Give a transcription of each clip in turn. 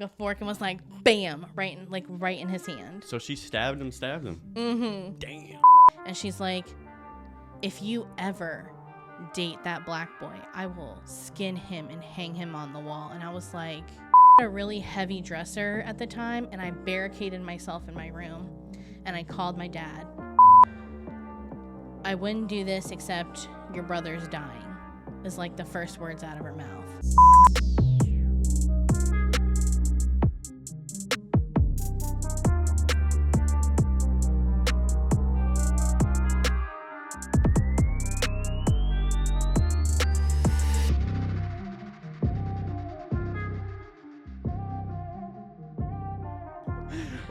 a fork and was like, bam, right in his hand. So she stabbed him. Mm-hmm. Damn. And she's like, if you ever date that black boy, I will skin him and hang him on the wall. And I was like, a really heavy dresser at the time, and I barricaded myself in my room, and I called my dad. I wouldn't do this except your brother's dying, is like the first words out of her mouth.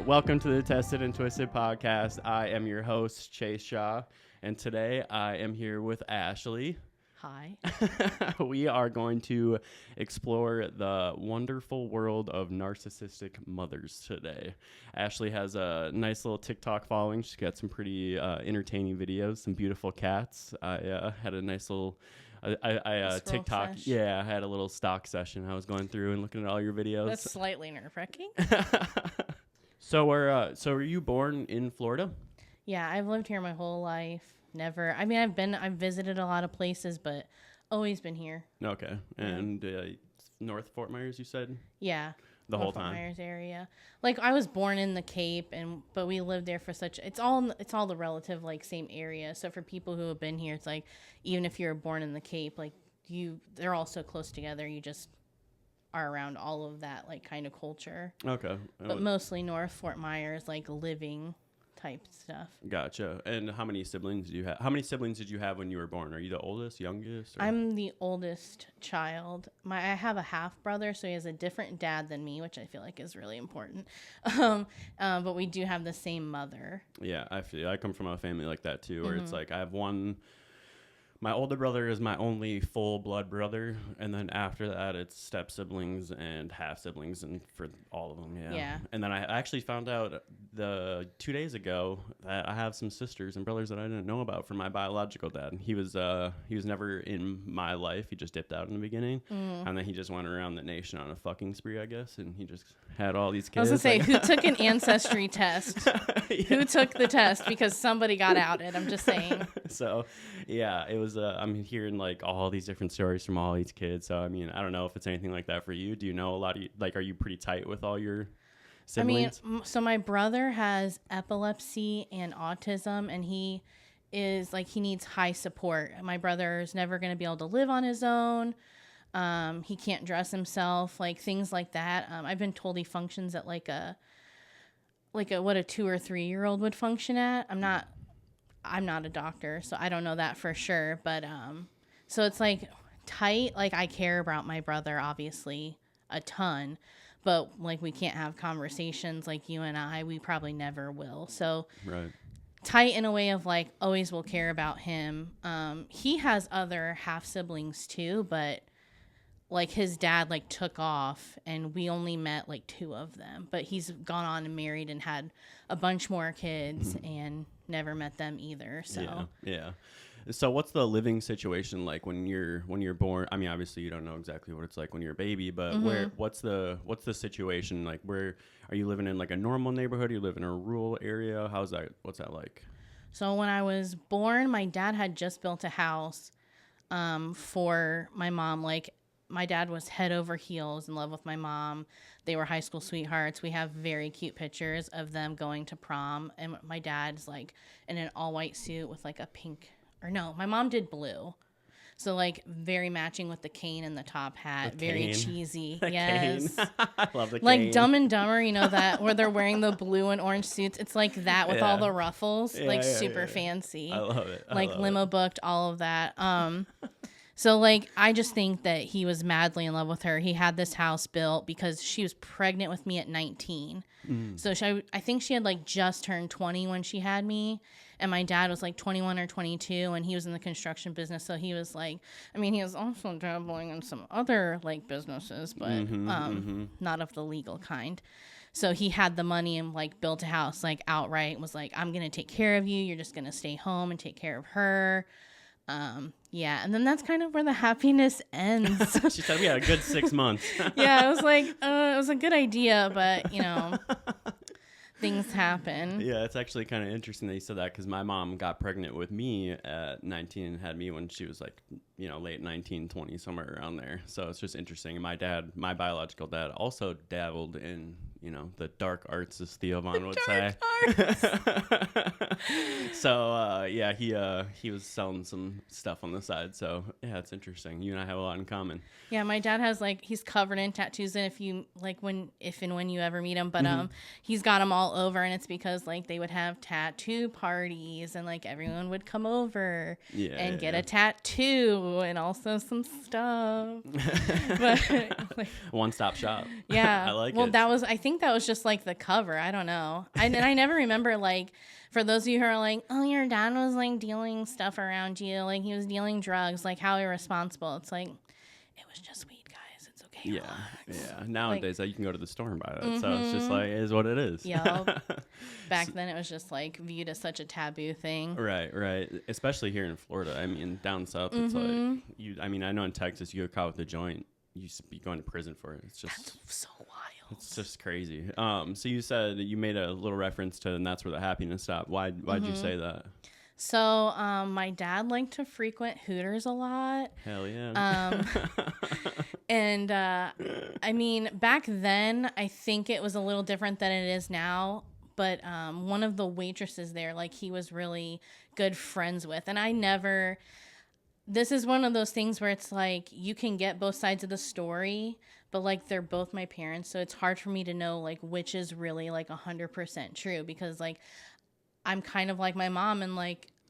Welcome to the Tested and Twisted podcast. I am your host, Chase Shaw, and today I am here with Ashley. Hi. We are going to explore the wonderful world of narcissistic mothers today. Ashley has a nice little TikTok following. She's got some pretty entertaining videos, some beautiful cats. I had a nice little TikTok. Sesh. Yeah, I had a little stock session. I was going through and looking at all your videos. That's slightly nerve-wracking. So were you born in Florida? Yeah, I've lived here my whole life. Never. I mean, I've visited a lot of places, but always been here. Okay. And North Fort Myers, you said? Yeah. The whole time. Fort Myers area. Like, I was born in the Cape, but we lived there for it's all the relative, like, same area. So for people who have been here, it's like, even if you were born in the Cape, like, they're all so close together. You just are around all of that, like, kind of culture. Okay. But mostly North Fort Myers, like, living type stuff. Gotcha. And how many siblings do you have? How many siblings did you have when you were born? Are you the oldest, youngest? Or? I'm the oldest child. I have a half brother, so he has a different dad than me, which I feel like is really important. But we do have the same mother. Yeah, I come from a family like that too, where it's like I have one. My older brother is my only full blood brother, and then after that, it's step siblings and half siblings, and for all of them, yeah. And then I actually found out 2 days ago that I have some sisters and brothers that I didn't know about from my biological dad. He was never in my life. He just dipped out in the beginning, and then he just went around the nation on a fucking spree, I guess, and he just had all these kids. I was gonna say, who took an ancestry test? Yeah. Who took the test? Because somebody got outed. I'm just saying. So, yeah, it was. I'm hearing like all these different stories from all these kids. So, I mean, I don't know if it's anything like that for you. Do you know a lot of are you pretty tight with all your siblings? I mean, so my brother has epilepsy and autism, and he is like, he needs high support. My brother's never going to be able to live on his own. He can't dress himself, like things like that. I've been told he functions at like a what a 2 or 3 year old would function at. I'm not a doctor, so I don't know that for sure. But so it's like tight. Like, I care about my brother obviously a ton, but like, we can't have conversations like you and I. We probably never will. So right. Tight in a way of like, always will care about him. He has other half siblings too, but like, his dad like took off, and we only met like 2 of them. But he's gone on and married and had a bunch more kids, and never met them either. So yeah. So what's the living situation like when you're born? I mean, obviously you don't know exactly what it's like when you're a baby, but what's the situation like? Where are you living in, like a normal neighborhood? You live in a rural area? What's that like? So when I was born, my dad had just built a house for my mom. Like, my dad was head over heels in love with my mom. They were high school sweethearts. We have very cute pictures of them going to prom. And my dad's like in an all white suit with like a pink, or no, my mom did blue. So like very matching with the cane and the top hat. Very cheesy. Yes. I love the cane. Like Dumb and Dumber, you know, that where they're wearing the blue and orange suits. It's like that with all the ruffles. Super fancy. I love it. Limo booked, all of that. So, like, I just think that he was madly in love with her. He had this house built because she was pregnant with me at 19. So I think she had, like, just turned 20 when she had me. And my dad was, like, 21 or 22, and he was in the construction business. So he was, like, I mean, he was also dabbling in some other, like, businesses, but not of the legal kind. So he had the money and, like, built a house, like, outright. Was like, I'm going to take care of you. You're just going to stay home and take care of her. Yeah, and then that's kind of where the happiness ends. She said we had a good 6 months. Yeah, I was like, it was a good idea, but things happen. Yeah, it's actually kind of interesting that you said that, because my mom got pregnant with me at 19 and had me when she was like, late 19, 20, somewhere around there. So it's just interesting. And my biological dad also dabbled in, the dark arts, as Theo Von would say. So, yeah, he was selling some stuff on the side. So, yeah, it's interesting. You and I have a lot in common. Yeah, my dad has he's covered in tattoos, and if you if and when you ever meet him, but he's got them all over, and it's because they would have tattoo parties, and everyone would come over and get a tattoo and also some stuff. But one-stop shop. Yeah, I like it. Well, I think that was just the cover. I don't know. And I never remember for those of you who are like, oh, your dad was dealing stuff around you, he was dealing drugs, how irresponsible. It's it was just weed, guys. It's okay. Yeah, yeah. Nowadays, you can go to the store and buy that, so it's just it is what it is. Yeah. Back then, it was just viewed as such a taboo thing. Right, right. Especially here in Florida. I mean, down south, it's I know in Texas, you get caught with a joint, you be going to prison for it. It's just that's so wild. It's just crazy. So you said you made a little reference to, and that's where the happiness stopped. Why'd you say that? So, my dad liked to frequent Hooters a lot. Hell yeah. And, back then, I think it was a little different than it is now. But one of the waitresses there, he was really good friends with. And this is one of those things where it's you can get both sides of the story, but they're both my parents. So it's hard for me to know which is really 100% true, because I'm kind of like my mom, and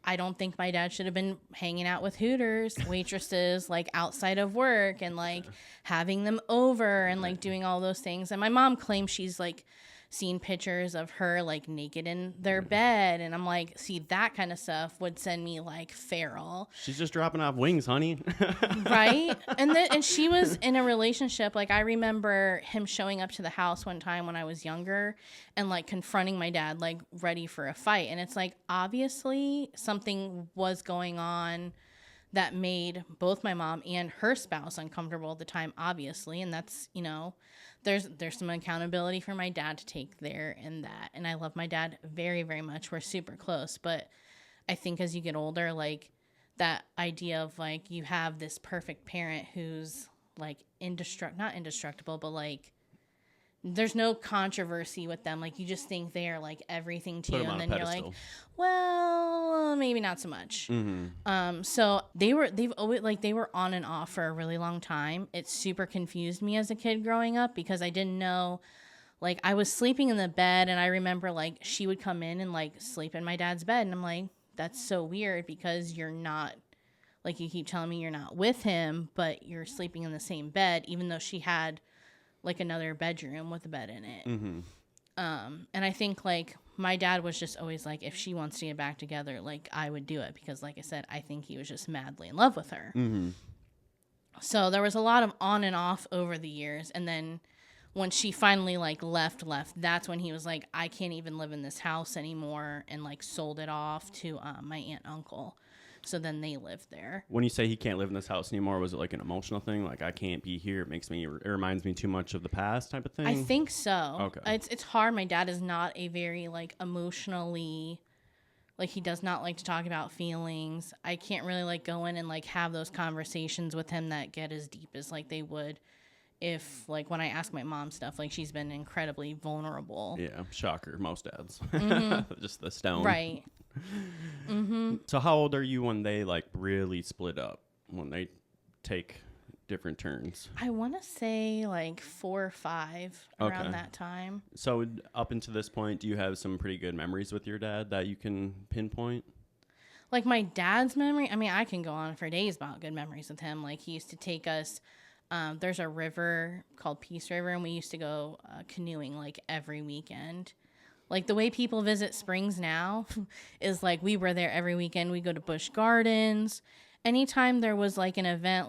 I don't think my dad should have been hanging out with Hooters waitresses outside of work, and having them over and doing all those things. And my mom claims she's seen pictures of her naked in their bed, and I'm see, that kind of stuff would send me feral. She's just dropping off wings, honey. Right? And she was in a relationship. I remember him showing up to the house one time when I was younger and confronting my dad ready for a fight, and it's obviously something was going on that made both my mom and her spouse uncomfortable at the time, obviously. And that's, there's some accountability for my dad to take there in that. And I love my dad very, very much. We're super close. But I think as you get older, that idea of you have this perfect parent who's not indestructible, but there's no controversy with them. You just think they're everything to you, and then you're well, maybe not so much. So they were on and off for a really long time. It super confused me as a kid growing up, because I didn't know, I was sleeping in the bed, and I remember she would come in and sleep in my dad's bed, and I'm that's so weird, because you're not, you keep telling me you're not with him, but you're sleeping in the same bed, even though she had another bedroom with a bed in it. And I think my dad was just always if she wants to get back together, I would do it, because I said, I think he was just madly in love with her. So there was a lot of on and off over the years. And then when she finally left, that's when he was I can't even live in this house anymore, and sold it off to my aunt and uncle. So then they lived there. When you say he can't live in this house anymore, was it an emotional thing? I can't be here. It reminds me too much of the past type of thing? I think so. Okay. It's hard. My dad is not a very emotionally, he does not like to talk about feelings. I can't really go in and have those conversations with him that get as deep as they would if when I ask my mom stuff. She's been incredibly vulnerable. Yeah, shocker. Most dads. Just the stone. Right. So how old are you when they really split up, when they take different turns? I want to say 4 or 5 around that time. So up until this point, do you have some pretty good memories with your dad that you can pinpoint? My dad's memory, I can go on for days about good memories with him. He used to take us, there's a river called Peace River, and we used to go canoeing every weekend. The way people visit springs now is we were there every weekend. We go to Busch Gardens. Anytime there was an event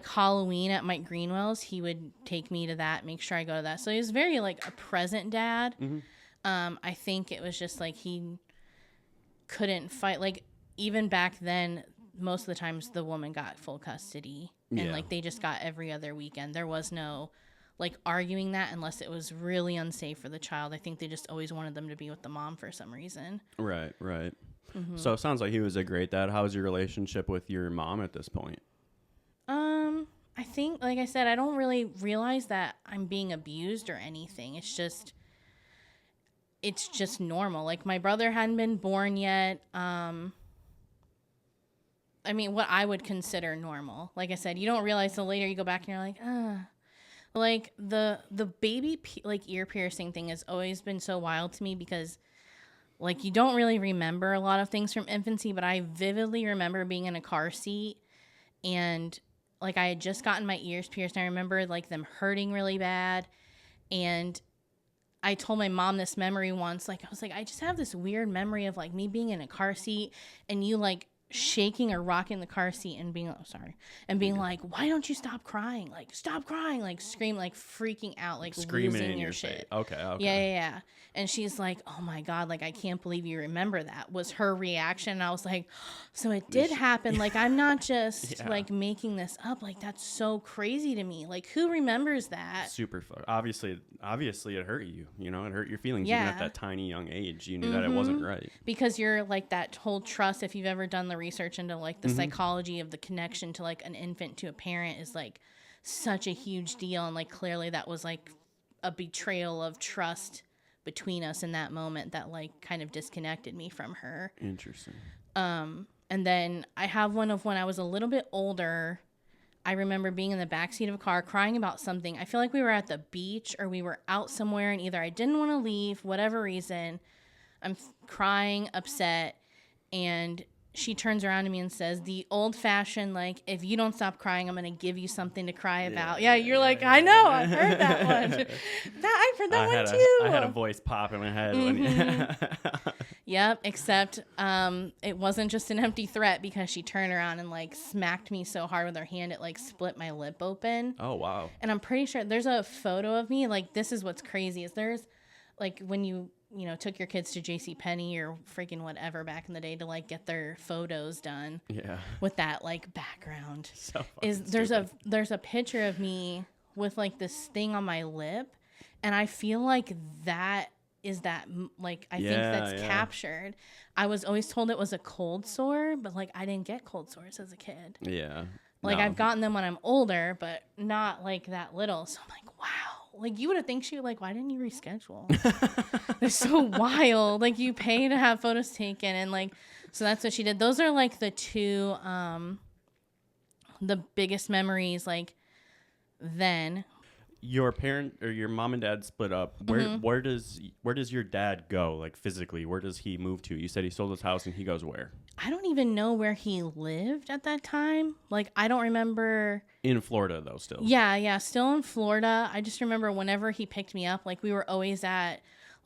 Halloween at Mike Greenwell's, he would take me to that, make sure I go to that. So he was very a present dad. I think it was just he couldn't fight. even back then, most of the times the woman got full custody, and Yeah. like they just got every other weekend. There was no like arguing that unless it was really unsafe for the child. I think they just always wanted them to be with the mom for some reason. Right. So it sounds like he was a great dad. How's your relationship with your mom at this point? I think, like I said, I don't really realize that I'm being abused or anything. It's just normal. Like, my brother hadn't been born yet. I mean, what I would consider normal. Like I said, you don't realize till later you go back and you're like, like the baby like ear piercing thing has always been so wild to me because like you don't really remember a lot of things from infancy, but I vividly remember being in a car seat and like I had just gotten my ears pierced. And I remember like them hurting really bad. And I told my mom this memory once, like I was like, I just have this weird memory of like me being in a car seat and you like shaking or rocking the car seat and being like, why don't you stop crying? Like, stop crying, like scream, like freaking out, like Screaming losing in your your shit. face. Okay. Yeah. And she's like, oh my God, like I can't believe you remember that, was her reaction. And I was like, so it did happen. Like, I'm not just like making this up. Like, that's so crazy to me. Like, who remembers that? Super fun. Obviously it hurt you. You know, it hurt your feelings Yeah. even at that tiny young age. You knew that it wasn't right. Because you're like that whole trust, if you've ever done the research into like the psychology of the connection to like an infant to a parent is like such a huge deal. And like clearly that was like a betrayal of trust between us in that moment that like kind of disconnected me from her. Interesting. And then I have one of when I was a little bit older. I remember being in the backseat of a car crying about something. I feel like we were at the beach or we were out somewhere and either I didn't want to leave, whatever reason. I'm crying, upset, and she turns around to me and says, the old-fashioned, like, if you don't stop crying, I'm going to give you something to cry about. Yeah, you're like, I know, I've heard that one. I've heard that one too. I had a voice pop in my head. When Yep, except it wasn't just an empty threat because she turned around and, like, smacked me so hard with her hand, it, like, split my lip open. Oh, wow. And I'm pretty sure there's a photo of me. Like, this is what's crazy is there's, like, when you took your kids to JCPenney or freaking whatever back in the day to like get their photos done. Yeah. With that like background. So there's a picture of me with like this thing on my lip, and I feel like that is that like I think that's captured. I was always told it was a cold sore, but like I didn't get cold sores as a kid. Yeah. Like I've gotten them when I'm older, but not like that little. So I'm like, wow. Like, you would have think she would, like, why didn't you reschedule? They're so wild. Like, you pay to have photos taken. And, like, so that's what she did. Those are, like, the two, the biggest memories, like, then. Your parent or your mom and dad split up. Where does your dad go, like, physically? Where does he move to? You said he sold his house and he goes where? I don't even know where he lived at that time. Like, I don't remember. In Florida, though, still. Yeah, still in Florida. I just remember whenever he picked me up, like, we were always at,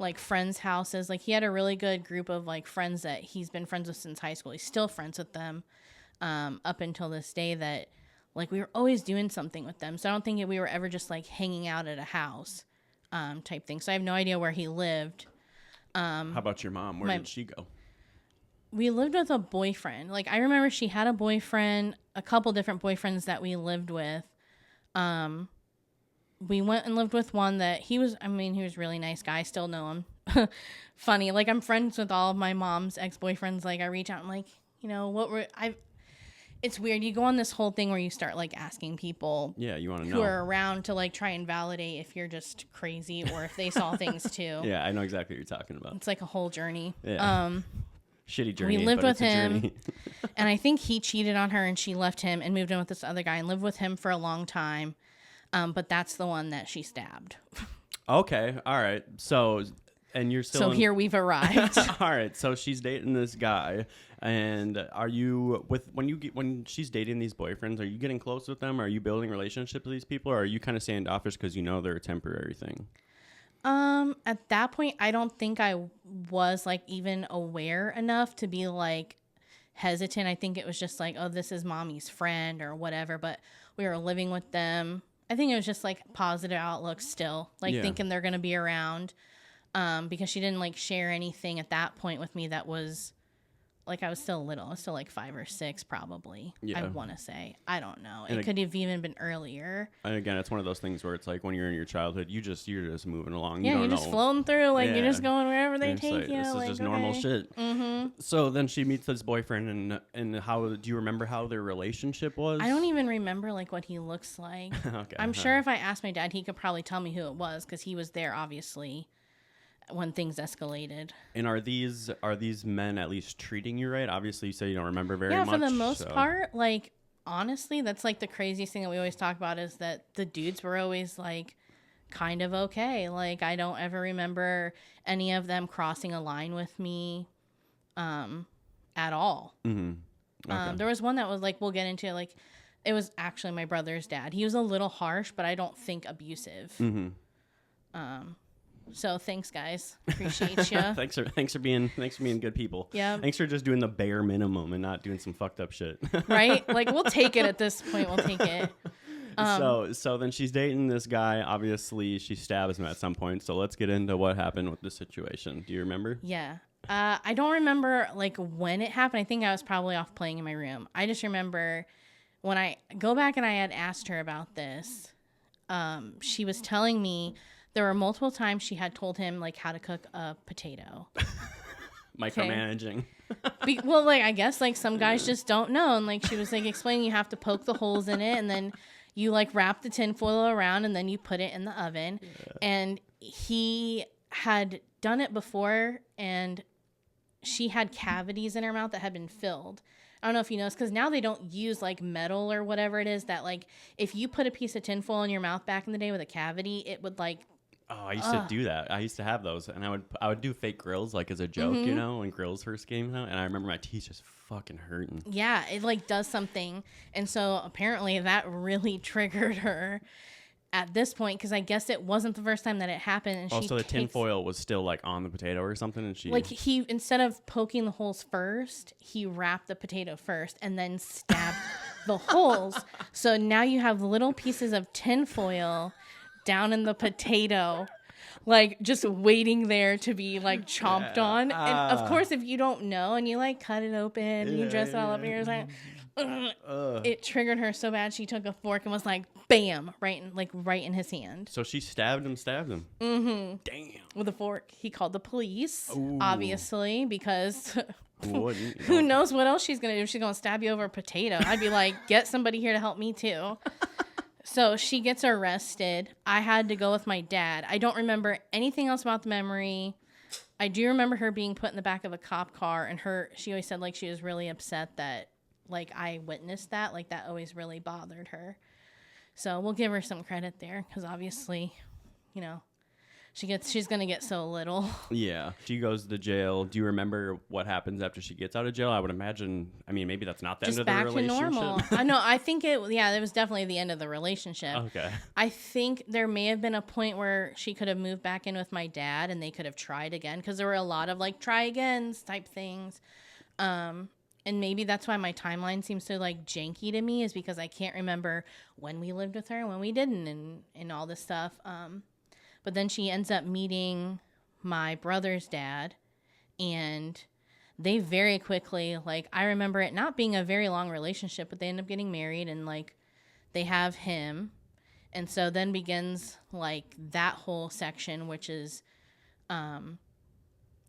like, friends' houses. Like, he had a really good group of, like, friends that he's been friends with since high school. He's still friends with them up until this day that, like, we were always doing something with them. So I don't think we were ever just, like, hanging out at a house type thing. So I have no idea where he lived. How about your mom? Where did she go? We lived with a boyfriend. Like, I remember she had a boyfriend, a couple different boyfriends that we lived with. We went and lived with one that he was a really nice guy. I still know him. Funny. Like, I'm friends with all of my mom's ex-boyfriends. Like, I reach out and, like, it's weird. You go on this whole thing where you start, like, asking people you want to know who are around to, like, try and validate if you're just crazy or if they saw things, too. Yeah, I know exactly what you're talking about. It's, like, a whole journey. Yeah. Shitty journey. We lived with him, and I think he cheated on her, and she left him and moved in with this other guy and lived with him for a long time. But that's the one that she stabbed. Okay, all right. So, and you're still. So here we've arrived. All right. So she's dating this guy, and are you when she's dating these boyfriends? Are you getting close with them? Are you building relationships with these people, or are you kind of standoffish because you know they're a temporary thing? At that point, I don't think I was like even aware enough to be like hesitant. I think it was just like, oh, this is mommy's friend or whatever, but we were living with them. I think it was just like positive outlook still, like thinking they're going to be around, because she didn't like share anything at that point with me that was like I was still little. I was still like 5 or 6 probably. Yeah. I want to say. I don't know. And it could have even been earlier. And again, it's one of those things where it's like when you're in your childhood, you're just moving along. Yeah, you're just floating through. Like you're just going wherever they take like, you. This like, is just normal shit. Mm-hmm. So then she meets this boyfriend, and how do you remember how their relationship was? I don't even remember like what he looks like. Okay. I'm sure if I asked my dad, he could probably tell me who it was because he was there obviously when things escalated. And are these men at least treating you right? Obviously, you say you don't remember very much. Yeah, for the most part, like honestly, that's like the craziest thing that we always talk about is that the dudes were always like kind of okay. Like I don't ever remember any of them crossing a line with me at all. Mm-hmm. Okay. There was one that was like, we'll get into it, like it was actually my brother's dad. He was a little harsh, but I don't think abusive. Mm-hmm. So thanks, guys. Appreciate you. thanks for being good people. Yeah. Thanks for just doing the bare minimum and not doing some fucked up shit. Right? Like we'll take it at this point. We'll take it. So then she's dating this guy. Obviously, she stabs him at some point. So let's get into what happened with the situation. Do you remember? Yeah. I don't remember like when it happened. I think I was probably off playing in my room. I just remember when I go back and I had asked her about this, she was telling me there were multiple times she had told him like how to cook a potato. Micromanaging. Well, like I guess like some guys just don't know, and like she was like explaining you have to poke the holes in it, and then you like wrap the tinfoil around, and then you put it in the oven. Yeah. And he had done it before, and she had cavities in her mouth that had been filled. I don't know if you noticed, because now they don't use like metal or whatever it is that like if you put a piece of tinfoil in your mouth back in the day with a cavity, it would like. Oh, I used to do that. I used to have those, and I would do fake grills like as a joke, you know, when grills first came out. And I remember my teeth just fucking hurting. Yeah, it like does something, and so apparently that really triggered her at this point, because I guess it wasn't the first time that it happened. And also, the tinfoil was still like on the potato or something, and she like he instead of poking the holes first, he wrapped the potato first and then stabbed the holes. So now you have little pieces of tinfoil down in the potato, like just waiting there to be like chomped on. And of course, if you don't know and you like cut it open and you dress it all up and you're just like, it triggered her so bad she took a fork and was like, bam, right in his hand. So she stabbed him. Mm-hmm. Damn. With a fork. He called the police, Ooh. obviously, because who knows what else she's gonna do. She's gonna stab you over a potato. I'd be like, get somebody here to help me too. So she gets arrested. I had to go with my dad. I don't remember anything else about the memory. I do remember her being put in the back of a cop car, and she always said like she was really upset that like I witnessed that. Like that always really bothered her. So we'll give her some credit there, because obviously, you know, she's gonna get so little. Yeah. She goes to jail. Do you remember what happens after she gets out of jail? I would imagine. I mean, maybe that's not the end of the relationship. Just back to normal. I know. I think it was definitely the end of the relationship. Okay. I think there may have been a point where she could have moved back in with my dad, and they could have tried again, because there were a lot of like try agains type things. And maybe that's why my timeline seems so like janky to me, is because I can't remember when we lived with her and when we didn't, and all this stuff. But then she ends up meeting my brother's dad, and they very quickly, like, I remember it not being a very long relationship, but they end up getting married, and like they have him. And so then begins like that whole section, which is,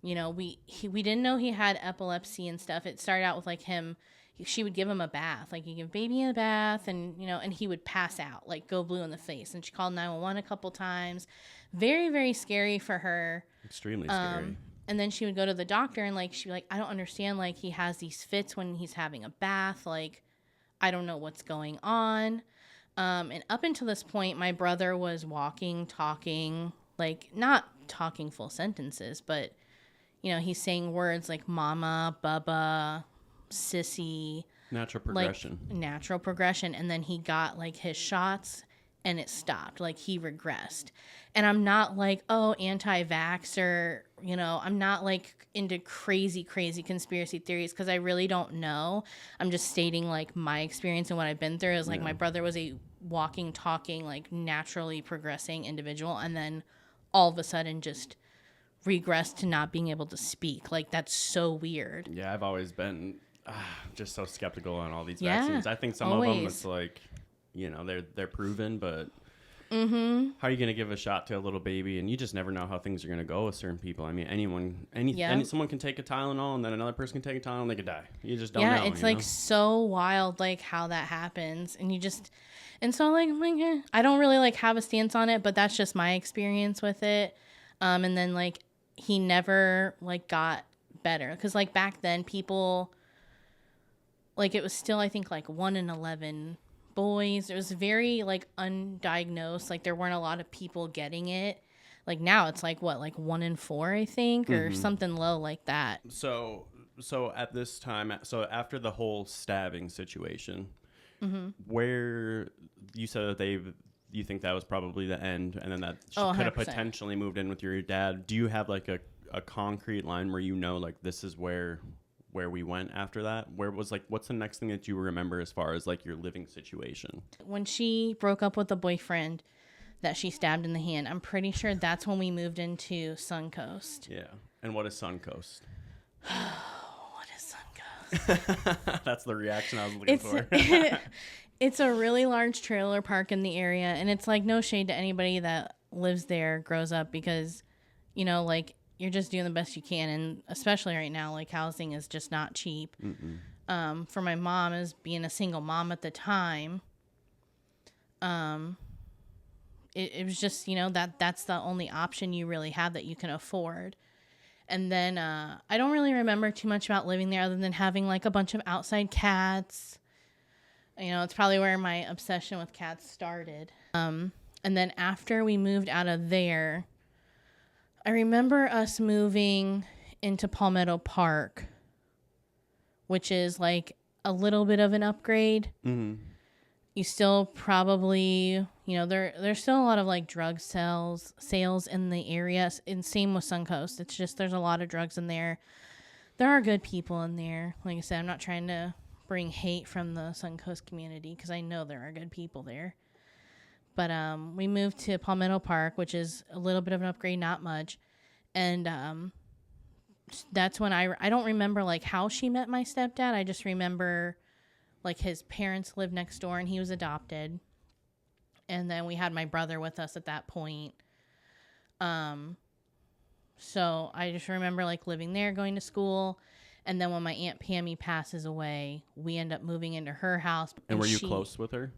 you know, we didn't know he had epilepsy and stuff. It started out with like she would give him a bath, like you give baby a bath, and, you know, and he would pass out, like go blue in the face. And she called 911 a couple times. Very, very scary for her. Extremely scary. And then she would go to the doctor, and like, she'd be like, I don't understand. Like he has these fits when he's having a bath. Like, I don't know what's going on. And up until this point, my brother was walking, talking, like not talking full sentences, but, you know, he's saying words like mama, bubba, sissy. Natural progression. Like, natural progression. And then he got like his shots, and it stopped. Like he regressed. And I'm not like, oh, anti-vax, or, you know, I'm not like into crazy conspiracy theories, because I really don't know. I'm just stating like my experience and what I've been through is like my brother was a walking, talking, like naturally progressing individual, and then all of a sudden just regress to not being able to speak. Like, that's so weird. Yeah, I've always been just so skeptical on all these Yeah, vaccines. I think some of them, it's like, you know, they're proven, but how are you going to give a shot to a little baby? And you just never know how things are going to go with certain people. I mean, someone can take a Tylenol, and then another person can take a Tylenol, and they could die. You just don't know. Yeah, it's like so wild, like how that happens. And so like, I don't really like have a stance on it, but that's just my experience with it. And then like, he never like got better. Cause like back then people, like it was still, I think like 1 in 11 boys. It was very like undiagnosed. Like there weren't a lot of people getting it. Like now it's like what, like 1 in 4, I think, or something low like that. So at this time, so after the whole stabbing situation, where you said that you think that was probably the end, and then that she could have potentially moved in with your dad. Do you have like a concrete line where you know, like, this is where we went after that? Where was like, what's the next thing that you remember as far as like your living situation? When she broke up with the boyfriend that she stabbed in the hand, I'm pretty sure that's when we moved into Suncoast. Yeah. And what is Suncoast? What is Suncoast? That's the reaction I was looking for. It's a really large trailer park in the area, and it's like no shade to anybody that lives there, grows up, because, you know, like you're just doing the best you can, and especially right now, like housing is just not cheap. For my mom, as being a single mom at the time, it was just, you know, that's the only option you really have that you can afford. And then I don't really remember too much about living there other than having like a bunch of outside cats. You know, it's probably where my obsession with cats started. And then after we moved out of there, I remember us moving into Palmetto Park, which is like a little bit of an upgrade. You still probably, you know, there's still a lot of like drug sales in the area, and same with Suncoast. It's just there's a lot of drugs in there. There are good people in there. Like I said, I'm not trying to bring hate from the Suncoast community because I know there are good people there. But we moved to Palmetto Park, which is a little bit of an upgrade, not much. And that's when I don't remember like how she met my stepdad. I just remember like his parents lived next door and he was adopted. And then we had my brother with us at that point. So I just remember like living there, going to school. And then when my Aunt Pammy passes away, we end up moving into her house. And were you close with her?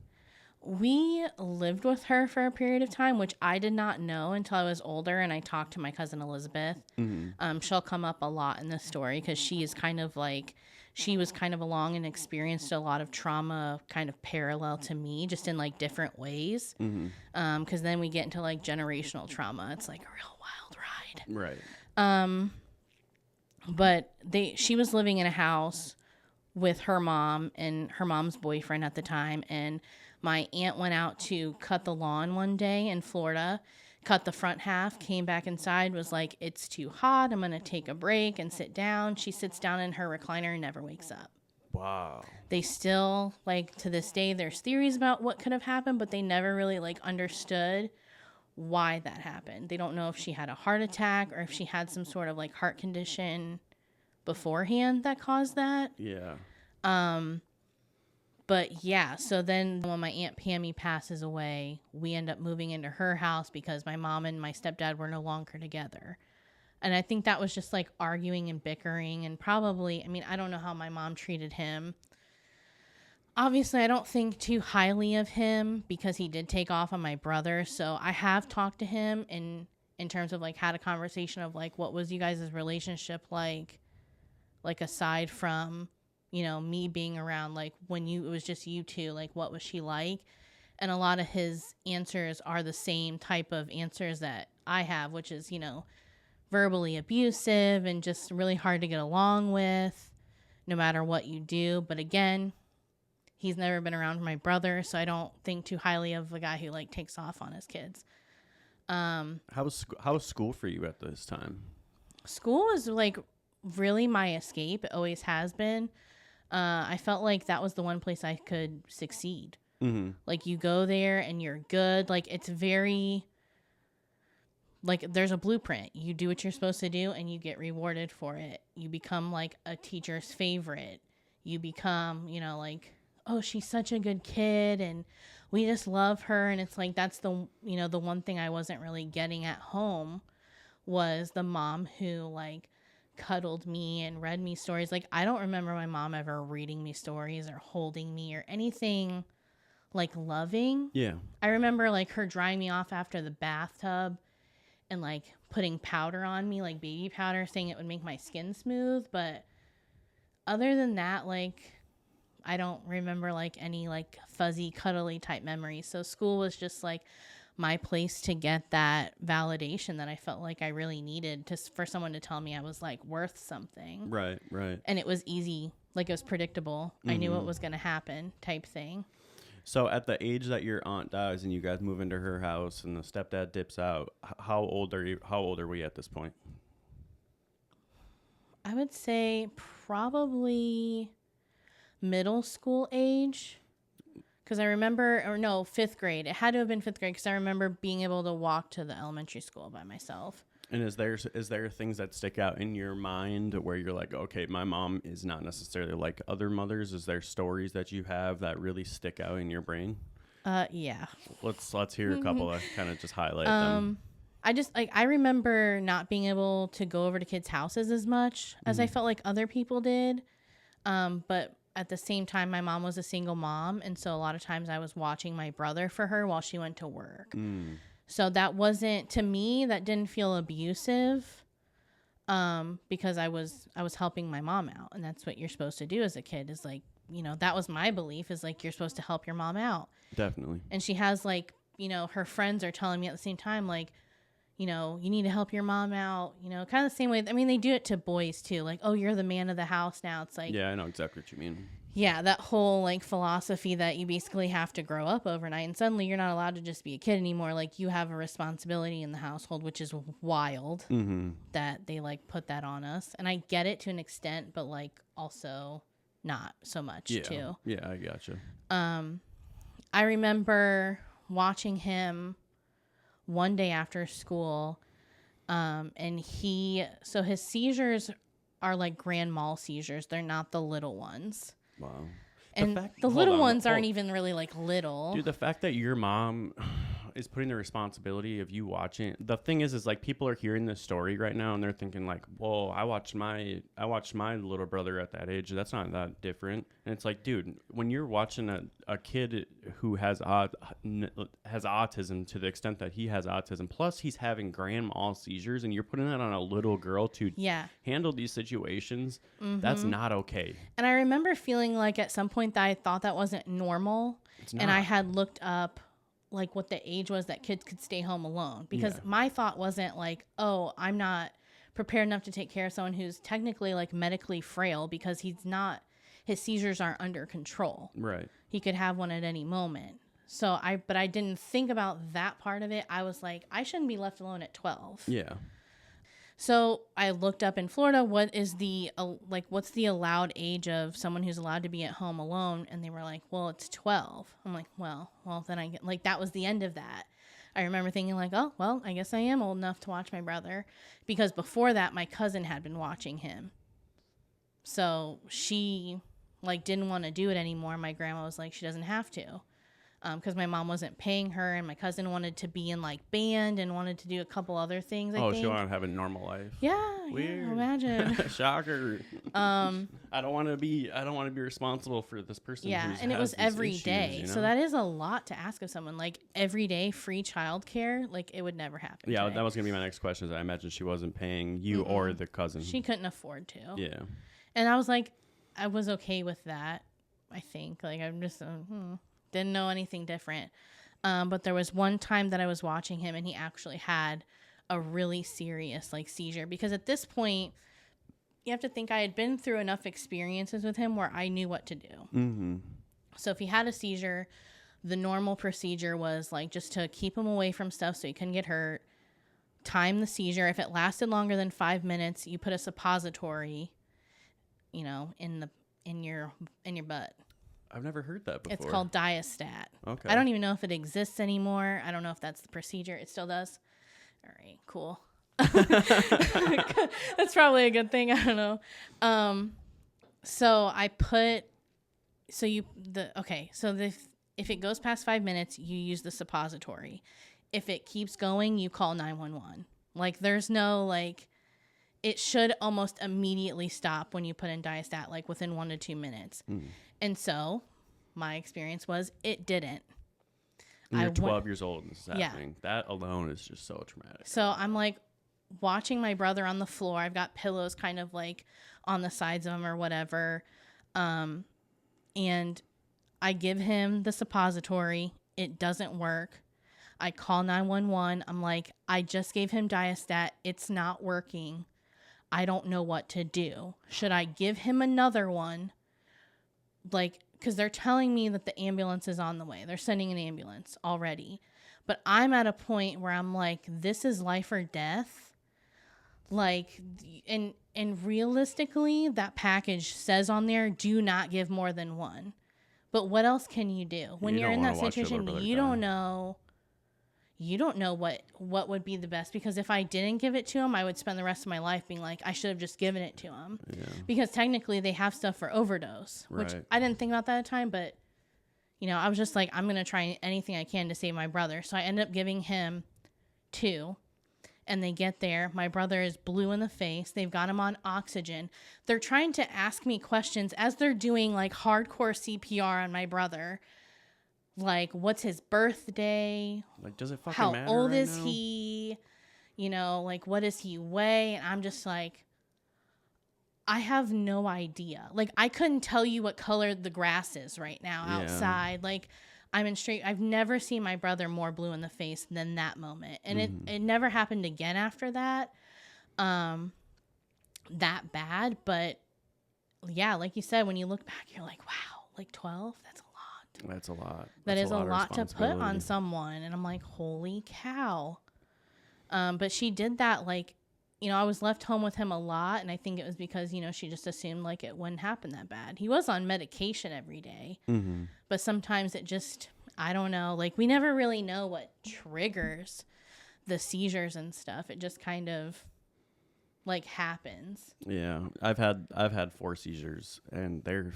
We lived with her for a period of time, which I did not know until I was older, and I talked to my cousin Elizabeth. She'll come up a lot in this story because she was kind of along and experienced a lot of trauma kind of parallel to me, just in like different ways. Because then we get into like generational trauma. It's like a real wild ride. Right. But she was living in a house with her mom and her mom's boyfriend at the time, and my aunt went out to cut the lawn one day in Florida, cut the front half, came back inside, was like, it's too hot, I'm going to take a break and sit down. She sits down in her recliner and never wakes up. Wow. They still, like, to this day, there's theories about what could have happened, but they never really, like, understood why that happened. They don't know if she had a heart attack or if she had some sort of, like, heart condition beforehand that caused that. Yeah. But yeah, so then when my Aunt Pammy passes away, we end up moving into her house because my mom and my stepdad were no longer together. And I think that was just like arguing and bickering, and probably, I mean, I don't know how my mom treated him. Obviously, I don't think too highly of him because he did take off on my brother. So I have talked to him in terms of like had a conversation of like, what was you guys' relationship like aside from, you know, me being around, like when it was just you two, like what was she like? And a lot of his answers are the same type of answers that I have, which is, you know, verbally abusive and just really hard to get along with no matter what you do. But again, he's never been around my brother, so I don't think too highly of a guy who like takes off on his kids. How was school for you at this time? School was like really my escape. It always has been. I felt like that was the one place I could succeed. Like you go there and you're good. Like it's very like there's a blueprint. You do what you're supposed to do and you get rewarded for it. You become like a teacher's favorite. You become, you know, like, oh, she's such a good kid and we just love her. And it's like, that's the, you know, the one thing I wasn't really getting at home was the mom who like cuddled me and read me stories. Like, I don't remember my mom ever reading me stories or holding me or anything like loving. Yeah. I remember like her drying me off after the bathtub and like putting powder on me, like baby powder, saying it would make my skin smooth. But other than that, like, I don't remember like any like fuzzy, cuddly type memories. So school was just like my place to get that validation that I felt like I really needed for someone to tell me I was like worth something. Right. And And it was easy. Like, it was predictable. I knew what was going to happen type thing. so at the age that your aunt dies and you guys move into her house and the stepdad dips out, how old are we at this point? I would say probably middle school age. Because I remember, or no, 5th grade. It had to have been 5th grade because I remember being able to walk to the elementary school by myself. And is there things that stick out in your mind where you're like, okay, my mom is not necessarily like other mothers? Is there stories that you have that really stick out in your brain? Yeah. Let's hear a couple that kind of just highlight them. I just like, I remember not being able to go over to kids' houses as much as I felt like other people did. But at the same time, my mom was a single mom. And so a lot of times I was watching my brother for her while she went to work. So that wasn't, to me, that didn't feel abusive, because I was helping my mom out. And that's what you're supposed to do as a kid, is like, you know, that was my belief, is like, you're supposed to help your mom out. Definitely. And she has like, you know, her friends are telling me at the same time, like, you know, you need to help your mom out, you know, kind of the same way. I mean, they do it to boys too. Like, oh, you're the man of the house now. It's like, Yeah, I know exactly what you mean. yeah, that whole like philosophy that you basically have to grow up overnight and suddenly you're not allowed to just be a kid anymore. Like, you have a responsibility in the household, which is wild that they like put that on us. And I get it to an extent, but like also not so much too. Yeah, I gotcha. I remember watching him one day after school, and so his seizures are like grand mal seizures. They're not the little ones. Wow. And the little ones aren't even really like little. Dude, the fact that your mom is putting the responsibility of you watching. The thing is like, people are hearing this story right now and they're thinking like, whoa, I watched my little brother at that age. That's not that different. And it's like, dude, when you're watching a kid who has autism to the extent that he has autism, plus he's having grand mal seizures, and you're putting that on a little girl to handle these situations, that's not okay. And I remember feeling like at some point that I thought that wasn't normal. And I had looked up like what the age was that kids could stay home alone, because my thought wasn't like, oh, I'm not prepared enough to take care of someone who's technically like medically frail, because his seizures aren't under control. Right. He could have one at any moment. So but I didn't think about that part of it. I was like, I shouldn't be left alone at 12. Yeah. So I looked up in Florida, what's the allowed age of someone who's allowed to be at home alone? And they were like, well, it's 12. I'm like, well, then I get, like, that was the end of that. I remember thinking like, oh, well, I guess I am old enough to watch my brother, because before that, my cousin had been watching him. So she like didn't want to do it anymore. My grandma was like, she doesn't have to. Because my mom wasn't paying her, and my cousin wanted to be in like band and wanted to do a couple other things. I think. She wanted to have a normal life. Yeah, weird. Yeah, imagine. Shocker. I don't want to be responsible for this person. Yeah, and it was every day, you know? So that is a lot to ask of someone. Like, every day free childcare, like it would never happen. Yeah, today. that was gonna be my next question. Is I imagine she wasn't paying you or the cousin. She couldn't afford to. Yeah. And I was like, I was okay with that. I think like I'm just. Didn't know anything different. But there was one time that I was watching him and he actually had a really serious like seizure, because at this point you have to think I had been through enough experiences with him where I knew what to do. Mm-hmm. So if he had a seizure, the normal procedure was like just to keep him away from stuff so he couldn't get hurt, time the seizure. If it lasted longer than 5 minutes, you put a suppository, you know, in your butt. I've never heard that before. It's called Diastat. Okay. I don't even know if it exists anymore. I don't know if that's the procedure. It still does. All right, cool. That's probably a good thing. I don't know. So I put, so you, if it goes past 5 minutes, you use the suppository. If it keeps going, you call 911. Like, there's no, like, it should almost immediately stop when you put in Diastat, like within 1 to 2 minutes. And so my experience was it didn't. And you're 12 years old and this is happening. That alone is just so traumatic. So I'm like watching my brother on the floor. I've got pillows kind of like on the sides of him or whatever. And I give him the suppository. It doesn't work. I call 911. I'm like, I just gave him Diastat. It's not working. I don't know what to do. Should I give him another one? Like, because they're telling me that the ambulance is on the way. They're sending an ambulance already. But I'm at a point where I'm like, this is life or death. Like, and realistically, that package says on there, do not give more than one. But what else can you do? When you're in that situation, you don't know. You don't know what would be the best, because if I didn't give it to him, I would spend the rest of my life being like, I should have just given it to him. Yeah. Because technically they have stuff for overdose, which I didn't think about that at the time, but I was just like, I'm going to try anything I can to save my brother. So I ended up giving him 2, and they get there. My brother is blue in the face. They've got him on oxygen. They're trying to ask me questions as they're doing like hardcore CPR on my brother. Like, what's his birthday? Like, does it fucking matter? How old is he? Like, what does he weigh? And I'm just like, I have no idea. Like, I couldn't tell you what color the grass is right now outside. Like, I've never seen my brother more blue in the face than that moment. And it never happened again after that. That bad. But yeah, like you said, when you look back, you're like, wow, like 12? That's a lot. That's a lot. That is a lot to put on someone. And I'm like, holy cow. But she did that, like, I was left home with him a lot. And I think it was because, she just assumed like it wouldn't happen that bad. He was on medication every day. Mm-hmm. But sometimes it just, I don't know. Like, we never really know what triggers the seizures and stuff. It just kind of like happens. Yeah. I've had 4 seizures, and they're,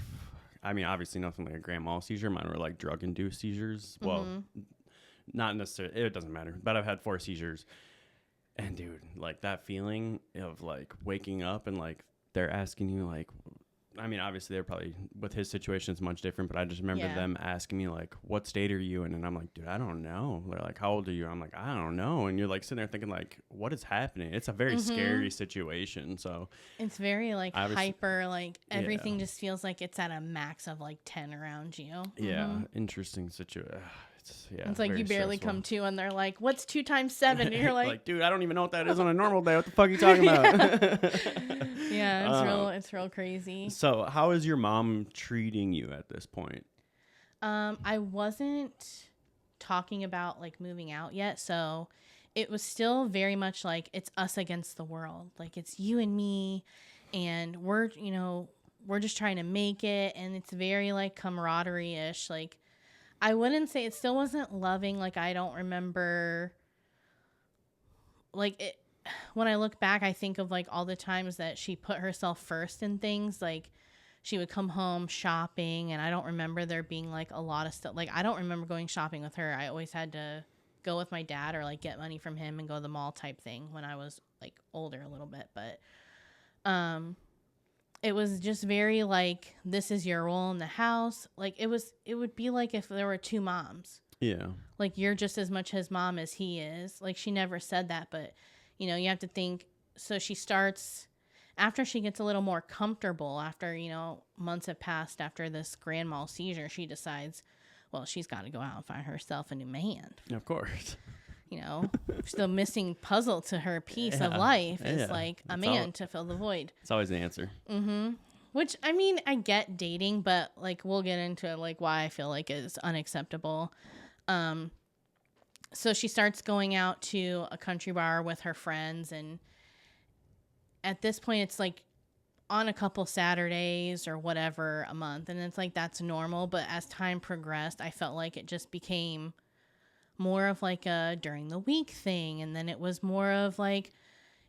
obviously nothing like a grand mal seizure. Mine were like drug-induced seizures. Mm-hmm. Well, not necessarily. It doesn't matter. But I've had 4 seizures. And, dude, like, that feeling of, like, waking up and, like, they're asking you, like, obviously they're probably, with his situation, it's much different. But I just remember them asking me, like, what state are you in? And I'm like, dude, I don't know. They're like, how old are you? I'm like, I don't know. And you're, like, sitting there thinking, like, what is happening? It's a very scary situation. So it's very, like, hyper, like, everything just feels like it's at a max of, like, 10 around you. Yeah. Interesting situation. It's like you barely come to, and they're like, what's 2 times 7? And you're like, dude, I don't even know what that is on a normal day. What the fuck are you talking about? Yeah, it's real crazy. So how is your mom treating you at this point? I wasn't talking about like moving out yet. So it was still very much like it's us against the world. Like, it's you and me, and we're just trying to make it. And it's very like camaraderie-ish. Like, I wouldn't say it still wasn't loving. Like, I don't remember, like, it, when I look back, I think of like all the times that she put herself first in things. Like, she would come home shopping, and I don't remember there being like a lot of stuff. Like, I don't remember going shopping with her. I always had to go with my dad or like get money from him and go to the mall type thing when I was like older a little bit. But, it was just very like, this is your role in the house. Like, it would be like if there were 2 moms. Yeah. Like, you're just as much his mom as he is. Like, she never said that, but, you have to think. So she starts, after she gets a little more comfortable, after, months have passed after this grand mal seizure, she decides, well, she's got to go out and find herself a new man. Of course. The missing puzzle to her piece of life is like a man to fill the void. It's always the answer. Mm-hmm. Which, I get dating, but like, we'll get into like why I feel like it's unacceptable. So she starts going out to a country bar with her friends, and at this point it's like on a couple Saturdays or whatever a month, and it's like that's normal. But as time progressed, I felt like it just became more of like a during the week thing. And then it was more of like,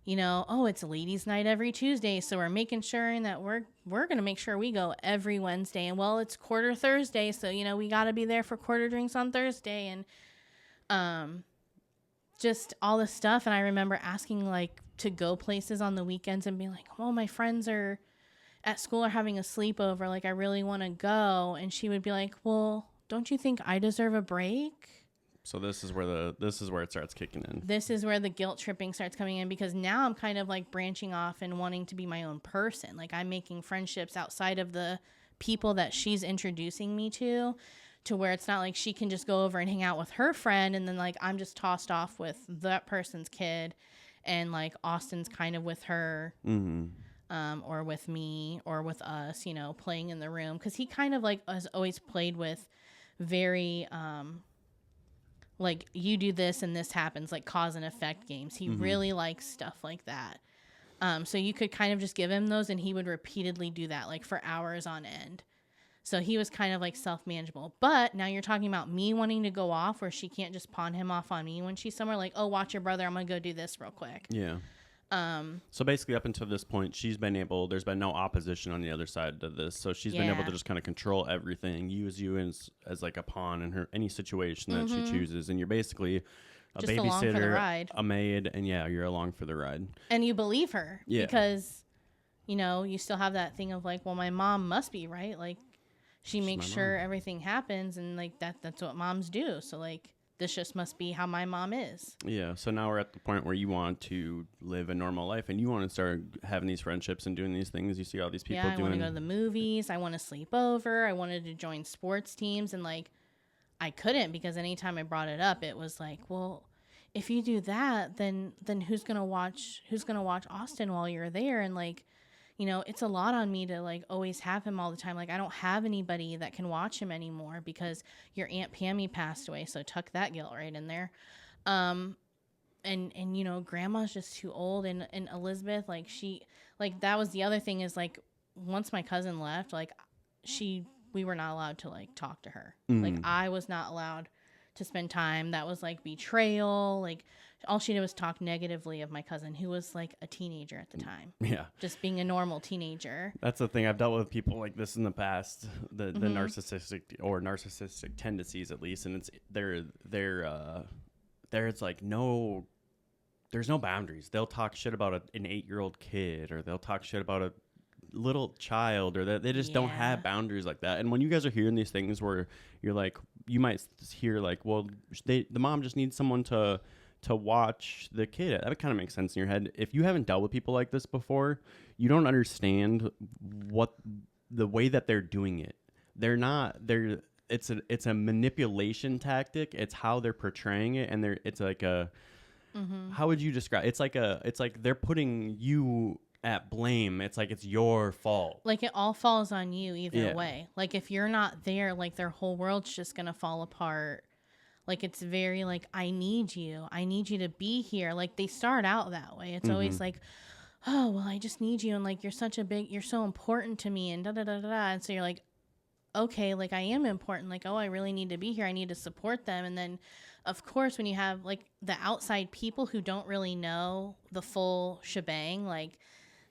you know, oh, it's ladies' night every Tuesday, so we're making sure that we're going to make sure we go every Wednesday. And well, it's quarter Thursday, so you know, we got to be there for quarter drinks on Thursday, and just all this stuff. And I remember asking like to go places on the weekends and being like, "Oh, my friends are at school are having a sleepover, like I really want to go." And she would be like, "Well, don't you think I deserve a break?" So this is where it starts kicking in. This is where the guilt tripping starts coming in, because now I'm kind of like branching off and wanting to be my own person. Like I'm making friendships outside of the people that she's introducing me to where it's not like she can just go over and hang out with her friend and then like I'm just tossed off with that person's kid, and like Austin's kind of with her, or with me or with us, you know, playing in the room, because he kind of like has always played with very like you do this and this happens, like cause and effect games. He really likes stuff like that. So you could kind of just give him those and he would repeatedly do that like for hours on end. So he was kind of like self-manageable. But now you're talking about me wanting to go off where she can't just pawn him off on me when she's somewhere, like, oh, watch your brother, I'm going to go do this real quick. Yeah. So basically up until this point, there's been no opposition on the other side to this. So she's been able to just kind of control everything, use you as like a pawn in any situation that she chooses. And you're basically a just babysitter, a maid, and you're along for the ride. And you believe her because, you know, you still have that thing of like, well, my mom must be right. Like she makes sure everything happens, and like that's what moms do. So like, this just must be how my mom is. Yeah. So now we're at the point where you want to live a normal life and you want to start having these friendships and doing these things. You see all these people doing. I want to go to the movies. I want to sleep over. I wanted to join sports teams. And like, I couldn't, because anytime I brought it up, it was like, well, if you do that, then who's going to watch Austin while you're there? And like, you know, it's a lot on me to like always have him all the time. Like I don't have anybody that can watch him anymore because your Aunt Pammy passed away. So tuck that guilt right in there. And you know, grandma's just too old, and Elizabeth, like that was the other thing is like, once my cousin left, like we were not allowed to like talk to her. Like I was not allowed to spend time. That was like betrayal. Like all she did was talk negatively of my cousin, who was like a teenager at the time. Yeah. Just being a normal teenager. That's the thing. I've dealt with people like this in the past, the narcissistic tendencies at least. And it's there's like there's no boundaries. They'll talk shit about an 8-year-old kid, or they'll talk shit about a little child, or that they just don't have boundaries like that. And when you guys are hearing these things where you're like, you might hear like, well, the mom just needs someone to watch the kid. That kind of makes sense in your head. If you haven't dealt with people like this before, you don't understand what the way that they're doing it. It's a manipulation tactic. It's how they're portraying it, and it's like a how would you describe? It's like they're putting you at blame. It's like it's your fault. Like it all falls on you either way. Like if you're not there, like their whole world's just gonna fall apart. Like it's very like, I need you to be here. Like they start out that way. It's always like, oh well, I just need you, and like you're so important to me, and da da da da da. And so you're like, okay, like I am important. Like, oh, I really need to be here. I need to support them. And then of course, when you have like the outside people who don't really know the full shebang, like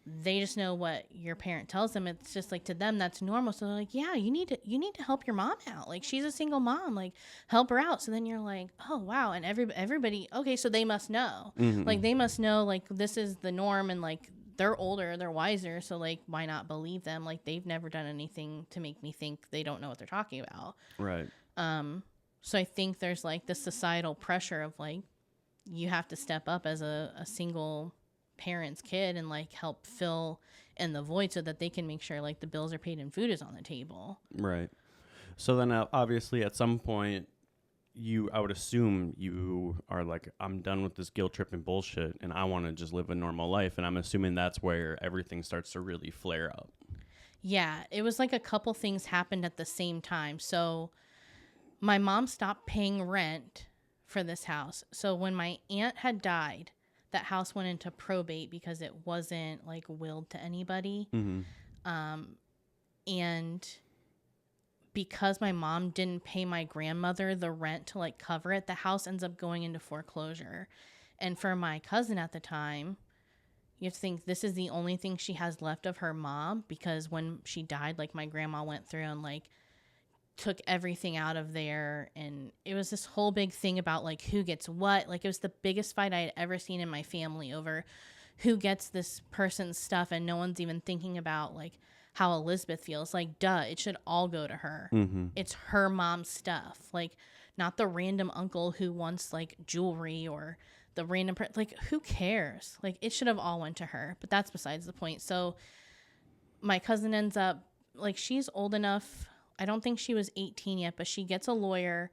they just know what your parent tells them. It's just like, to them, that's normal. So they're like, yeah, you need to help your mom out. Like she's a single mom, like help her out. So then you're like, oh wow. And everybody, okay, so they must know, like they must know, like this is the norm, and like they're older, they're wiser. So like, why not believe them? Like they've never done anything to make me think they don't know what they're talking about. Right. So I think there's like the societal pressure of like, you have to step up as a single parent's kid and like help fill in the void so that they can make sure like the bills are paid and food is on the table. Right. So then obviously at some point I would assume you are like, I'm done with this guilt tripping bullshit and I want to just live a normal life. And I'm assuming that's where everything starts to really flare up. Yeah. It was like a couple things happened at the same time. So my mom stopped paying rent for this house. So when my aunt had died, that house went into probate because it wasn't like willed to anybody. And because my mom didn't pay my grandmother the rent to like cover it, the house ends up going into foreclosure. And for my cousin at the time, you have to think this is the only thing she has left of her mom, because when she died, like my grandma went through and like took everything out of there, and it was this whole big thing about like who gets what. Like it was the biggest fight I had ever seen in my family over who gets this person's stuff, and no one's even thinking about like how Elizabeth feels. Like, duh, it should all go to her. It's her mom's stuff, like not the random uncle who wants like jewelry, or the random like who cares? Like it should have all went to her. But that's besides the point. So my cousin ends up, like, she's old enough, I don't think she was 18 yet, but she gets a lawyer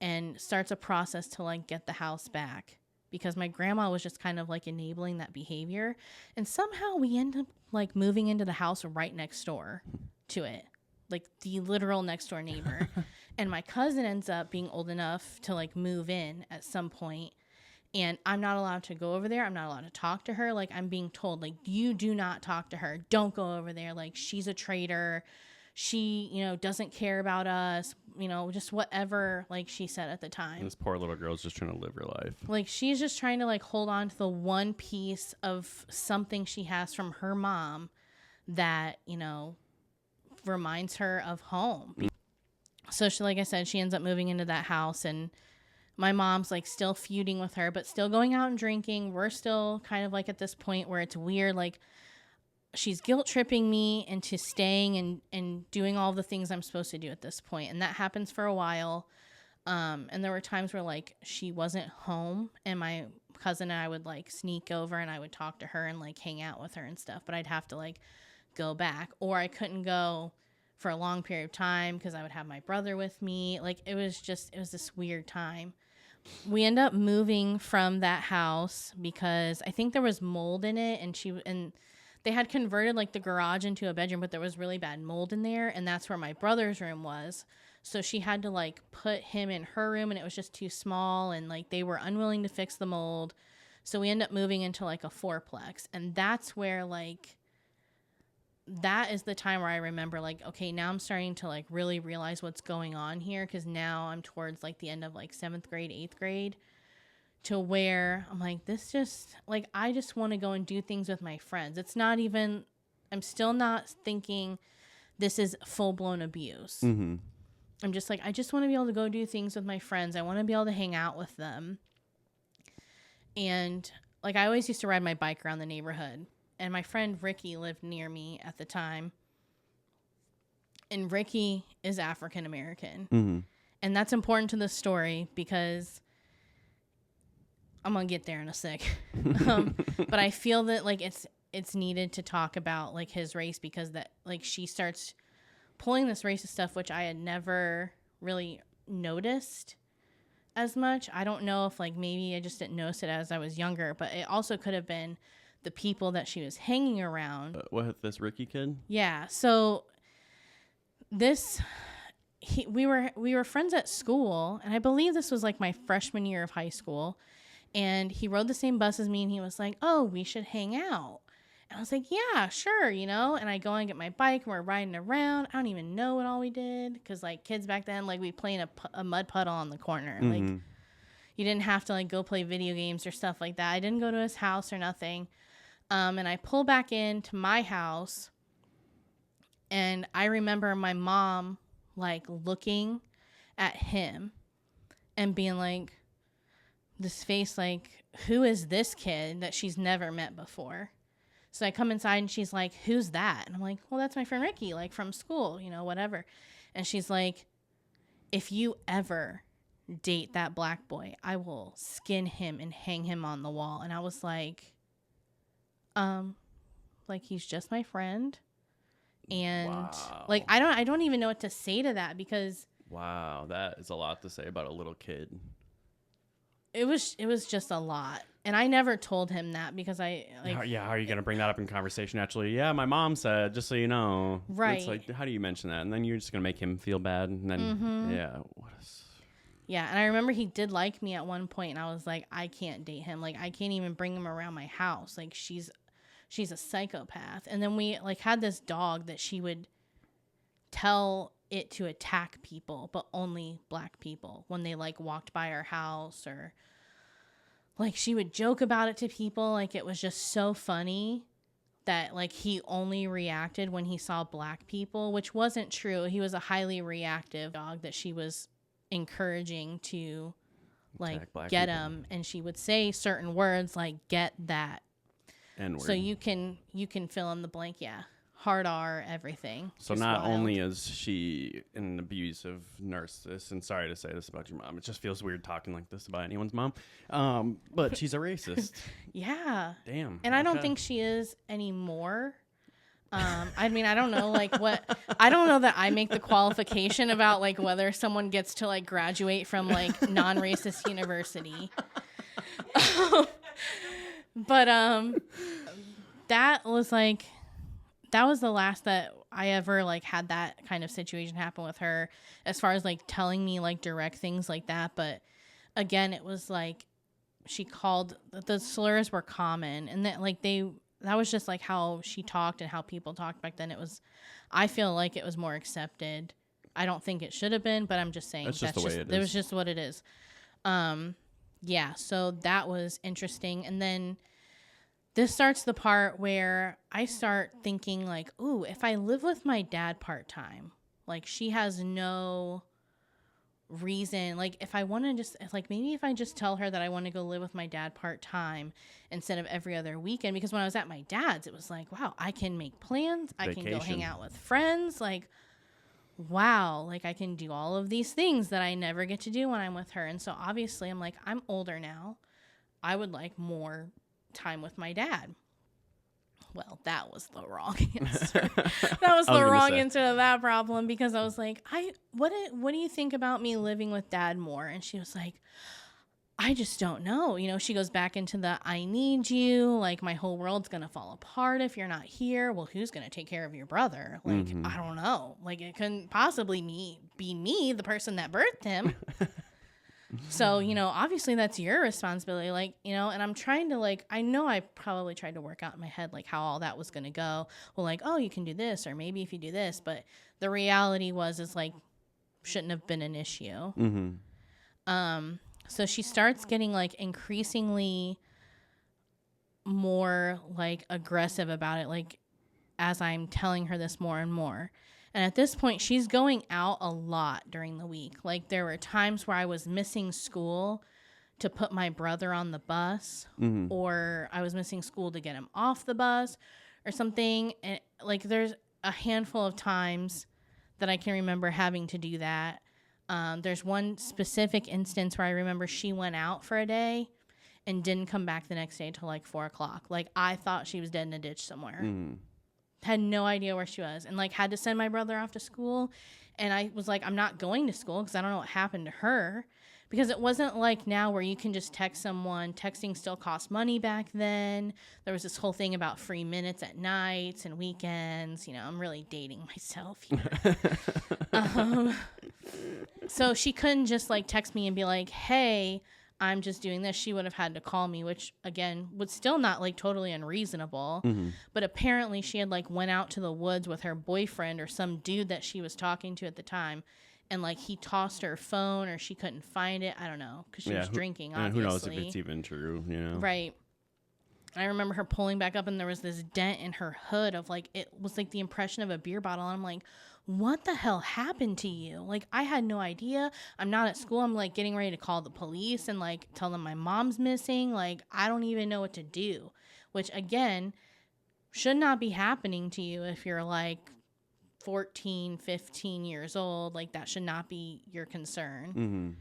and starts a process to like get the house back, because my grandma was just kind of like enabling that behavior. And somehow we end up like moving into the house right next door to it, like the literal next door neighbor. And my cousin ends up being old enough to like move in at some point, and I'm not allowed to go over there. I'm not allowed to talk to her. Like I'm being told, like, you do not talk to her. Don't go over there. Like she's a traitor. She, you know, doesn't care about us, you know, just whatever, like she said at the time. This poor little girl's just trying to live her life. Like she's just trying to like hold on to the one piece of something she has from her mom that, you know, reminds her of home. So she, like I said, she ends up moving into that house, and my mom's like still feuding with her, but still going out and drinking. We're still kind of like at this point where it's weird. Like she's guilt tripping me into staying and doing all the things I'm supposed to do at this point. And that happens for a while. And there were times where like she wasn't home, and my cousin and I would like sneak over and I would talk to her and like hang out with her and stuff, but I'd have to like go back, or I couldn't go for a long period of time because I would have my brother with me. Like it was this weird time. We end up moving from that house because I think there was mold in it, and they had converted like the garage into a bedroom, but there was really bad mold in there, and that's where my brother's room was. So she had to like put him in her room, and it was just too small, and like they were unwilling to fix the mold. So we end up moving into like a fourplex, and that's where like that is the time where I remember like, okay, now I'm starting to like really realize what's going on here, because now I'm towards like the end of like 7th grade, 8th grade, to where I'm like, this just like, I just want to go and do things with my friends. It's not even, I'm still not thinking this is full-blown abuse. I'm just like, I just want to be able to go do things with my friends. I want to be able to hang out with them. And like, I always used to ride my bike around the neighborhood. And my friend Ricky lived near me at the time. And Ricky is African American. And that's important to the story because I'm going to get there in a sec. But I feel that like it's needed to talk about like his race, because that like she starts pulling this racist stuff, which I had never really noticed as much. I don't know if like maybe I just didn't notice it as I was younger, but it also could have been the people that she was hanging around. What, this Ricky kid? Yeah. So we were friends at school, and I believe this was like my freshman year of high school, and he rode the same bus as me, and he was like, oh, we should hang out. And I was like, yeah, sure, you know, and I go and get my bike, and we're riding around. I don't even know what all we did, because like kids back then, like we played a mud puddle on the corner. Like you didn't have to like go play video games or stuff like that. I didn't go to his house or nothing. And I pull back into my house, and I remember my mom like looking at him and being like, this face, like, who is this kid that she's never met before? So I come inside, and she's like, who's that? And I'm like, well, that's my friend Ricky, like from school, you know, whatever. And she's like, if you ever date that black boy, I will skin him and hang him on the wall. And I was like, like he's just my friend. And wow. Like I don't even know what to say to that, because wow, that is a lot to say about a little kid. It was just a lot. And I never told him that, because I like, how are you going to bring that up in conversation? Actually, yeah, my mom said, just so you know. Right. It's like, how do you mention that? And then you're just going to make him feel bad. And then, yeah. And I remember he did like me at one point, and I was like, I can't date him. Like, I can't even bring him around my house. Like, she's a psychopath. And then we like had this dog that she would tell it to attack people, but only black people when they like walked by our house, or like she would joke about it to people. Like it was just so funny that like he only reacted when he saw black people, which wasn't true. He was a highly reactive dog that she was encouraging to like get people. him, and she would say certain words like get that. N-word. So you can fill in the blank. Yeah. Hard R, everything. So not only is she an abusive narcissist, and sorry to say this about your mom, it just feels weird talking like this about anyone's mom, but she's a racist. Yeah. Damn. And I don't think she is anymore. I mean, I don't know, like I don't know that I make the qualification about like whether someone gets to like graduate from like non-racist university. But that was the last that I ever like had that kind of situation happen with her, as far as like telling me like direct things like that. But again, it was like she called, the slurs were common, and that like that was just like how she talked and how people talked back then. I feel like it was more accepted. I don't think it should have been, but I'm just saying that's just the way it is. It was just what it is. Yeah, so that was interesting. And then this starts the part where I start thinking like, ooh, if I live with my dad part-time, like she has no reason, like if I want to just, like maybe if I just tell her that I want to go live with my dad part-time instead of every other weekend, because when I was at my dad's, it was like, wow, I can make plans. Vacation. I can go hang out with friends. Like, wow, like I can do all of these things that I never get to do when I'm with her. And so obviously I'm like, I'm older now. I would like more time with my dad. Well, that was the wrong answer. That was the wrong answer to that problem, because I was like, what do you think about me living with dad more? And she was like, I just don't know. You know, she goes back into the I need you. Like my whole world's going to fall apart if you're not here. Well, who's going to take care of your brother? Like, I don't know. Like it couldn't possibly be me, the person that birthed him. So, you know, obviously that's your responsibility, like, you know, and I'm trying to like, I know I probably tried to work out in my head, like how all that was going to go. Well, like, oh, you can do this, or maybe if you do this, but the reality is like, shouldn't have been an issue. So she starts getting like increasingly more like aggressive about it, like as I'm telling her this more and more. And at this point, she's going out a lot during the week. Like there were times where I was missing school to put my brother on the bus, or I was missing school to get him off the bus or something. And like there's a handful of times that I can remember having to do that. There's one specific instance where I remember she went out for a day and didn't come back the next day till like 4:00. Like I thought she was dead in a ditch somewhere. Had no idea where she was, and like had to send my brother off to school. And I was like, I'm not going to school because I don't know what happened to her, because it wasn't like now where you can just text someone. Texting still cost money back then. There was this whole thing about free minutes at nights and weekends. You know, I'm really dating myself here. So she couldn't just like text me and be like, hey, I'm just doing this. She would have had to call me, which again was still not like totally unreasonable. But apparently she had like went out to the woods with her boyfriend or some dude that she was talking to at the time, and like he tossed her phone or she couldn't find it. I don't know, because she was drinking, obviously. Who knows if it's even true, you know? Right. I remember her pulling back up and there was this dent in her hood of like, it was like the impression of a beer bottle. And I'm like, what the hell happened to you? Like, I had no idea. I'm not at school. I'm like getting ready to call the police and like tell them my mom's missing. Like, I don't even know what to do, which again, should not be happening to you if you're like 14, 15 years old. Like that should not be your concern.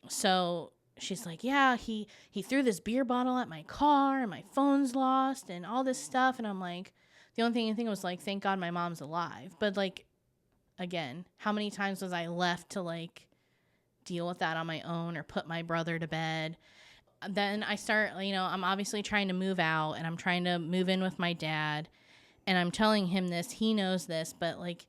So she's like, yeah, he threw this beer bottle at my car and my phone's lost and all this stuff. And I'm like, the only thing I think was like, thank God my mom's alive. But like, again, how many times was I left to like deal with that on my own or put my brother to bed? Then I start, you know, I'm obviously trying to move out and I'm trying to move in with my dad, and I'm telling him this, he knows this, but like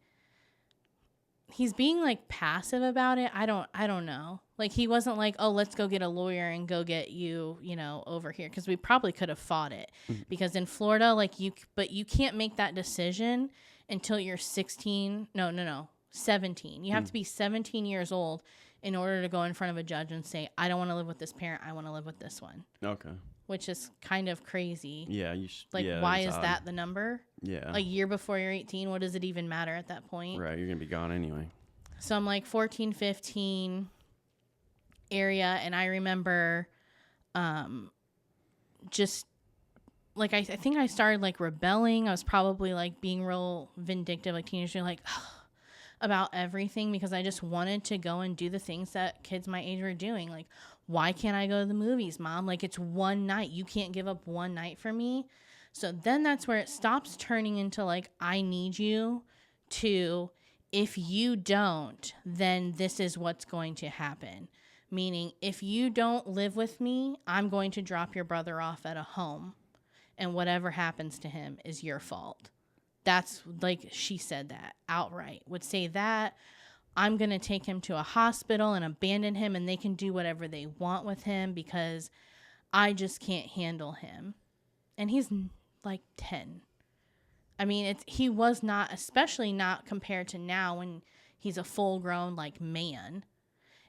he's being like passive about it. I don't know. Like he wasn't like, oh, let's go get a lawyer and go get you, you know, over here. Cause we probably could have fought it because in Florida, like but you can't make that decision until you're 16. No, 17. You have to be 17 years old in order to go in front of a judge and say, I don't want to live with this parent. I want to live with this one. Okay. Which is kind of crazy. Yeah. Like, why is that the number? Yeah. A year before you're 18, what does it even matter at that point? Right. You're going to be gone anyway. So I'm like 14, 15 area. And I remember just like, I think I started like rebelling. I was probably like being real vindictive, like teenager, like about everything because I just wanted to go and do the things that kids my age were doing. Like, why can't I go to the movies, Mom? Like, it's one night. You can't give up one night for me. So then that's where it stops turning into like, I need you to, if you don't, then this is what's going to happen. Meaning, if you don't live with me, I'm going to drop your brother off at a home. And whatever happens to him is your fault. That's like, she said that outright. Would say that. I'm going to take him to a hospital and abandon him and they can do whatever they want with him because I just can't handle him. And he's like 10. I mean, he was not, especially not compared to now when he's a full grown like man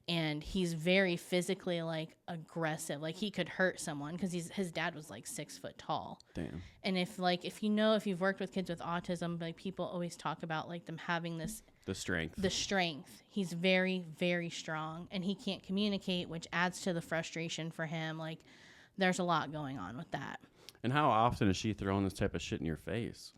and he's very physically like aggressive. Like he could hurt someone because his dad was like 6 foot tall. Damn. And if you've worked with kids with autism, like people always talk about like them having the strength. He's very, very strong and he can't communicate, which adds to the frustration for him. Like there's a lot going on with that. And how often is she throwing this type of shit in your face?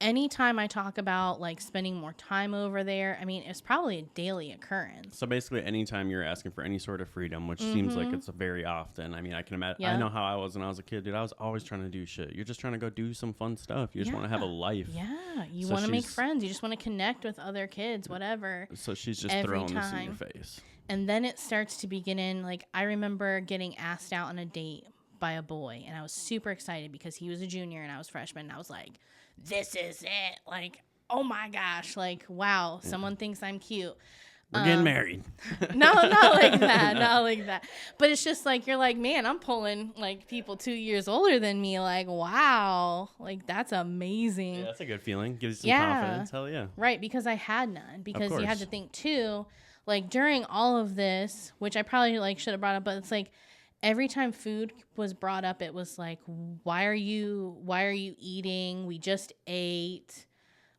Anytime I talk about like spending more time over there, I mean, it's probably a daily occurrence. So basically anytime you're asking for any sort of freedom, which seems like it's very often. I mean, I can imagine. I know how I was when I was a kid, dude. I was always trying to do shit. You're just trying to go do some fun stuff. You just want to have a life. Yeah. You want to make friends. You just want to connect with other kids, whatever. So she's just throwing this in your face. And then it starts to begin in, like, I remember getting asked out on a date by a boy, and I was super excited because he was a junior and I was freshman, and I was like, this is it. Like, oh my gosh. Like, wow, someone thinks I'm cute. We're getting married. No, not like that. Not like that. But it's just like, you're like, man, I'm pulling like people 2 years older than me. Like, wow. Like, that's amazing. Yeah, that's a good feeling. Gives you some confidence. Hell yeah. Right. Because I had none. Because you had to think too, like during all of this, which I probably like should have brought up, but it's like, every time food was brought up, it was like, why are you eating? We just ate.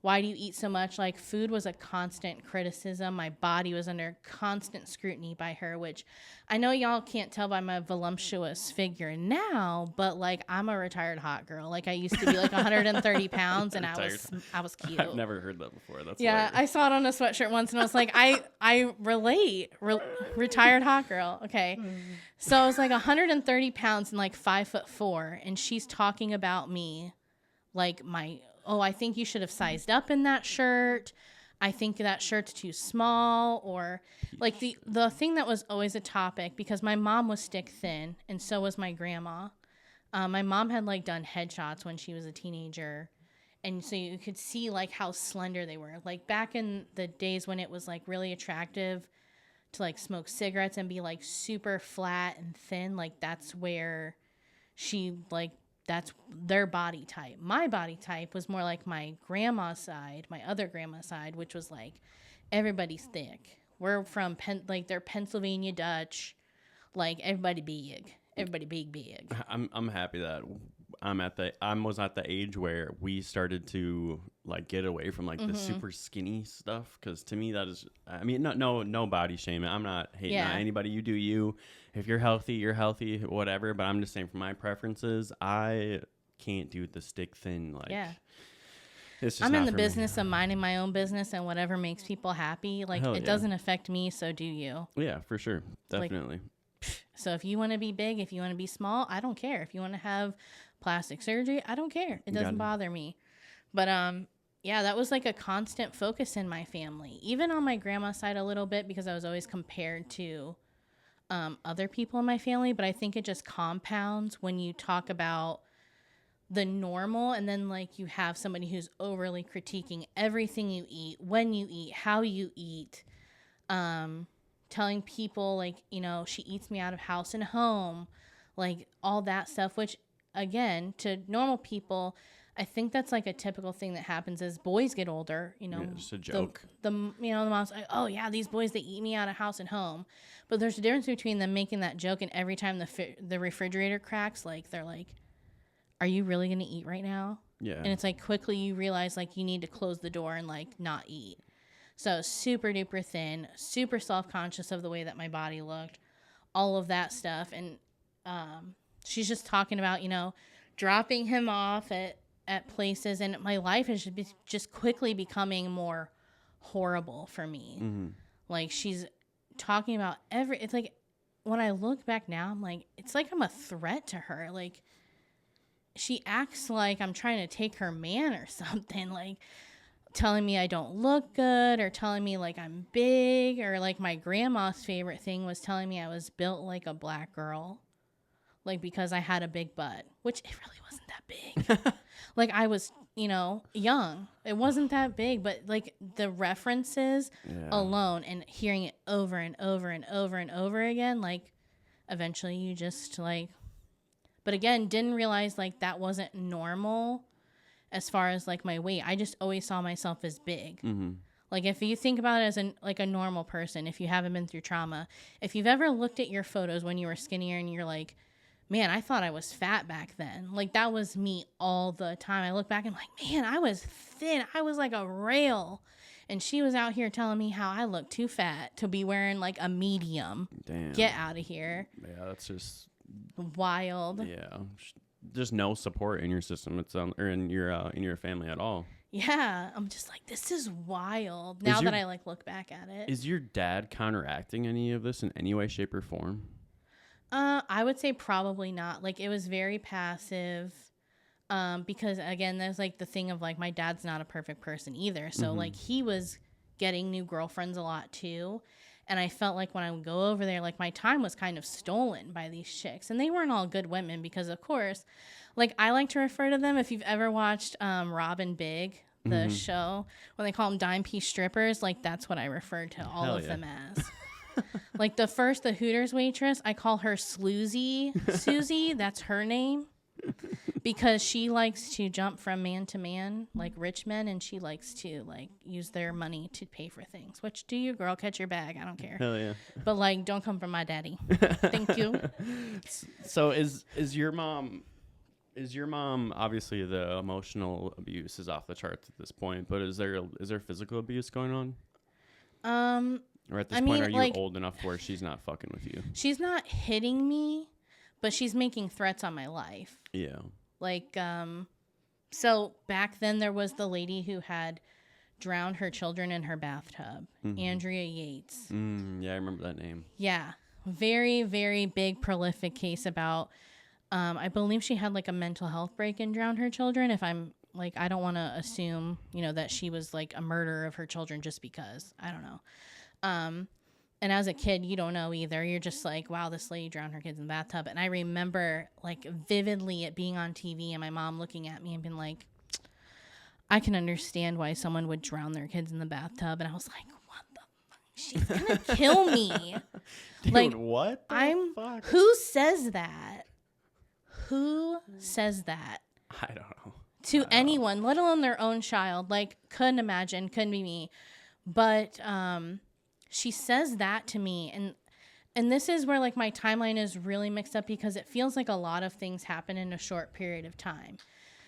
Why do you eat so much? Like, food was a constant criticism. My body was under constant scrutiny by her, which I know y'all can't tell by my voluptuous figure now, but like, I'm a retired hot girl. Like, I used to be like 130 pounds and I was cute. I've never heard that before. That's hilarious. I saw it on a sweatshirt once and I was like, I relate. Retired hot girl. Okay. So I was like 130 pounds and like 5'4", and she's talking about me like I think you should have sized up in that shirt. I think that shirt's too small. Or like the thing that was always a topic, because my mom was stick thin and so was my grandma. My mom had like done headshots when she was a teenager. And so you could see like how slender they were. Like back in the days when it was like really attractive to like smoke cigarettes and be like super flat and thin. Like that's where that's their body type. My body type was more like my grandma's side, my other grandma's side, which was like everybody's thick. We're from they're Pennsylvania Dutch, like everybody big. I'm happy that I was at the age where we started to like get away from like the super skinny stuff, because to me that is, I mean, no body shaming. I'm not hating on anybody. You do you. If you're healthy, whatever. But I'm just saying, for my preferences, I can't do the stick thin. Like, it's just I'm in the for business me. of minding my own business, and whatever makes people happy. Like, it doesn't affect me, so do you. Yeah, for sure, definitely. So if you want to be big, if you want to be small, I don't care. If you want to have plastic surgery, I don't care. It doesn't bother me. But that was like a constant focus in my family, even on my grandma's side a little bit, because I was always compared to other people in my family. But I think it just compounds when you talk about the normal, and then like you have somebody who's overly critiquing everything you eat, when you eat, how you eat, telling people like, you know, she eats me out of house and home, like all that stuff, which again, to normal people, I think that's like a typical thing that happens as boys get older, you know. Yeah, just a joke. The you know, the mom's like, oh yeah, these boys, they eat me out of house and home. But there's a difference between them making that joke and every time the refrigerator cracks, like they're like, are you really going to eat right now? Yeah. And it's like quickly you realize like you need to close the door and like not eat. So super duper thin, super self-conscious of the way that my body looked, all of that stuff. And she's just talking about, you know, dropping him off at places, and my life is just quickly becoming more horrible for me. Mm-hmm. Like she's talking about it's like when I look back now, I'm like, it's like I'm a threat to her. Like she acts like I'm trying to take her man or something, like telling me I don't look good or telling me like I'm big, or like my grandma's favorite thing was telling me I was built like a black girl, like because I had a big butt, which it really wasn't that big. Like I was, you know, young. It wasn't that big, but like the references alone and hearing it over and over and over and over again, like eventually you just like, but again, didn't realize like that wasn't normal as far as like my weight. I just always saw myself as big. Mm-hmm. Like if you think about it as like a normal person, if you haven't been through trauma, if you've ever looked at your photos when you were skinnier and you're like, man, I thought I was fat back then. Like that was me all the time. I look back and I'm like, man, I was thin. I was like a rail. And she was out here telling me how I look too fat to be wearing like a medium. Damn. Get out of here. Yeah, that's just wild. Yeah. Just no support in your system. It's or in your family at all. Yeah, I'm just like, this is wild. Now that I like look back at it. Is your dad counteracting any of this in any way, shape, or form? I would say probably not. Like it was very passive. Because again, there's like the thing of like my dad's not a perfect person either. So like he was getting new girlfriends a lot too. And I felt like when I would go over there, like my time was kind of stolen by these chicks. And they weren't all good women because, of course, like I like to refer to them, if you've ever watched Rob and Big, the show, when they call them dime piece strippers, like that's what I referred to all of them as. Like the Hooters waitress, I call her Sloozy Susie. That's her name. Because she likes to jump from man to man, like rich men, and she likes to like use their money to pay for things. Which, do you, girl, catch your bag? I don't care. Hell yeah. But like, don't come from my daddy. Thank you. So is your mom obviously the emotional abuse is off the charts at this point, but is there physical abuse going on? Or at this point, are you like, old enough where she's not fucking with you? She's not hitting me, but she's making threats on my life. Yeah. Like, so back then there was the lady who had drowned her children in her bathtub, Andrea Yates. Yeah, I remember that name. Yeah. Very, very big, prolific case about, I believe she had like a mental health break and drowned her children. If I'm like, I don't want to assume, you know, that she was like a murderer of her children just because. I don't know. And as a kid, you don't know either. You're just like, wow, this lady drowned her kids in the bathtub. And I remember like vividly it being on TV and my mom looking at me and being like, I can understand why someone would drown their kids in the bathtub. And I was like, what the fuck? She's going to kill me. Dude, like, what the fuck? Who says that? Who says that? I don't know. To anyone, let alone their own child. Like, couldn't imagine. Couldn't be me. But, she says that to me, and this is where like my timeline is really mixed up because it feels like a lot of things happen in a short period of time.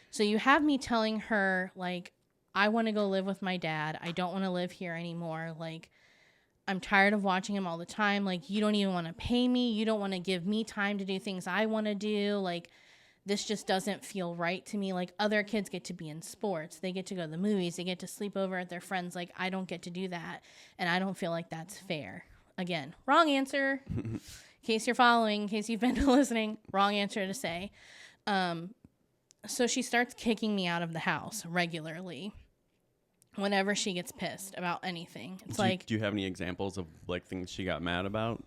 So you have me telling her like, I want to go live with my dad. I don't want to live here anymore. Like, I'm tired of watching him all the time. Like, you don't even want to pay me. You don't want to give me time to do things I want to do. Like, this just doesn't feel right to me. Like, other kids get to be in sports. They get to go to the movies. They get to sleep over at their friends. Like, I don't get to do that. And I don't feel like that's fair. Again, wrong answer. In case you're following, in case you've been listening, wrong answer to say. So she starts kicking me out of the house regularly whenever she gets pissed about anything. It's do you have any examples of, like, things she got mad about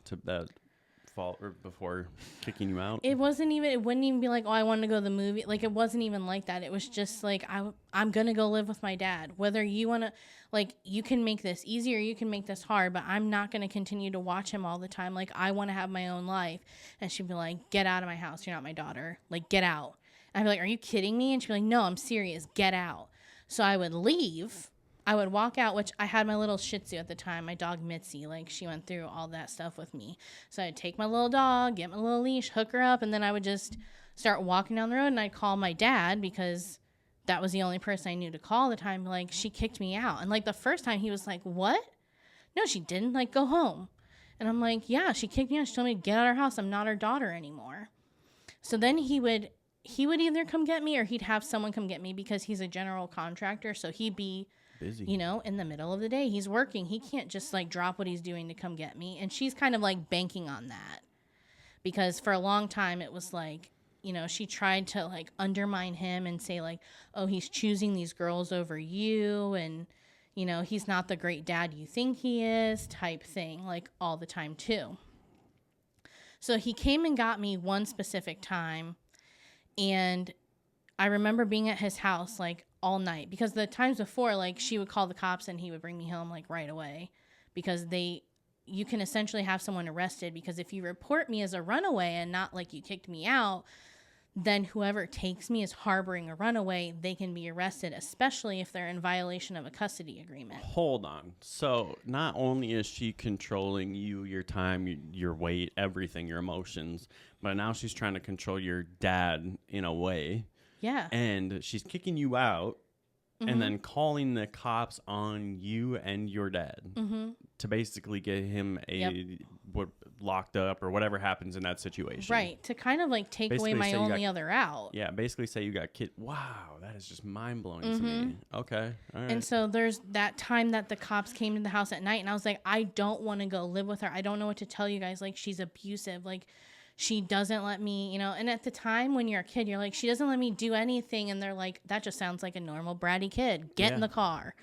fault or before kicking you out? It wouldn't even be like, oh, I wanted to go to the movie. Like, it wasn't even like that. It was just like, I'm going to go live with my dad. Whether you want to, like, you can make this easy or you can make this hard, but I'm not going to continue to watch him all the time. Like, I want to have my own life. And she'd be like, get out of my house. You're not my daughter. Like, get out. And I'd be like, are you kidding me? And she'd be like, no, I'm serious. Get out. So I would leave. I would walk out, which I had my little Shih Tzu at the time, my dog Mitzi. Like, she went through all that stuff with me. So I'd take my little dog, get my little leash, hook her up, and then I would just start walking down the road, and I'd call my dad because that was the only person I knew to call at the time. Like, she kicked me out. And, like, the first time he was like, what? No, she didn't. Like, go home. And I'm like, yeah, she kicked me out. She told me to get out of her house. I'm not her daughter anymore. So then he would either come get me or he'd have someone come get me because he's a general contractor. So he'd be busy, you know, in the middle of the day. He's working. He can't just like drop what he's doing to come get me. And she's kind of like banking on that because for a long time it was like, you know, she tried to like undermine him and say like, oh, he's choosing these girls over you. And, you know, he's not the great dad you think he is type thing, like all the time too. So he came and got me one specific time. And I remember being at his house like all night because the times before, like she would call the cops and he would bring me home like right away because you can essentially have someone arrested because if you report me as a runaway and not like you kicked me out, then whoever takes me as harboring a runaway, they can be arrested, especially if they're in violation of a custody agreement. Hold on. So not only is she controlling you, your time, your weight, everything, your emotions, but now she's trying to control your dad in a way. Yeah. And she's kicking you out and then calling the cops on you and your dad to basically get him locked up or whatever happens in that situation. Right. To kind of like take basically away my only other out. Yeah. Basically say you got kid. Wow. That is just mind blowing to me. Okay. All right. And so there's that time that the cops came to the house at night and I was like, I don't want to go live with her. I don't know what to tell you guys. Like she's abusive. Like she doesn't let me, you know, and at the time when you're a kid, you're like, she doesn't let me do anything. And they're like, that just sounds like a normal bratty kid. Get in the car.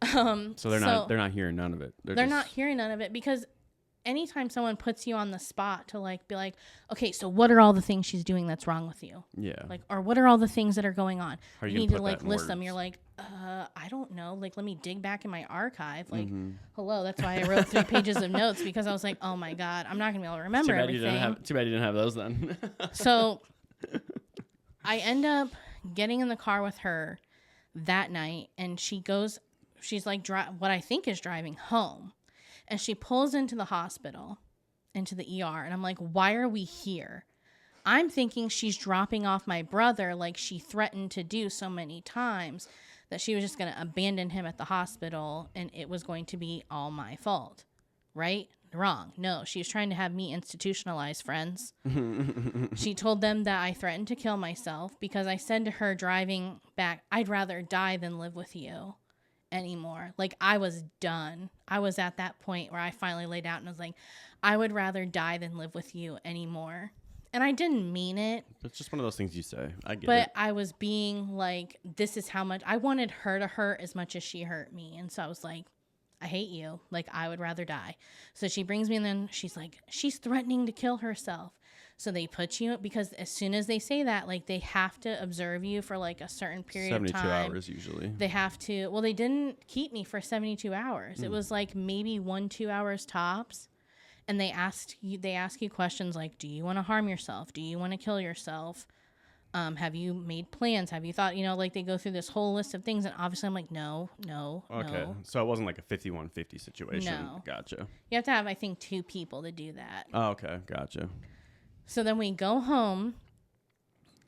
So they're not hearing none of it. They're not hearing none of it because anytime someone puts you on the spot to like be like, okay, so what are all the things she's doing that's wrong with you? Yeah. Like, or what are all the things that are going on? How are you need to like list them. You're like, I don't know. Like, let me dig back in my archive. Like, hello. That's why I wrote 3 pages of notes because I was like, oh my God, I'm not gonna be able to remember everything. Too bad you didn't have those then. So I end up getting in the car with her that night and she's like, what I think is driving home. And she pulls into the hospital, into the ER. And I'm like, why are we here? I'm thinking she's dropping off my brother like she threatened to do so many times that she was just going to abandon him at the hospital and it was going to be all my fault. Right? Wrong. No, she was trying to have me institutionalize, friends. She told them that I threatened to kill myself because I said to her driving back, I'd rather die than live with you anymore. Like I was done. I was at that point where I finally laid out and was like, I would rather die than live with you anymore. And I didn't mean it. It's just one of those things you say. I get it. But I was being like, this is how much I wanted her to hurt as much as she hurt me. And so I was like, I hate you. Like I would rather die. So she brings me and then she's like, she's threatening to kill herself. So they put you, because as soon as they say that, like they have to observe you for like a certain period of time. 72 hours usually. They have to, well, they didn't keep me for 72 hours. It was like maybe 1-2 hours tops. And they ask you questions like, do you want to harm yourself? Do you want to kill yourself? Have you made plans? Have you thought, you know, like they go through this whole list of things. And obviously I'm like, no. Okay. No. So it wasn't like a 51-50 situation. No. Gotcha. You have to have, I think, 2 people to do that. Oh, okay. Gotcha. So then we go home,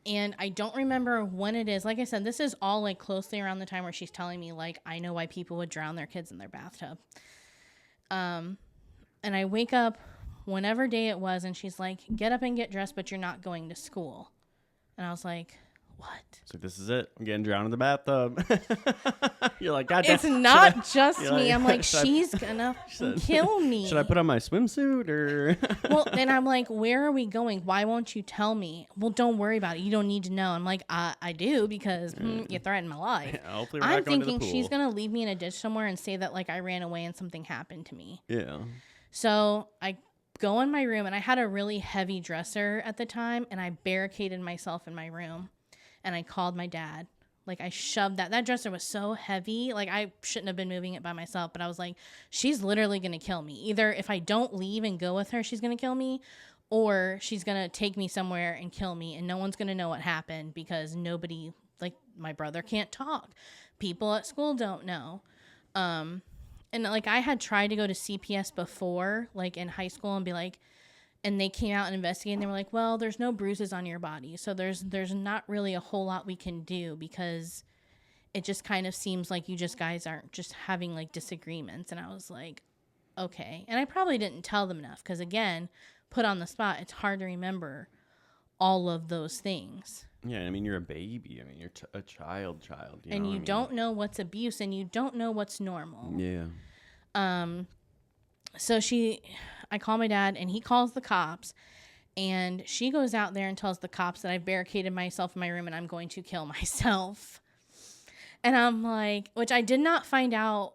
and I don't remember when it is. Like I said, this is all like closely around the time where she's telling me like, I know why people would drown their kids in their bathtub. And I wake up whenever day it was, and she's like, get up and get dressed, but you're not going to school. And I was like, what? So this is it. I'm getting drowned in the bathtub. You're like, God damn. It's not just me. I'm like, she's gonna kill me. Should I put on my swimsuit or? Well, then I'm like, where are we going? Why won't you tell me? Well, don't worry about it. You don't need to know. I'm like, I do because you threatened my life. Yeah, hopefully I'm thinking she's gonna leave me in a ditch somewhere and say that like I ran away and something happened to me. Yeah. So I go in my room, and I had a really heavy dresser at the time, and I barricaded myself in my room, and I called my dad. Like, I shoved that dresser was so heavy. Like, I shouldn't have been moving it by myself, but I was like, she's literally going to kill me. Either if I don't leave and go with her, she's going to kill me, or she's going to take me somewhere and kill me, and no one's going to know what happened because nobody, like, my brother can't talk. People at school don't know. And, like, I had tried to go to CPS before, like, in high school and be like, and they came out and investigated, and they were like, well, there's no bruises on your body, so there's not really a whole lot we can do because it just kind of seems like you just guys aren't just having, like, disagreements. And I was like, okay. And I probably didn't tell them enough because, again, put on the spot, it's hard to remember all of those things. Yeah, I mean, you're a baby. I mean, you're a child. And you don't know what's abuse, and you don't know what's normal. Yeah. So I call my dad, and he calls the cops, and she goes out there and tells the cops that I've barricaded myself in my room and I'm going to kill myself. And I'm like, which I did not find out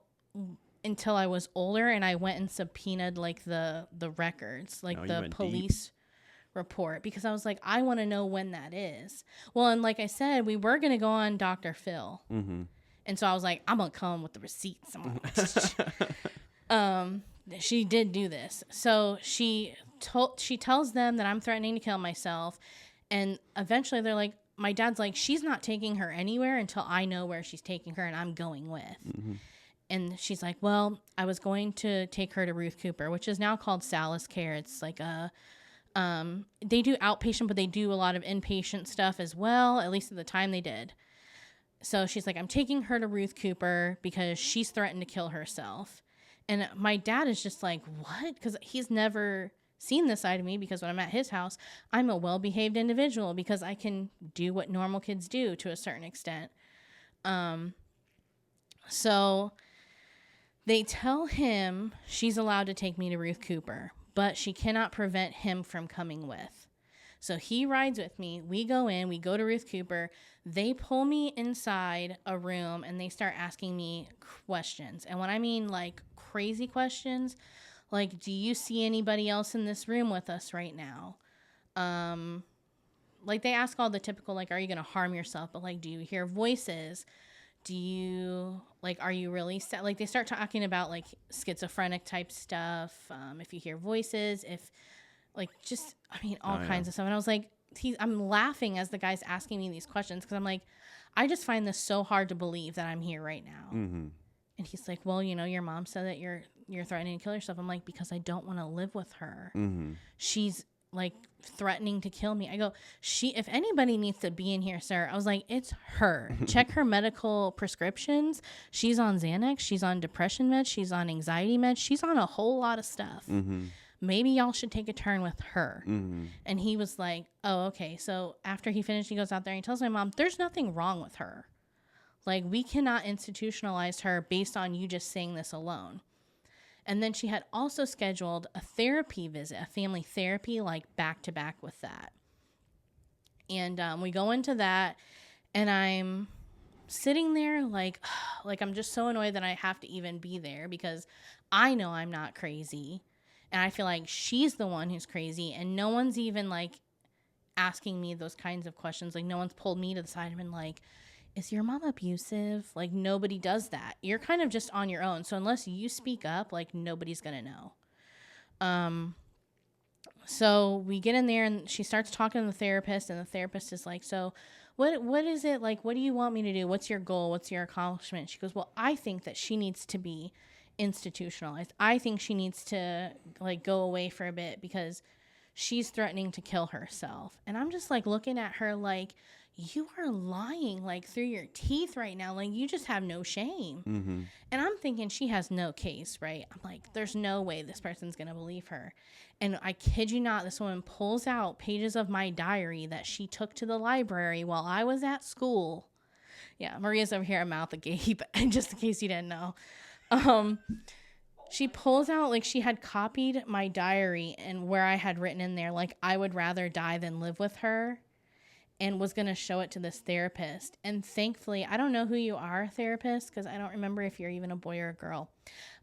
until I was older, and I went and subpoenaed, like, the records, like the police report, because I was like, I want to know when that is. Well, and like I said, we were going to go on Dr. Phil. Mm-hmm. And so I was like, I'm going to come with the receipts. She did do this. So she tells them that I'm threatening to kill myself. And eventually they're like, my dad's like, she's not taking her anywhere until I know where she's taking her and I'm going with. Mm-hmm. And she's like, well, I was going to take her to Ruth Cooper, which is now called Salis Care. It's like they do outpatient, but they do a lot of inpatient stuff as well. At least at the time they did. So she's like, I'm taking her to Ruth Cooper because she's threatened to kill herself. And my dad is just like, what? Because he's never seen this side of me, because when I'm at his house, I'm a well-behaved individual because I can do what normal kids do to a certain extent. So they tell him she's allowed to take me to Ruth Cooper, but she cannot prevent him from coming with. So he rides with me. We go in, we go to Ruth Cooper. They pull me inside a room and they start asking me questions. And when I mean, like, crazy questions, like, do you see anybody else in this room with us right now? Like, they ask all the typical, like, are you going to harm yourself? But, like, do you hear voices? Do you, like, are you really sad? Like, they start talking about, like, schizophrenic type stuff. If you hear voices, if, like, just, I mean, all kinds of stuff. And I was like, I'm laughing as the guy's asking me these questions, because I'm like, I just find this so hard to believe that I'm here right now. Mm-hmm. And he's like, well, you know, your mom said that you're threatening to kill yourself. I'm like, because I don't want to live with her. Mm-hmm. She's, like, threatening to kill me. I go, if anybody needs to be in here, sir, I was like, it's her. Check her medical prescriptions. She's on Xanax. She's on depression meds. She's on anxiety meds. She's on a whole lot of stuff. Mm-hmm. Maybe y'all should take a turn with her. Mm-hmm. And he was like, oh, okay. So after he finished, he goes out there and he tells my mom, there's nothing wrong with her. Like, we cannot institutionalize her based on you just saying this alone. And then she had also scheduled a therapy visit, a family therapy, like, back to back with that. And we go into that, and I'm sitting there like I'm just so annoyed that I have to even be there, because I know I'm not crazy. And I feel like she's the one who's crazy, and no one's even, like, asking me those kinds of questions. Like, no one's pulled me to the side and been like, is your mom abusive? Like, nobody does that. You're kind of just on your own. So unless you speak up, like, nobody's going to know. So we get in there, and she starts talking to the therapist, and the therapist is like, so what is it? Like, what do you want me to do? What's your goal? What's your accomplishment? She goes, well, I think that she needs to be institutionalized. I think she needs to, like, go away for a bit because she's threatening to kill herself. And I'm just, like, looking at her like, you are lying, like, through your teeth right now. Like, you just have no shame. Mm-hmm. And I'm thinking she has no case, right? I'm like, there's no way this person's going to believe her. And I kid you not, this woman pulls out pages of my diary that she took to the library while I was at school. Yeah, Maria's over here at mouth agape, just in case you didn't know. She pulls out, like, she had copied my diary, and where I had written in there, like, I would rather die than live with her. and was going to show it to this therapist. And thankfully, I don't know who you are, therapist, because I don't remember if you're even a boy or a girl.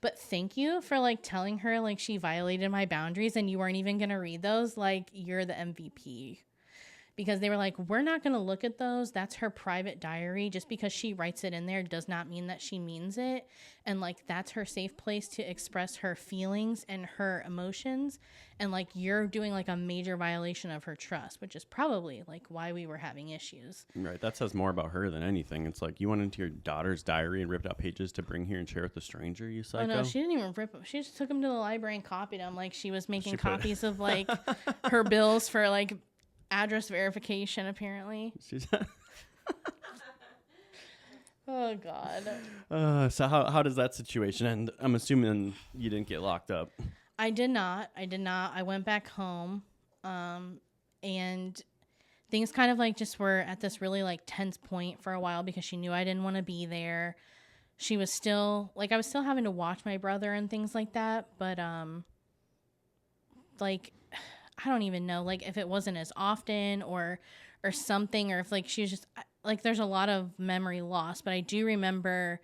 But thank you for like telling her like she violated my boundaries and you weren't even going to read those. Like, you're the MVP. Because they were like, we're not going to look at those. That's her private diary. Just because she writes it in there does not mean that she means it. And like, that's her safe place to express her feelings and her emotions. And like, you're doing like a major violation of her trust, which is probably like why we were having issues. Right. That says more about her than anything. It's like, you went into your daughter's diary and ripped out pages to bring here and share with a stranger, you psycho? Oh no, she didn't even rip them. She just took them to the library and copied them. Like, she was making copies of like her bills for like address verification, apparently. Oh God. So how does that situation end? I'm assuming you didn't get locked up. I did not. I went back home, and things kind of like just were at this really like tense point for a while because she knew I didn't want to be there. She was still like, I was still having to watch my brother and things like that, but like, I don't even know, like, if it wasn't as often or something, or if, like, she was just, like, there's a lot of memory loss, but I do remember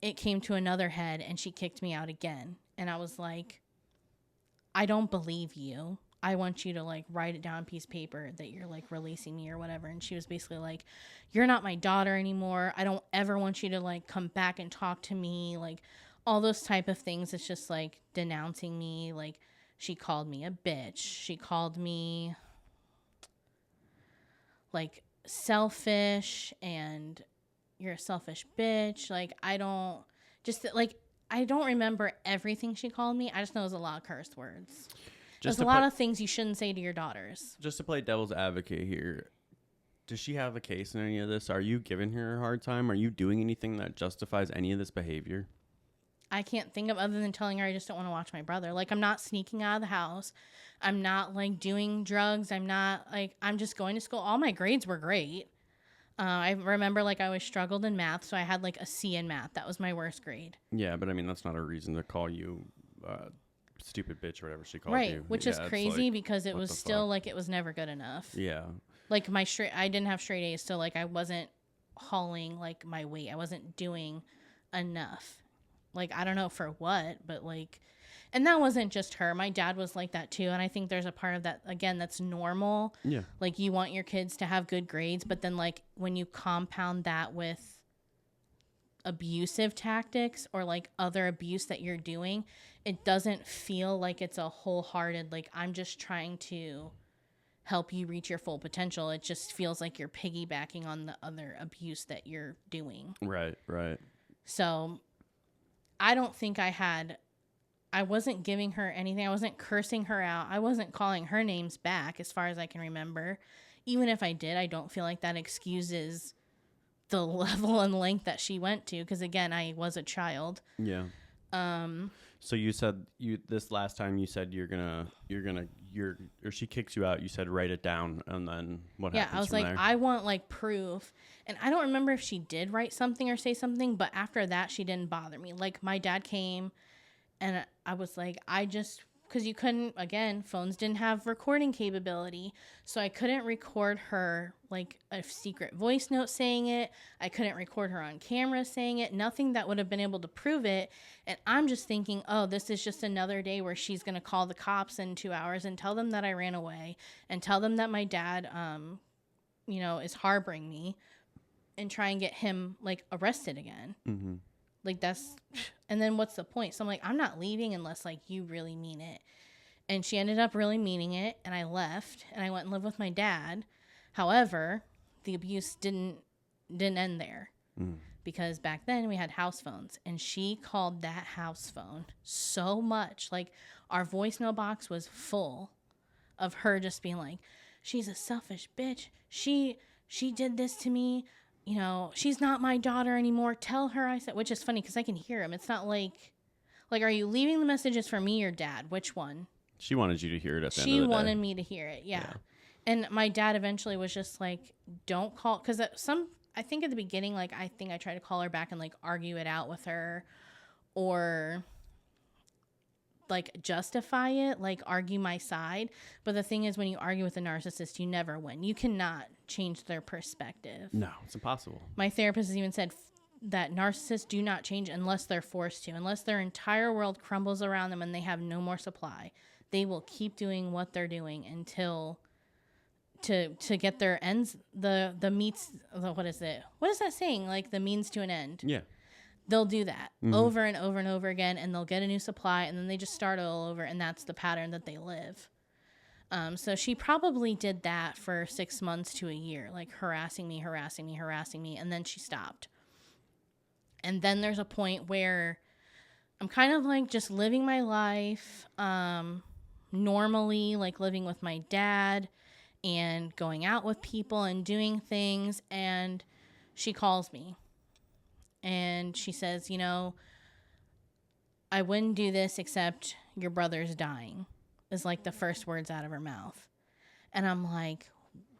it came to another head and she kicked me out again. And I was like, I don't believe you. I want you to, like, write it down on a piece of paper that you're, like, releasing me or whatever. And she was basically like, you're not my daughter anymore. I don't ever want you to, like, come back and talk to me. Like, all those type of things. It's just, like, denouncing me, like, she called me a bitch. She called me like selfish and you're a selfish bitch. Like, I don't remember everything she called me. I just know it was a lot of curse words. There's a lot of things you shouldn't say to your daughters. Just to play devil's advocate here, does she have a case in any of this? Are you giving her a hard time? Are you doing anything that justifies any of this behavior? I can't think of other than telling her I just don't want to watch my brother. Like, I'm not sneaking out of the house. I'm not, like, doing drugs. I'm not, like, I'm just going to school. All my grades were great. I remember, like, I always struggled in math, so I had, like, a C in math. That was my worst grade. Yeah, but, I mean, that's not a reason to call you stupid bitch or whatever she called you. Right, which is crazy, like, because it was still, like, it was never good enough. Yeah. Like, I didn't have straight A's, so, like, I wasn't hauling, like, my weight. I wasn't doing enough. Like, I don't know for what, but, like, and that wasn't just her. My dad was like that, too, and I think there's a part of that, again, that's normal. Yeah. Like, you want your kids to have good grades, but then, like, when you compound that with abusive tactics or, like, other abuse that you're doing, it doesn't feel like it's a wholehearted, like, I'm just trying to help you reach your full potential. It just feels like you're piggybacking on the other abuse that you're doing. Right. So I don't think I wasn't giving her anything. I wasn't cursing her out. I wasn't calling her names back as far as I can remember. Even if I did, I don't feel like that excuses the level and length that she went to. Because again, I was a child. Yeah. So you said this last time you said or she kicks you out. You said write it down, and then what happens? Yeah, I was like, there? I want like proof, and I don't remember if she did write something or say something, but after that, she didn't bother me. Like, my dad came, and I was like, because you couldn't, again, phones didn't have recording capability, so I couldn't record her like a secret voice note saying it. I couldn't record her on camera saying it. Nothing that would have been able to prove it. And I'm just thinking, oh, this is just another day where she's going to call the cops in 2 hours and tell them that I ran away and tell them that my dad, is harboring me and try and get him like arrested again. Mm-hmm. Like, and then what's the point? So I'm like, I'm not leaving unless like you really mean it. And she ended up really meaning it. And I left and I went and lived with my dad. However, the abuse didn't end there because back then we had house phones, and she called that house phone so much. Like, our voicemail box was full of her just being like, she's a selfish bitch. She did this to me. You know, she's not my daughter anymore. Tell her I said, which is funny because I can hear him. It's not like, are you leaving the messages for me or dad? Which one? She wanted you to hear it at the end of the day. She wanted me to hear it, yeah. And my dad eventually was just like, don't call, because I think at the beginning, like, I think I tried to call her back and, like, argue it out with her or like justify it, like argue my side. But the thing is, when you argue with a narcissist, you never win. You cannot change their perspective. No, it's impossible. My therapist has even said that narcissists do not change unless they're forced to, unless their entire world crumbles around them and they have no more supply. They will keep doing what they're doing until to get their ends, the meets, what is that saying? Like the means to an end. Yeah. They'll do that over and over and over again, and they'll get a new supply, and then they just start all over, and that's the pattern that they live. So she probably did that for 6 months to a year, like harassing me, and then she stopped. And then there's a point where I'm kind of like just living my life normally, like living with my dad and going out with people and doing things, and she calls me. And she says, you know, I wouldn't do this except your brother's dying, is like the first words out of her mouth. And I'm like,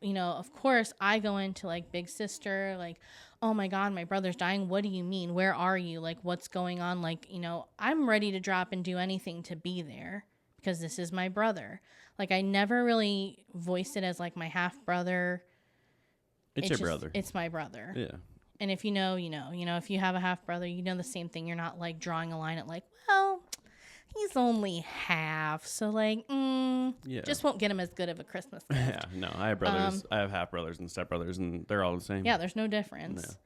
you know, of course I go into like big sister, like, oh my God, my brother's dying. What do you mean? Where are you? Like, what's going on? Like, you know, I'm ready to drop and do anything to be there because this is my brother. Like, I never really voiced it as like my half brother. It's your brother. It's my brother. Yeah. And if you know, you know, if you have a half brother, you know the same thing. You're not like drawing a line at like, well, he's only half. So like, just won't get him as good of a Christmas gift. Yeah, no, I have brothers. I have half brothers and step brothers, and they're all the same. Yeah, there's no difference.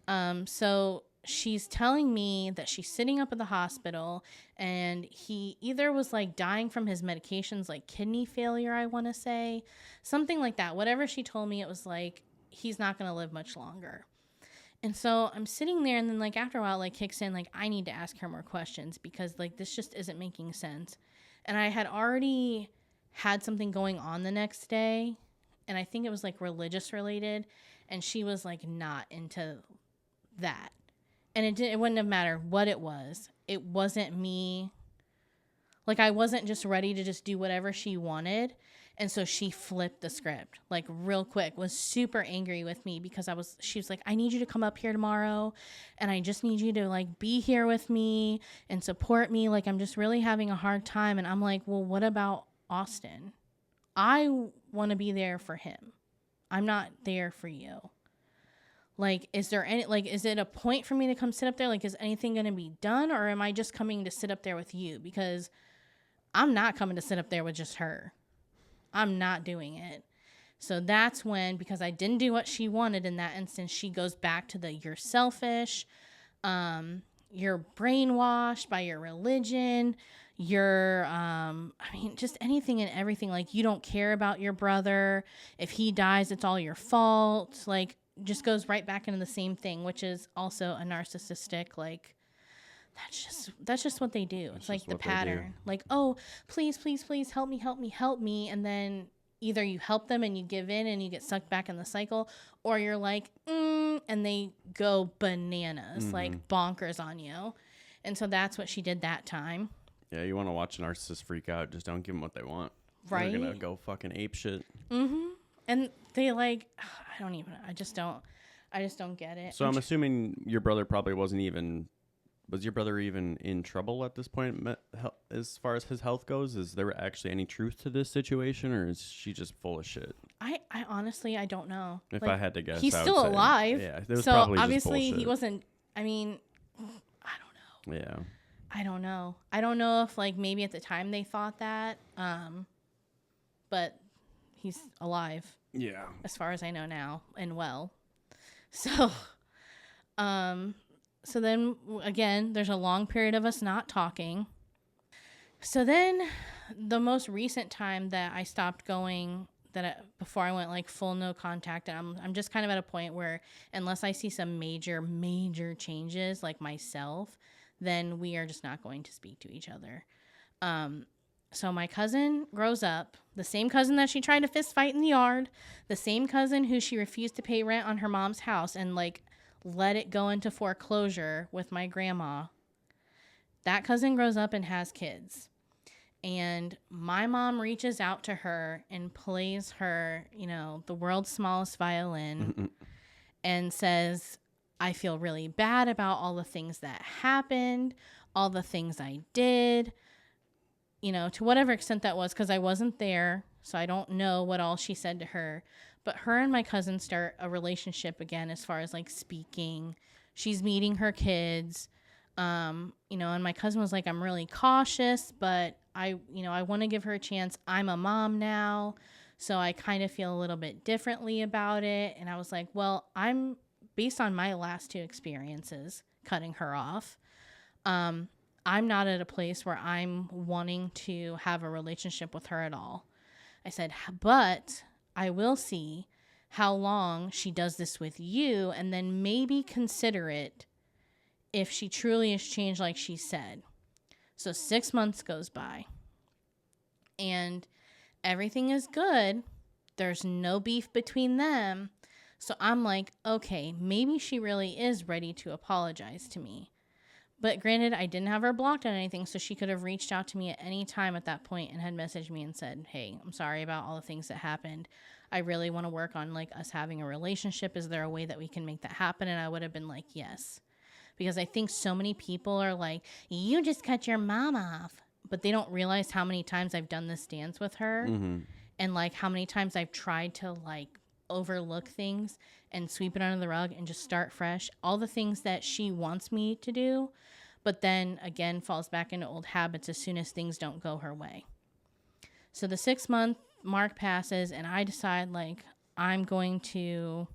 No. So she's telling me that she's sitting up at the hospital and he either was like dying from his medications, like kidney failure, I want to say, something like that. Whatever she told me, it was like, he's not going to live much longer. And so I'm sitting there, and then like after a while, like kicks in, like I need to ask her more questions because like this just isn't making sense. And I had already had something going on the next day, and I think it was like religious related, and she was like not into that. And it wouldn't have mattered what it was. It wasn't me. Like I wasn't just ready to just do whatever she wanted. And so she flipped the script like real quick, was super angry with me because she was like, I need you to come up here tomorrow. And I just need you to like be here with me and support me. Like, I'm just really having a hard time. And I'm like, well, what about Austin? I want to be there for him. I'm not there for you. Like, is it a point for me to come sit up there? Like, is anything going to be done? Or am I just coming to sit up there with you? Because I'm not coming to sit up there with just her. I'm not doing it. So that's when, because I didn't do what she wanted in that instance, she goes back to the you're selfish, you're brainwashed by your religion, you're, just anything and everything. Like, you don't care about your brother. If he dies, it's all your fault. Like, just goes right back into the same thing, which is also a narcissistic, like, that's just what they do. It's like the pattern. Like, oh, please, please, please help me. And then either you help them and you give in and you get sucked back in the cycle, or you're like, and they go bananas, like bonkers on you. And so that's what she did that time. Yeah, you want to watch a narcissist freak out, just don't give them what they want. Right. They're going to go fucking ape shit. Mm-hmm. And they like, I just don't get it. So I'm assuming your brother probably wasn't even... Was your brother even in trouble at this point as far as his health goes? Is there actually any truth to this situation, or is she just full of shit? I honestly, I don't know. If I had to guess, he's still alive. Yeah, it was so probably obviously just bullshit. He wasn't, I don't know. Yeah. I don't know. I don't know if like maybe at the time they thought that, but he's alive. Yeah. As far as I know now, and well. So, so then, again, there's a long period of us not talking. So then the most recent time that I stopped going, before I went like full no contact, and I'm just kind of at a point where unless I see some major changes like myself, then we are just not going to speak to each other. So my cousin grows up, the same cousin that she tried to fist fight in the yard, the same cousin who she refused to pay rent on her mom's house and like let it go into foreclosure with my grandma. That cousin grows up and has kids. And my mom reaches out to her and plays her, the world's smallest violin and says, I feel really bad about all the things that happened, all the things I did. to whatever extent that was, because I wasn't there, so I don't know what all she said to her. But her and my cousin start a relationship again as far as like speaking. She's meeting her kids. And my cousin was like, I'm really cautious, but I want to give her a chance. I'm a mom now, so I kind of feel a little bit differently about it. And I was like, well, I'm based on my last 2 experiences cutting her off. I'm not at a place where I'm wanting to have a relationship with her at all. I said, but I will see how long she does this with you, and then maybe consider it if she truly has changed like she said. So 6 months goes by, and everything is good. There's no beef between them. So I'm like, okay, maybe she really is ready to apologize to me. But granted, I didn't have her blocked on anything, so she could have reached out to me at any time at that point and had messaged me and said, hey, I'm sorry about all the things that happened. I really want to work on like us having a relationship. Is there a way that we can make that happen? And I would have been like, yes. Because I think so many people are like, you just cut your mom off. But they don't realize how many times I've done this dance with her. Mm-hmm. And like how many times I've tried to like overlook things and sweep it under the rug and just start fresh. All the things that she wants me to do, but then again falls back into old habits as soon as things don't go her way. So the 6-month mark passes, and I decide like I'm going to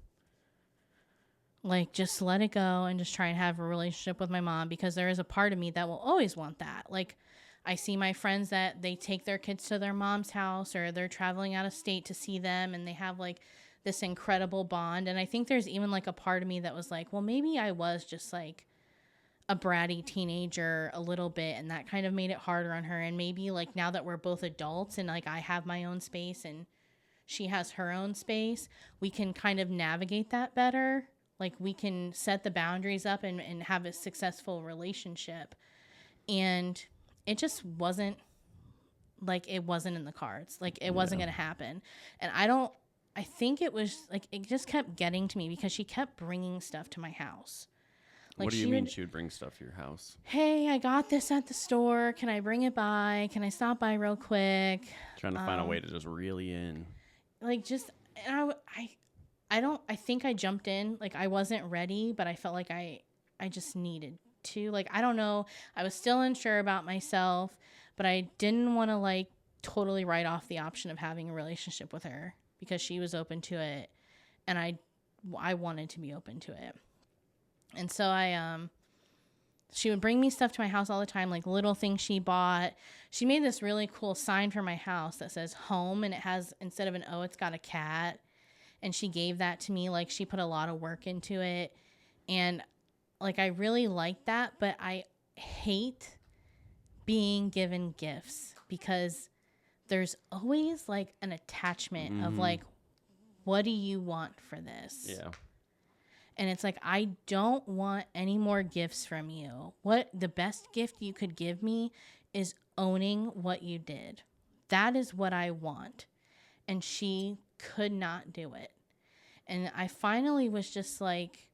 like just let it go and just try and have a relationship with my mom, because there is a part of me that will always want that. Like I see my friends that they take their kids to their mom's house, or they're traveling out of state to see them, and they have like this incredible bond. And I think there's even like a part of me that was like, well, maybe I was just like a bratty teenager a little bit, and that kind of made it harder on her. And maybe like now that we're both adults and like I have my own space and she has her own space, we can kind of navigate that better. Like we can set the boundaries up and have a successful relationship. And it just wasn't like, it wasn't in the cards. Like it wasn't going to happen. And I think it was like, it just kept getting to me because she kept bringing stuff to my house. Like what do you mean she would bring stuff to your house? Hey, I got this at the store. Can I bring it by? Can I stop by real quick? Trying to find a way to just reel you in. Like just, and I think I jumped in. Like I wasn't ready, but I felt like I just needed to. Like, I don't know. I was still unsure about myself, but I didn't want to like totally write off the option of having a relationship with her because she was open to it. And I wanted to be open to it. And so she would bring me stuff to my house all the time, like little things she bought. She made this really cool sign for my house that says home, and it has, instead of an O, it's got a cat. And she gave that to me. Like she put a lot of work into it. And like, I really like that, but I hate being given gifts because there's always like an attachment of like, what do you want for this? Yeah. And it's like, I don't want any more gifts from you. What the best gift you could give me is owning what you did. That is what I want. And she could not do it. And I finally was just like,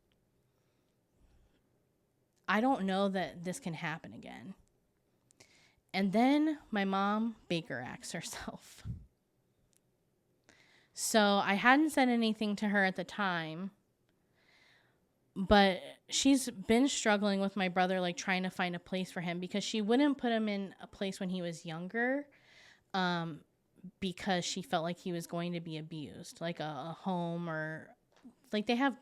I don't know that this can happen again. And then my mom Baker acts herself. So I hadn't said anything to her at the time. But she's been struggling with my brother, like trying to find a place for him because she wouldn't put him in a place when he was younger because she felt like he was going to be abused, like a home, or like they have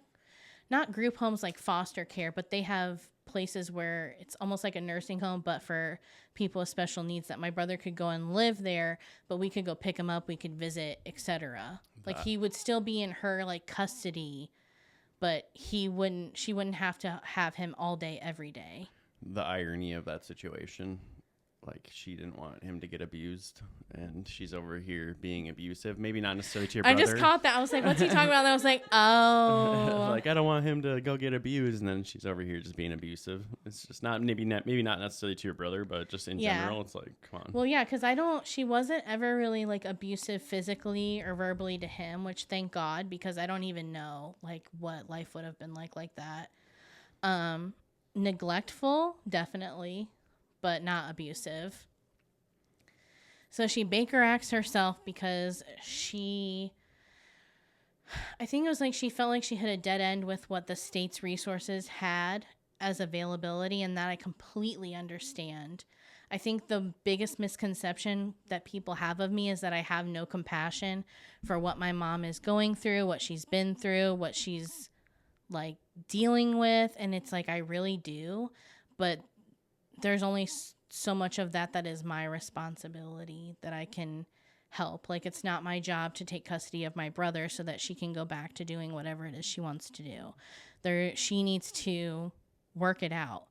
not group homes like foster care, but they have places where it's almost like a nursing home, but for people with special needs, that my brother could go and live there, but we could go pick him up, we could visit, etc. Like he would still be in her like custody, but she wouldn't have to have him all day, every day. The irony of that situation, like she didn't want him to get abused, and she's over here being abusive. Maybe not necessarily to your brother. I just caught that. I was like, what's he talking about? And I was like, oh. Like, I don't want him to go get abused, and then she's over here just being abusive. It's just maybe not necessarily to your brother, but just in general, it's like, come on. Well, yeah, because she wasn't ever really like abusive physically or verbally to him, which thank God, because I don't even know like what life would have been like that. Neglectful, definitely, but not abusive. So she Baker Acts herself because I think it was like she felt like she hit a dead end with what the state's resources had as availability, and that I completely understand. I think the biggest misconception that people have of me is that I have no compassion for what my mom is going through, what she's been through, what she's like dealing with. And it's like, I really do. But there's only so much of that is my responsibility that I can help. Like, it's not my job to take custody of my brother so that she can go back to doing whatever it is she wants to do. She needs to work it out.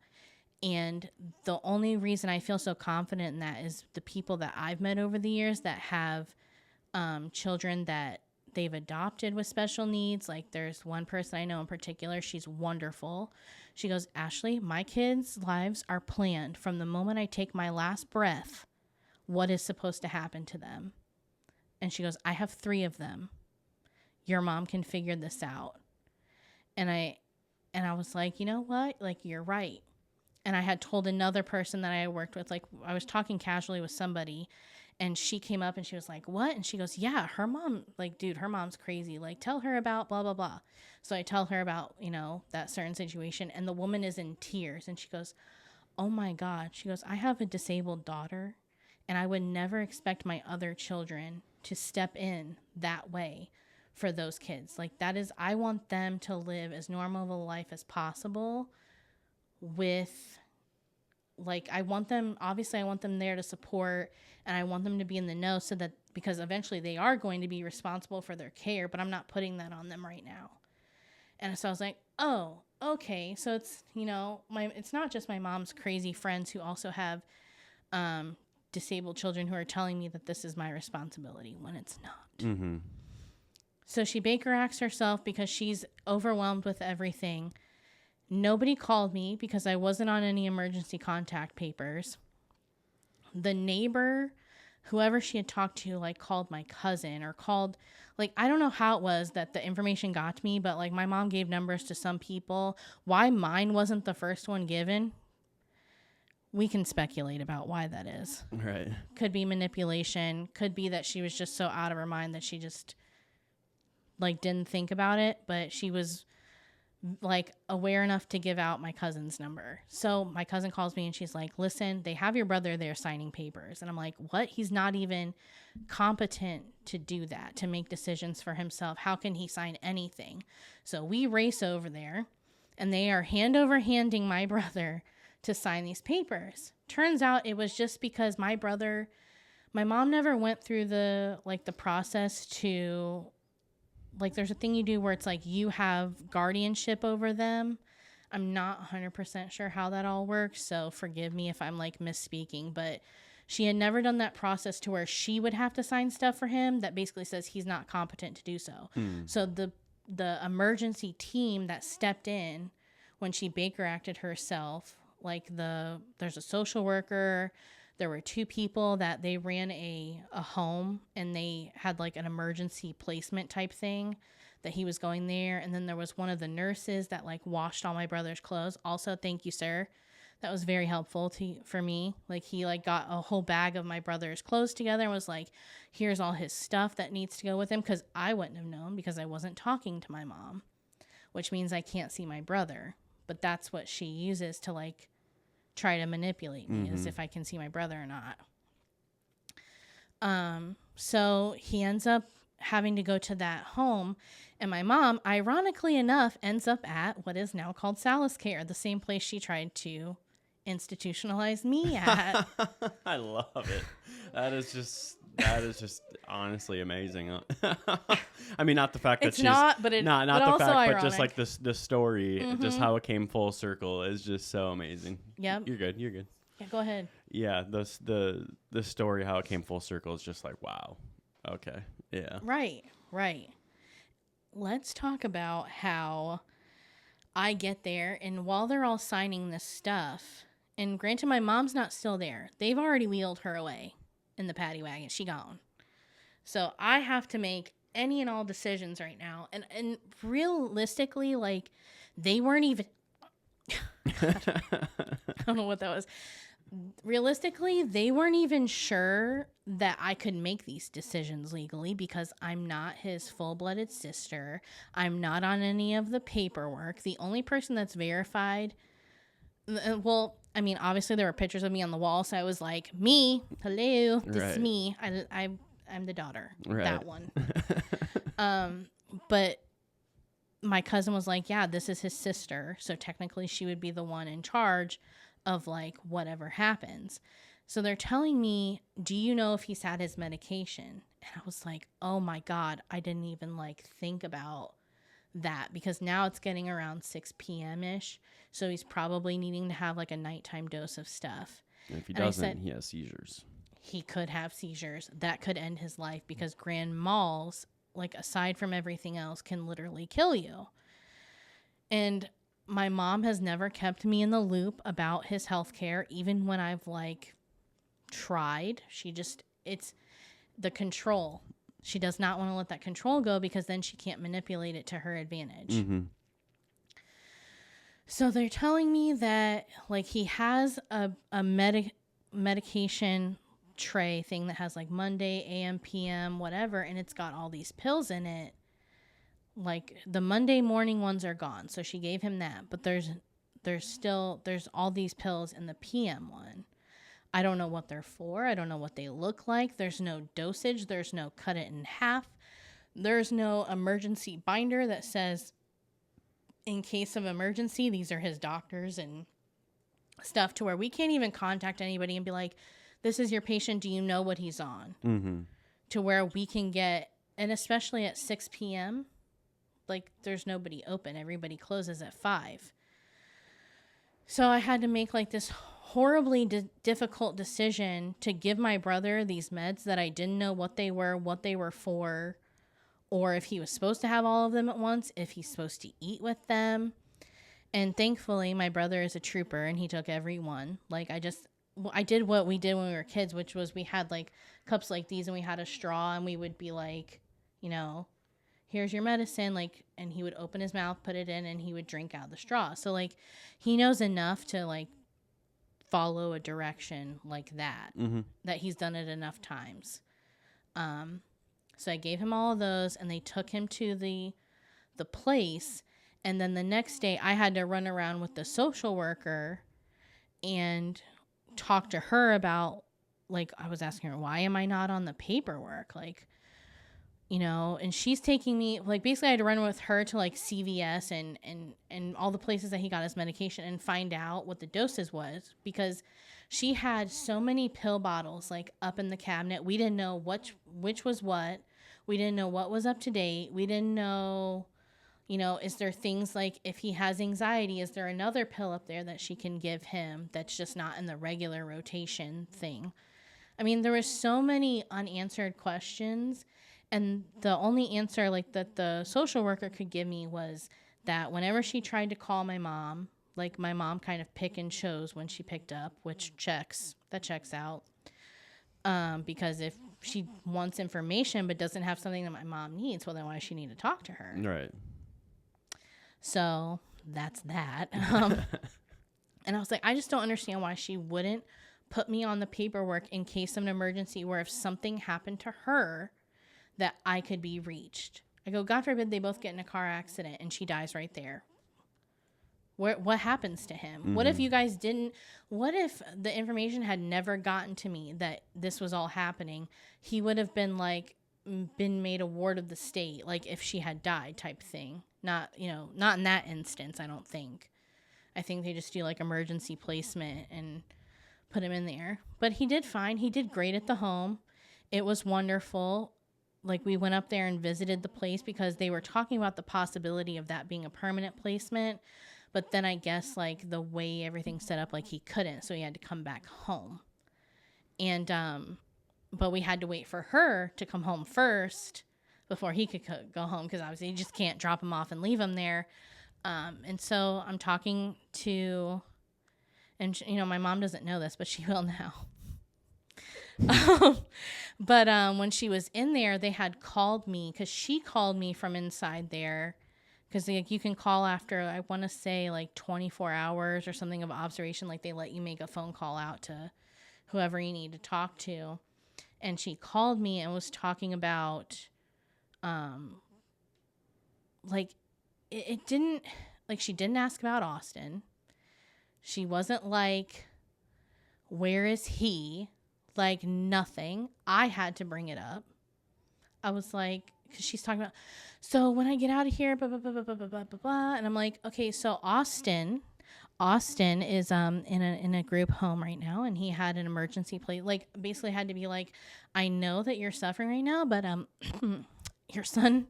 And the only reason I feel so confident in that is the people that I've met over the years that have children that they've adopted with special needs. Like, there's one person I know in particular. She's wonderful. She goes, Ashley, my kids' lives are planned from the moment I take my last breath, what is supposed to happen to them. And she goes, I have 3 of them. Your mom can figure this out. And I was like, you know what? Like, you're right. And I had told another person that I worked with, like, I was talking casually with somebody, and she came up and she was like, what? And she goes, yeah, her mom, like, dude, her mom's crazy. Like, tell her about blah, blah, blah. So I tell her about, that certain situation, and the woman is in tears. And she goes, oh my God. She goes, I have a disabled daughter, and I would never expect my other children to step in that way for those kids. Like, that is, I want them to live as normal of a life as possible with, like, I want them there to support, and I want them to be in the know so that, because eventually they are going to be responsible for their care, but I'm not putting that on them right now. And so I was like, oh, okay. So it's, it's not just my mom's crazy friends who also have disabled children who are telling me that this is my responsibility when it's not. Mm-hmm. So she Baker Acts herself because she's overwhelmed with everything. Nobody called me because I wasn't on any emergency contact papers. The neighbor, whoever she had talked to, like, called my cousin or called, like, I don't know how it was that the information got to me, but, like, my mom gave numbers to some people. Why mine wasn't the first one given, we can speculate about why that is. Right. Could be manipulation. Could be that she was just so out of her mind that she just, like, didn't think about it, but she was, like, aware enough to give out my cousin's number. So my cousin calls me and she's like, listen, they have your brother there signing papers. And I'm like, what? He's not even competent to do that, to make decisions for himself. How can he sign anything? So we race over there, and they are hand over handing my brother to sign these papers. Turns out it was just because my mom never went through the process to, like, there's a thing you do where it's like you have guardianship over them. I'm not 100% sure how that all works, so forgive me if I'm, like, misspeaking, but she had never done that process to where she would have to sign stuff for him that basically says he's not competent to do so. So the emergency team that stepped in when she Baker acted herself, like, there's a social worker. There were 2 people that they ran a home, and they had, like, an emergency placement type thing that he was going there. And then there was one of the nurses that, like, washed all my brother's clothes. Also, thank you, sir. That was very helpful for me. Like, he, like, got a whole bag of my brother's clothes together and was like, here's all his stuff that needs to go with him, because I wouldn't have known because I wasn't talking to my mom, which means I can't see my brother. But that's what she uses to, like, try to manipulate me, is if I can see my brother or not. So he ends up having to go to that home, and my mom, ironically enough, ends up at what is now called Solace Care, the same place she tried to institutionalize me at. I love it. That is just honestly amazing. I mean, not the fact that It's she's not, but not but the also fact, ironic. but just like the story, just how it came full circle is just so amazing. Yep. You're good. Yeah, go ahead. Yeah, the story, how it came full circle is just like, wow. Okay. Yeah. Right. Let's talk about how I get there, and while they're all signing this stuff, and granted, my mom's not still there. They've already wheeled her away in the paddy wagon. She gone. So I have to make any and all decisions right now. And realistically, like, they weren't even... I don't know what that was. realistically, they weren't even sure that I could make these decisions legally because I'm not his full-blooded sister. I'm not on any of the paperwork. The only person that's verified, well, I mean, obviously there were pictures of me on the wall, so I was like, me, hello, this is me. I'm the daughter, that one. But my cousin was like, yeah, this is his sister, so technically she would be the one in charge of like whatever happens. So they're telling me, do you know if he's had his medication? And I was like, oh my God, I didn't even like think about that, because now it's getting around 6 p.m. ish. So he's probably needing to have like a nighttime dose of stuff. And if he doesn't, he has seizures. He could have seizures. That could end his life, because grand malls, like aside from everything else, can literally kill you. And my mom has never kept me in the loop about his health care, even when I've like tried. It's the control. She does not want to let that control go, because then she can't manipulate it to her advantage. Mm-hmm. So they're telling me that like he has a medication tray thing that has like Monday, AM, PM, whatever, and it's got all these pills in it. Like the Monday morning ones are gone, so she gave him that, but there's all these pills in the PM one. I don't know what they're for. I don't know what they look like. There's no dosage. There's no cut it in half. There's no emergency binder that says, in case of emergency, these are his doctors and stuff, to where we can't even contact anybody and be like, this is your patient. Do you know what he's on? Mm-hmm. To where we can get, and especially at 6 p.m., like there's nobody open. Everybody closes at 5. So I had to make like this horribly difficult decision to give my brother these meds that I didn't know what they were for, or if he was supposed to have all of them at once, if he's supposed to eat with them. And thankfully, my brother is a trooper and he took every one. Like I did what we did when we were kids, which was we had like cups like these and we had a straw and we would be like, you know, here's your medicine, like, and he would open his mouth, put it in, and he would drink out the straw. So like he knows enough to like follow a direction like that, mm-hmm. that he's done it enough times. So I gave him all of those, and they took him to the place. And then the next day I had to run around with the social worker and talk to her about, like, I was asking her, why am I not on the paperwork? Like, you know, and she's taking me, like, basically I had to run with her to like CVS and all the places that he got his medication and find out what the doses was, because she had so many pill bottles like up in the cabinet. We didn't know which was what. We didn't know what was up to date. We didn't know, you know, is there things like if he has anxiety, is there another pill up there that she can give him that's just not in the regular rotation thing? I mean, there were so many unanswered questions. And the only answer like that the social worker could give me was that whenever she tried to call my mom, like my mom kind of pick and chose when she picked up, which checks out. Because if she wants information but doesn't have something that my mom needs, well, then why does she need to talk to her? Right. So that's that. And I was like, I just don't understand why she wouldn't put me on the paperwork in case of an emergency, where if something happened to her, that I could be reached. I go, God forbid they both get in a car accident and she dies right there. What happens to him? Mm-hmm. What if you guys didn't? What if the information had never gotten to me that this was all happening? He would have been made a ward of the state, like if she had died type thing. Not in that instance, I don't think. I think they just do like emergency placement and put him in there. But he did fine. He did great at the home. It was wonderful. Like, we went up there and visited the place because they were talking about the possibility of that being a permanent placement. But then I guess, like, the way everything's set up, like, he couldn't. So he had to come back home. And, but we had to wait for her to come home first before he could go home, because obviously you just can't drop him off and leave him there. And so I'm talking to, and, you know, my mom doesn't know this, but she will now. But when she was in there, they had called me, because she called me from inside there Because like you can call after, I want to say like 24 hours or something of observation. Like they let you make a phone call out to whoever you need to talk to. And she called me and was talking about, like it didn't, like she didn't ask about Austin. She wasn't like, where is he? Like nothing. I had to bring it up. I was like, because she's talking about, so when I get out of here, blah, blah, blah, blah, blah, blah, blah, blah. And I'm like, okay, so Austin is in a group home right now, and he had an emergency plate. Like basically had to be like, I know that you're suffering right now, but your son,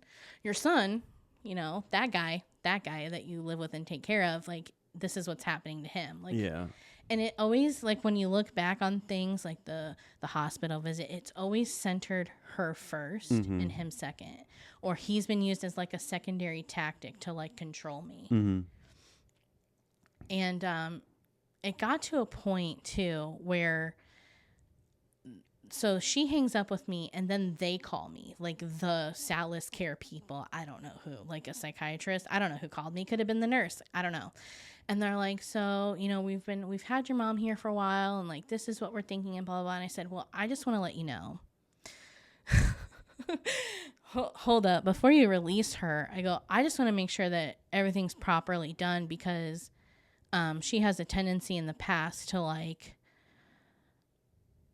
you know, that guy that you live with and take care of, like this is what's happening to him. Like Yeah. And it always, like, when you look back on things like the hospital visit, it's always centered her first and him second. Or he's been used as, like, a secondary tactic to, like, control me. Mm-hmm. And it got to a point, too, where... So she hangs up with me, and then they call me, like the Salis care people. I don't know who, like a psychiatrist. I don't know who called me. Could have been the nurse. I don't know. And they're like, so, you know, we've had your mom here for a while, and like, this is what we're thinking, and blah, blah, blah. And I said, well, I just want to let you know. Hold up. Before you release her, I go, I just want to make sure that everything's properly done, because she has a tendency in the past to like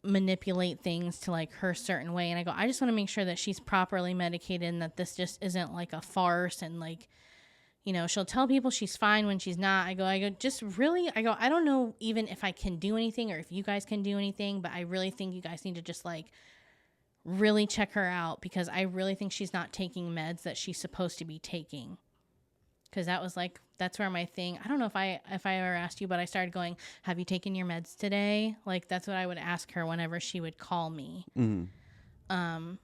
manipulate things to like her certain way. And I go, I just want to make sure that she's properly medicated and that this just isn't like a farce. And like, you know, she'll tell people she's fine when she's not. I go, just really, I don't know even if I can do anything or if you guys can do anything, but I really think you guys need to just like really check her out, because I really think she's not taking meds that she's supposed to be taking. Because that was like, that's where my thing, I don't know if I ever asked you, but I started going, have you taken your meds today? Like, that's what I would ask her whenever she would call me. Mm-hmm.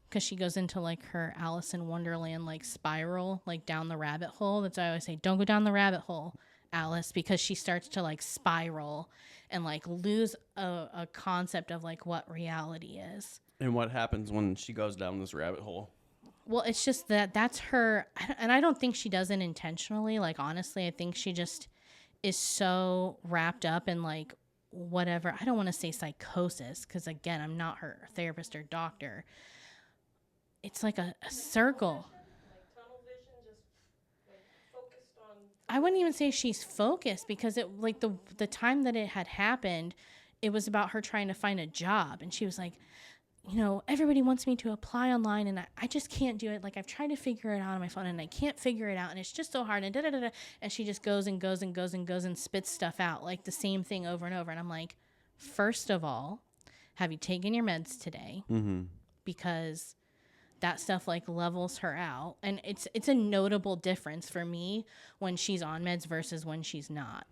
Because she goes into like her Alice in Wonderland like spiral, like down the rabbit hole. That's why I always say, don't go down the rabbit hole, Alice, because she starts to like spiral and like lose a concept of like what reality is. And what happens when she goes down this rabbit hole? Well, it's just that's her, and I don't think she does it intentionally. Like, honestly, I think she just is so wrapped up in like whatever. I don't want to say psychosis, because again, I'm not her therapist or doctor. It's like a circle. Like tunnel vision, just like focused on. I wouldn't even say she's focused, because it like the time that it had happened, it was about her trying to find a job, and she was like, you know, everybody wants me to apply online, and I just can't do it. Like, I've tried to figure it out on my phone, and I can't figure it out, and it's just so hard, and da-da-da-da. And she just goes and goes and goes and goes and spits stuff out, like the same thing over and over. And I'm like, first of all, have you taken your meds today? Mm-hmm. Because that stuff, like, levels her out. And it's a notable difference for me when she's on meds versus when she's not.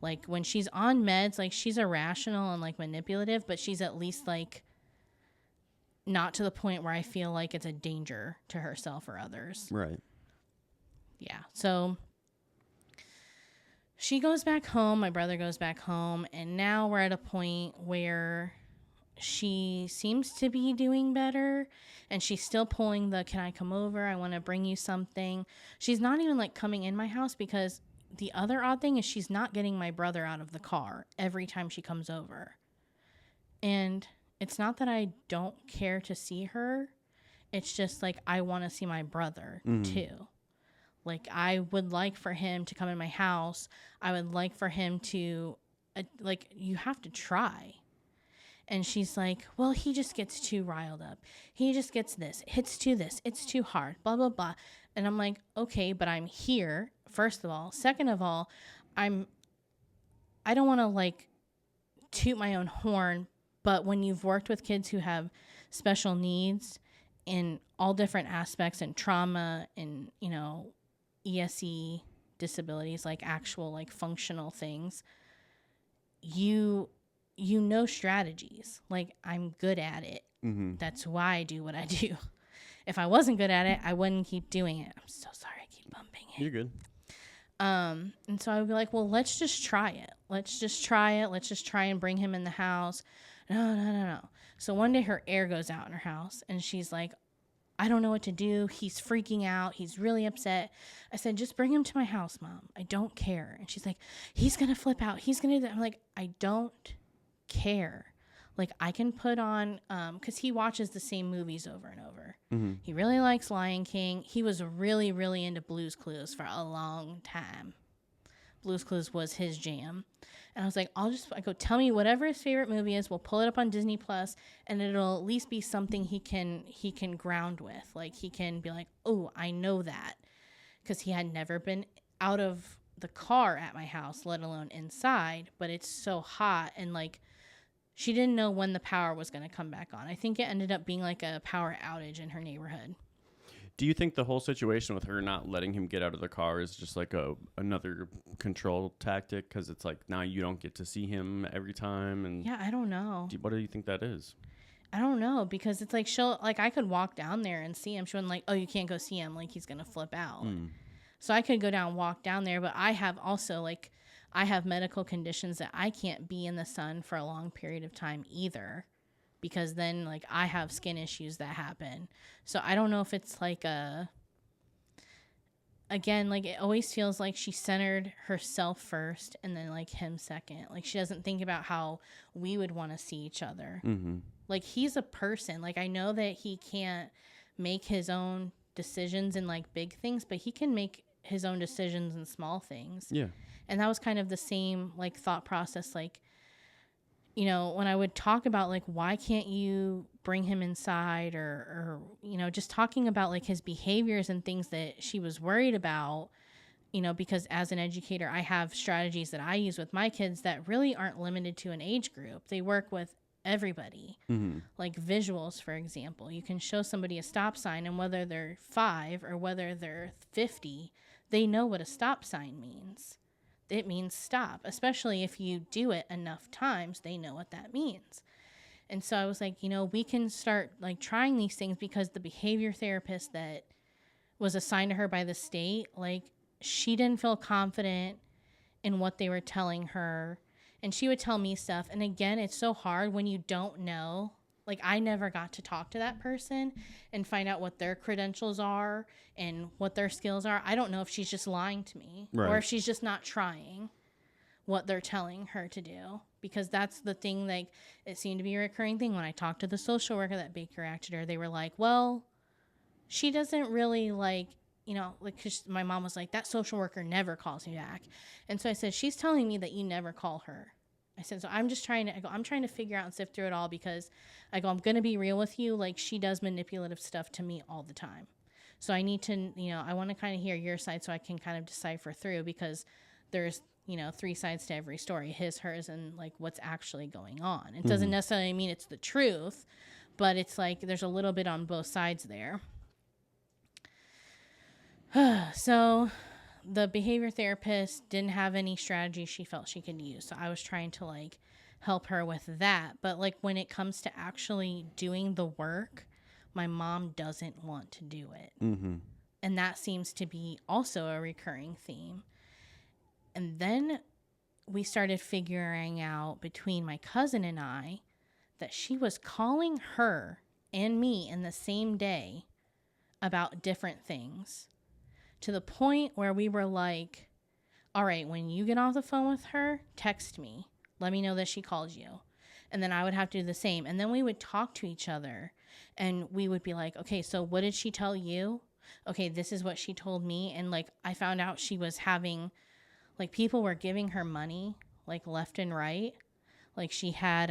Like, when she's on meds, like, she's irrational and, like, manipulative, but she's at least, like, not to the point where I feel like it's a danger to herself or others. Right. Yeah. So she goes back home. My brother goes back home. And now we're at a point where she seems to be doing better. And she's still pulling the, can I come over? I want to bring you something. She's not even like coming in my house, because the other odd thing is she's not getting my brother out of the car every time she comes over. And it's not that I don't care to see her. It's just like I want to see my brother too. Like, I would like for him to come in my house. I would like for him to, like, you have to try. And she's like, well, he just gets too riled up. He just gets this. It's too hard, blah, blah, blah. And I'm like, okay, but I'm here, first of all. Second of all, I don't want to, like, toot my own horn, but when you've worked with kids who have special needs in all different aspects and trauma and, you know, ESE disabilities, like actual, like, functional things, you know strategies. Like, I'm good at it. Mm-hmm. That's why I do what I do. If I wasn't good at it, I wouldn't keep doing it. I'm so sorry I keep bumping it. You're good. And so I would be like, well, let's just try it. Let's just try it. Let's just try and bring him in the house. No. So one day her air goes out in her house, and she's like, I don't know what to do. He's freaking out. He's really upset. I said, just bring him to my house, Mom. I don't care. And she's like, he's going to flip out. He's going to do that. I'm like, I don't care. Like, I can put on, because he watches the same movies over and over. Mm-hmm. He really likes Lion King. He was really, really into Blue's Clues for a long time. Blue's Clues was his jam. And I was like, I go, tell me whatever his favorite movie is. We'll pull it up on Disney Plus, and it'll at least be something he can ground with. Like, he can be like, oh, I know that. Because he had never been out of the car at my house, let alone inside. But it's so hot, and like, she didn't know when the power was going to come back on. I think it ended up being like a power outage in her neighborhood. Do you think the whole situation with her not letting him get out of the car is just like another control tactic? Because it's like now you don't get to see him every time. And Yeah, I don't know. What do you think that is? I don't know, because it's like I could walk down there and see him. She wasn't like, oh, you can't go see him. Like, he's going to flip out. So I could go down and walk down there. But I have also, like, I have medical conditions that I can't be in the sun for a long period of time either. Because then, like, I have skin issues that happen. So I don't know if it's like again, like, it always feels like she centered herself first and then, like, him second. Like, she doesn't think about how we would want to see each other. Mm-hmm. Like, he's a person. Like, I know that he can't make his own decisions in, like, big things, but he can make his own decisions in small things. Yeah. And that was kind of the same, like, thought process, like, you know, when I would talk about, like, why can't you bring him inside or, you know, just talking about, like, his behaviors and things that she was worried about, you know, because as an educator, I have strategies that I use with my kids that really aren't limited to an age group. They work with everybody. Mm-hmm. Like visuals, for example. You can show somebody a stop sign, and whether they're 5 or whether they're 50, they know what a stop sign means. It means stop, especially if you do it enough times, they know what that means. And so I was like, you know, we can start like trying these things, because the behavior therapist that was assigned to her by the state, like, she didn't feel confident in what they were telling her. And she would tell me stuff. And again, it's so hard when you don't know. Like, I never got to talk to that person and find out what their credentials are and what their skills are. I don't know if she's just lying to me, right, or if she's just not trying what they're telling her to do. Because that's the thing, like, it seemed to be a recurring thing. When I talked to the social worker that Baker acted her, they were like, well, she doesn't really, like, you know, like, 'cause my mom was like, that social worker never calls me back. And so I said, she's telling me that you never call her. I said, so I'm trying to figure out and sift through it all, because I'm going to be real with you. Like, she does manipulative stuff to me all the time. So I need to, you know, I want to kind of hear your side so I can kind of decipher through, because there's, you know, 3 sides to every story, his, hers, and like what's actually going on. It doesn't necessarily mean it's the truth, but it's like, there's a little bit on both sides there. So the behavior therapist didn't have any strategy she felt she could use. So I was trying to like help her with that. But like when it comes to actually doing the work, my mom doesn't want to do it. Mm-hmm. And that seems to be also a recurring theme. And then we started figuring out between my cousin and I that she was calling her and me in the same day about different things, to the point where we were like, all right, when you get off the phone with her, text me. Let me know that she called you. And then I would have to do the same. And then we would talk to each other and we would be like, okay, so what did she tell you? Okay, this is what she told me. And like, I found out she was having, like, people were giving her money, like, left and right. Like, she had,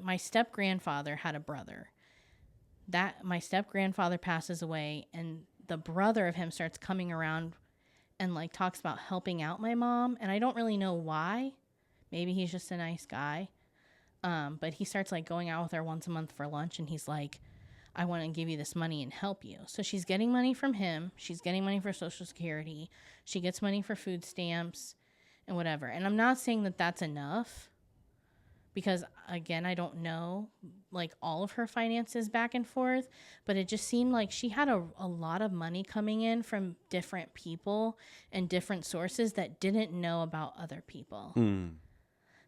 my step grandfather had a brother. That my step grandfather passes away, and the brother of him starts coming around and like talks about helping out my mom. And I don't really know why. Maybe he's just a nice guy. But he starts like going out with her once a month for lunch, and he's like, I want to give you this money and help you. So she's getting money from him. She's getting money for Social Security. She gets money for food stamps and whatever. And I'm not saying that that's enough, because again, I don't know like all of her finances back and forth, but it just seemed like she had a lot of money coming in from different people and different sources that didn't know about other people.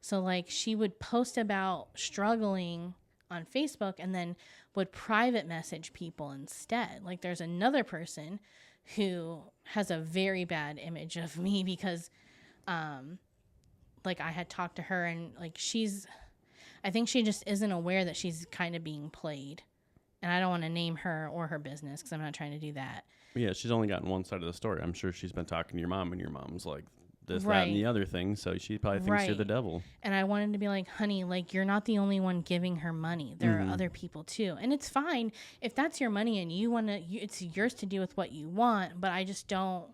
So like she would post about struggling on Facebook and then would private message people instead. Like there's another person who has a very bad image of me because like I had talked to her and like I think she just isn't aware that she's kind of being played. And I don't want to name her or her business because I'm not trying to do that. Yeah, she's only gotten one side of the story. I'm sure she's been talking to your mom, and your mom's like this, Right. that, and the other thing. So she probably thinks you're the devil. And I wanted to be like, honey, like you're not the only one giving her money. There are other people too. And it's fine if that's your money and you want to, it's yours to do with what you want. But I just don't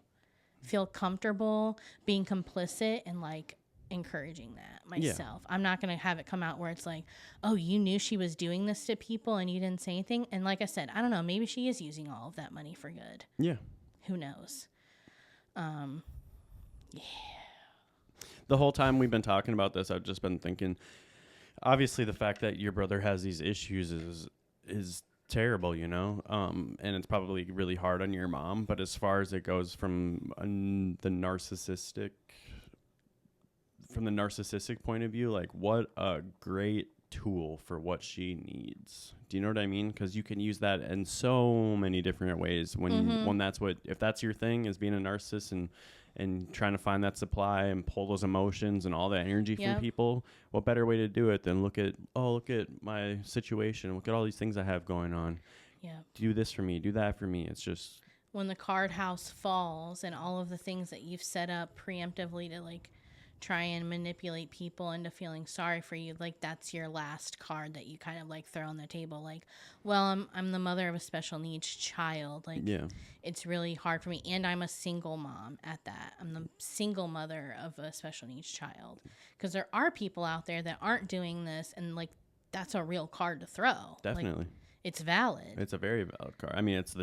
feel comfortable being complicit and like encouraging that myself. I'm not going to have it come out where it's like, oh, you knew she was doing this to people and you didn't say anything. And like I said, I don't know, maybe she is using all of that money for good. Yeah. Who knows? Yeah. The whole time we've been talking about this, I've just been thinking, obviously the fact that your brother has these issues is terrible, you know? And it's probably really hard on your mom, but as far as it goes from the narcissistic point of view, like what a great tool for what she needs. Do you know what I mean? Because you can use that in so many different ways when if that's your thing, is being a narcissist and trying to find that supply and pull those emotions and all that energy from people. What better way to do it than look at my situation, look at all these things I have going on. Yeah. Do this for me, do that for me. It's just when the card house falls and all of the things that you've set up preemptively to like try and manipulate people into feeling sorry for you, like that's your last card that you kind of like throw on the table, like, well, I'm the mother of a special needs child, like it's really hard for me, and I'm a single mom at that. I'm the single mother of a special needs child, because there are people out there that aren't doing this, and like that's a real card to throw. Definitely. Like, it's valid. It's a very valid card. I mean, it's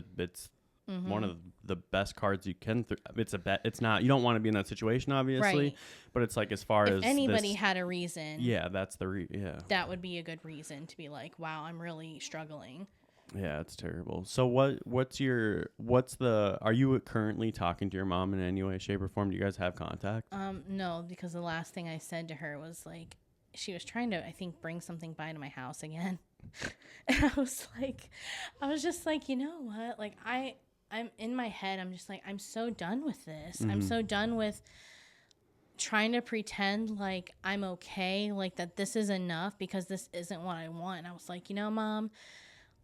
one of the best cards you can. It's not. You don't want to be in that situation, obviously. Right. But it's like as far as anybody had a reason. Yeah, that's that would be a good reason to be like, wow, I'm really struggling. Yeah, it's terrible. So are you currently talking to your mom in any way, shape, or form? Do you guys have contact? No, because the last thing I said to her was like, she was trying to, I think, bring something by to my house again. And I was just like, you know what? Like I'm in my head, I'm just like, I'm so done with this. Mm-hmm. I'm so done with trying to pretend like I'm okay, like that this is enough, because this isn't what I want. And I was like, you know, Mom,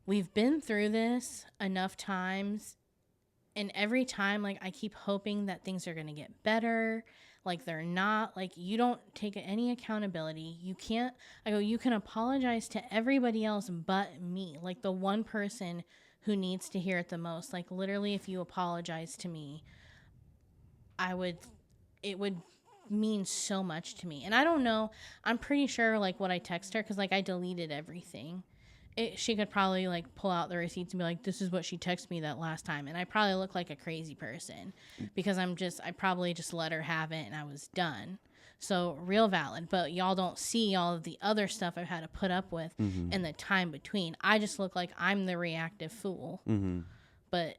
we've been through this enough times, and every time, like, I keep hoping that things are going to get better. Like, they're not. Like, you don't take any accountability. You can't. I go, you can apologize to everybody else but me. Like, the one person who needs to hear it the most. Like, literally, if you apologize to me, it would mean so much to me. And I don't know, I'm pretty sure, like, what I text her, because, like, I deleted everything. She could probably, like, pull out the receipts and be like, this is what she texted me that last time. And I probably look like a crazy person, because I probably just let her have it and I was done. So real valid, but y'all don't see all of the other stuff I've had to put up with in the time between. I just look like I'm the reactive fool. Mm-hmm. But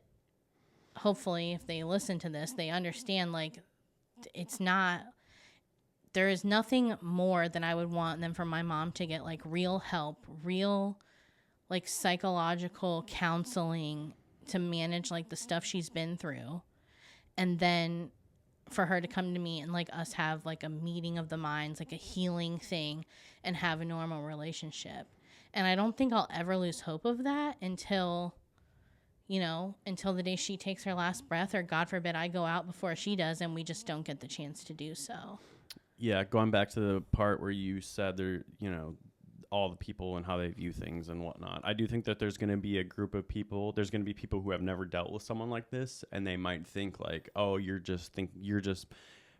hopefully if they listen to this, they understand, like, there is nothing more than I would want than for my mom to get, like, real help, real, like, psychological counseling to manage, like, the stuff she's been through. And then for her to come to me and, like, us have, like, a meeting of the minds, like a healing thing, and have a normal relationship. And I don't think I'll ever lose hope of that until the day she takes her last breath, or God forbid I go out before she does and we just don't get the chance to do so. Yeah, going back to the part where you said there, all the people and how they view things and whatnot. I do think that there's going to be a group of people. There's going to be people who have never dealt with someone like this, and they might think like, oh, you're just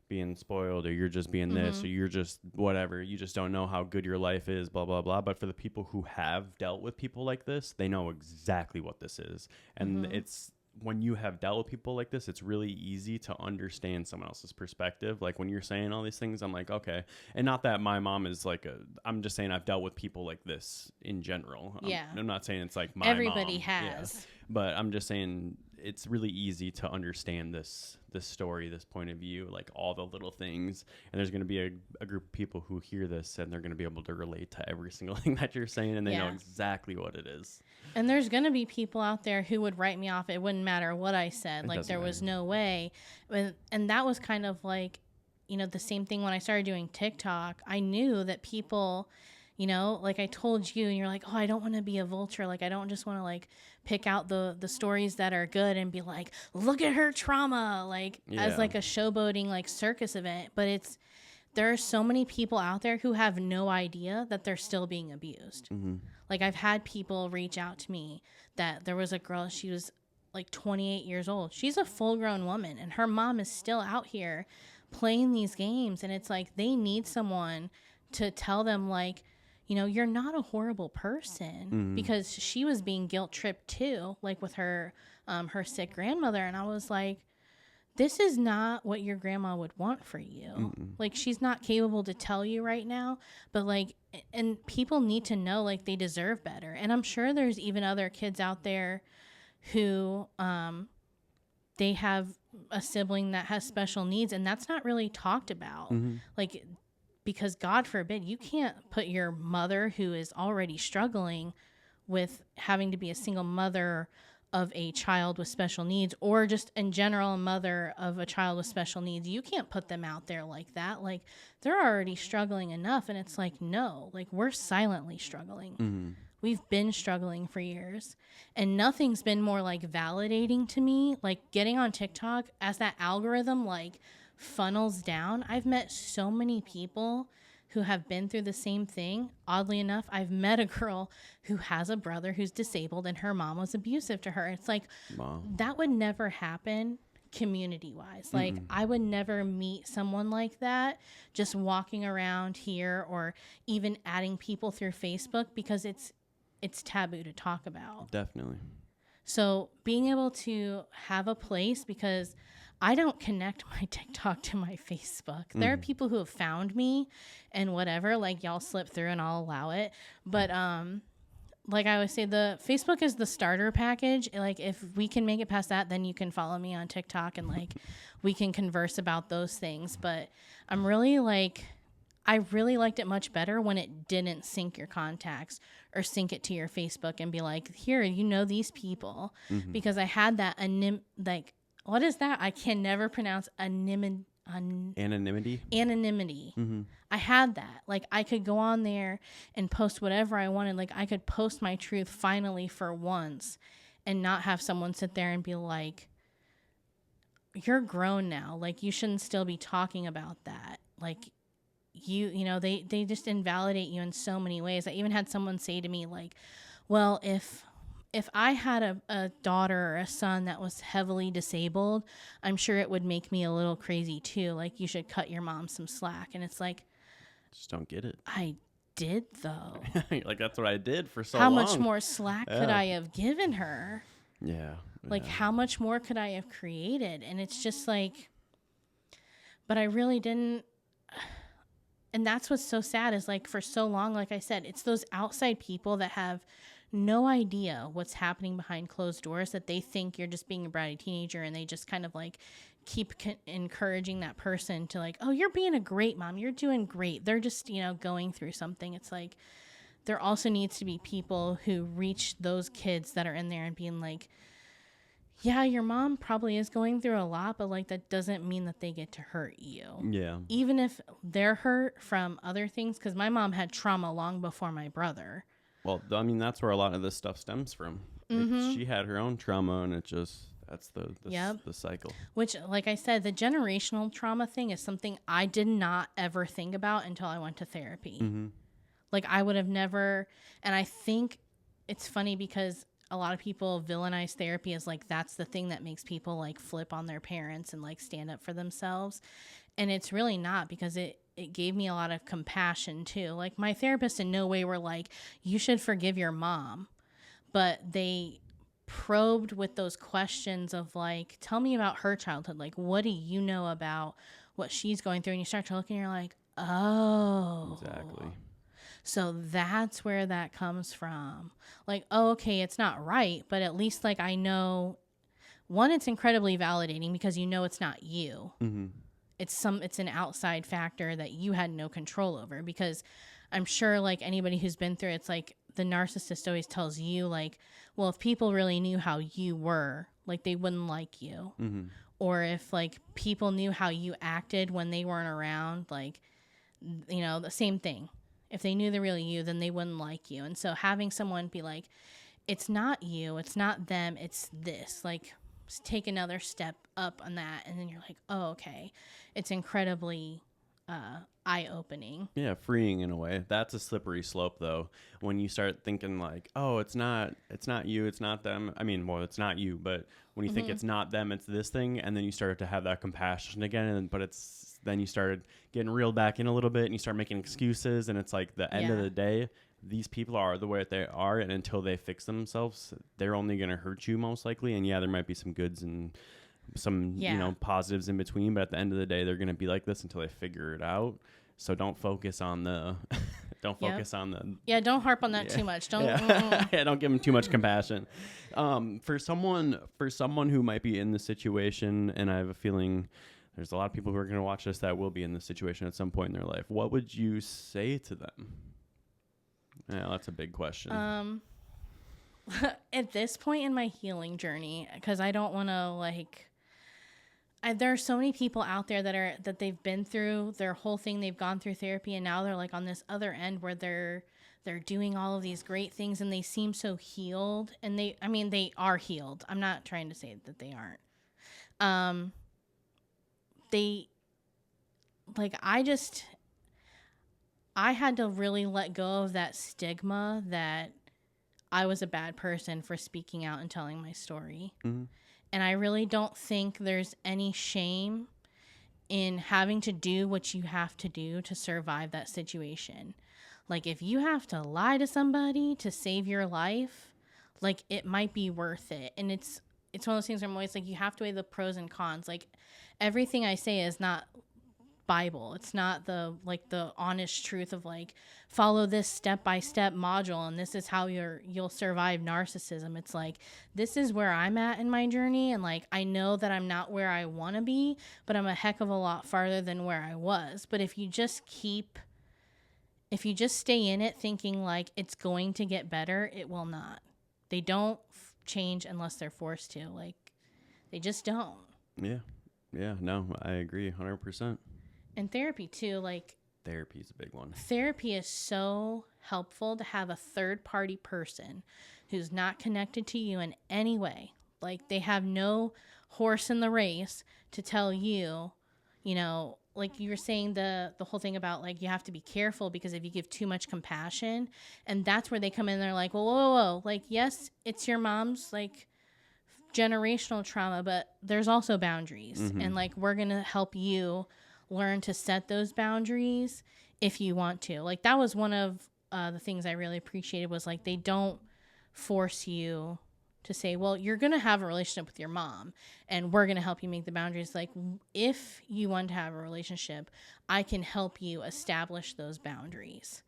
being spoiled, or you're just being this, or you're just whatever. You just don't know how good your life is, blah, blah, blah. But for the people who have dealt with people like this, they know exactly what this is. And it's, when you have dealt with people like this, it's really easy to understand someone else's perspective. Like when you're saying all these things, I'm like, okay. And not that my mom is like I'm just saying I've dealt with people like this in general. Yeah. I'm not saying it's like my Everybody mom. has. Yeah. But I'm just saying it's really easy to understand this story, this point of view, like all the little things. And there's going to be a group of people who hear this and they're going to be able to relate to every single thing that you're saying, and they know exactly what it is. And there's going to be people out there who would write me off. It wouldn't matter what I said. Like, there was no way. And that was kind of like, you know, the same thing when I started doing TikTok. I knew that people, you know, like I told you, and you're like, oh, I don't want to be a vulture. Like, I don't just want to like pick out the stories that are good and be like, look at her trauma, like as like a showboating like circus event. But there are so many people out there who have no idea that they're still being abused. Mm-hmm. Like, I've had people reach out to me that there was a girl, she was like 28 years old. She's a full grown woman, and her mom is still out here playing these games. And it's like, they need someone to tell them, like, you know, you're not a horrible person, because she was being guilt tripped too, like with her sick grandmother. And I was like, this is not what your grandma would want for you. Mm-mm. Like, she's not capable to tell you right now, but like, and people need to know, like, they deserve better. And I'm sure there's even other kids out there who, they have a sibling that has special needs, and that's not really talked about. Mm-hmm. Like, because God forbid, you can't put your mother, who is already struggling with having to be a single mother of a child with special needs, or just in general a mother of a child with special needs, you can't put them out there like that. Like, they're already struggling enough. And it's like, no, like, we're silently struggling. Mm-hmm. We've been struggling for years, and nothing's been more like validating to me, like getting on TikTok as that algorithm like funnels down. I've met so many people who have been through the same thing. Oddly enough, I've met a girl who has a brother who's disabled, and her mom was abusive to her. It's like, Mom, that would never happen community-wise. Like, I would never meet someone like that just walking around here, or even adding people through Facebook, because it's taboo to talk about. Definitely. So being able to have a place, because I don't connect my TikTok to my Facebook. There are people who have found me and whatever, like, y'all slip through and I'll allow it. But like I always say, the Facebook is the starter package. Like, if we can make it past that, then you can follow me on TikTok, and like we can converse about those things. But I'm really like, I really liked it much better when it didn't sync your contacts or sync it to your Facebook and be like, here, you know, these people, because I had that what is that? I can never pronounce anonymity. Mm-hmm. I had that. Like, I could go on there and post whatever I wanted. Like, I could post my truth finally for once and not have someone sit there and be like, you're grown now. Like, you shouldn't still be talking about that. Like, you know, they just invalidate you in so many ways. I even had someone say to me, like, well, if I had a daughter or a son that was heavily disabled, I'm sure it would make me a little crazy too. Like, you should cut your mom some slack. And it's like, just don't get it. I did, though. Like, that's what I did for so long. How much more slack could I have given her? Yeah. Like, how much more could I have created? And it's just like, but I really didn't. And that's what's so sad, is like, for so long, like I said, it's those outside people that have no idea what's happening behind closed doors, that they think you're just being a bratty teenager, and they just kind of like keep encouraging that person to like, oh, you're being a great mom, you're doing great. They're just, you know, going through something. It's like, there also needs to be people who reach those kids that are in there and being like, yeah, your mom probably is going through a lot, but like, that doesn't mean that they get to hurt you. Yeah. Even if they're hurt from other things, because my mom had trauma long before my brother. Well, I mean, that's where a lot of this stuff stems from. She had her own trauma, and that's the cycle. Which, like I said, the generational trauma thing is something I did not ever think about until I went to therapy. Mm-hmm. Like, I would have never, and I think it's funny because a lot of people villainize therapy as like, that's the thing that makes people like flip on their parents and like stand up for themselves. And it's really not, because it gave me a lot of compassion too. Like, my therapist in no way were like, you should forgive your mom, but they probed with those questions of like, tell me about her childhood. Like, what do you know about what she's going through? And you start to look and you're like, oh, exactly. So that's where that comes from. Like, oh, okay, it's not right, but at least like I know one, it's incredibly validating because you know it's not you. Mm-hmm. It's an outside factor that you had no control over, because I'm sure like anybody who's been through it, it's like the narcissist always tells you like, well, if people really knew how you were, like they wouldn't like you. Mm-hmm. Or if like people knew how you acted when they weren't around, like, you know, the same thing. If they knew the real you, then they wouldn't like you. And so having someone be like, it's not you, it's not them, it's this, like, take another step up on that, and then you're like, oh, okay. It's incredibly eye-opening. Yeah, freeing in a way. That's a slippery slope, though. When you start thinking like, oh, it's not you, it's not them. I mean, well, it's not you, but when you think it's not them, it's this thing, and then you start to have that compassion again, but then you started getting reeled back in a little bit, and you start making excuses, and it's like the end of the day, these people are the way that they are, and until they fix themselves, they're only going to hurt you most likely. And yeah, there might be some goods and some positives in between, but at the end of the day, they're going to be like this until they figure it out. So don't focus on the don't harp on that too much. Don't don't give them too much compassion. For someone who might be in this situation, and I have a feeling there's a lot of people who are going to watch this that will be in this situation at some point in their life, what would you say to them? Yeah, that's a big question. At this point in my healing journey, because I don't want to there are so many people out there that they've been through their whole thing. They've gone through therapy, and now they're like on this other end where they're doing all of these great things, and they seem so healed. And they are healed. I'm not trying to say that they aren't. I had to really let go of that stigma that I was a bad person for speaking out and telling my story. Mm-hmm. And I really don't think there's any shame in having to do what you have to do to survive that situation. Like, if you have to lie to somebody to save your life, like, it might be worth it. And it's one of those things where I'm always like, you have to weigh the pros and cons. Like, everything I say is not Bible. It's not the honest truth of like, follow this step-by-step module and this is how you'll survive narcissism. It's like, this is where I'm at in my journey, and like, I know that I'm not where I want to be, but I'm a heck of a lot farther than where I was. But if you just stay in it thinking like it's going to get better, it will not. They don't change unless they're forced to. Like, they just don't. Yeah, no, I agree 100%. And therapy too, like, therapy is a big one. Therapy is so helpful to have a third-party person who's not connected to you in any way. Like, they have no horse in the race to tell you, you know, like you were saying, the whole thing about like, you have to be careful because if you give too much compassion, and that's where they come in, and they're like, whoa. Like, yes, it's your mom's like generational trauma, but there's also boundaries. Mm-hmm. And like, we're going to help you learn to set those boundaries if you want to. Like, that was one of the things I really appreciated, was like, they don't force you to say, well, you're going to have a relationship with your mom and we're going to help you make the boundaries. Like, if you want to have a relationship, I can help you establish those boundaries.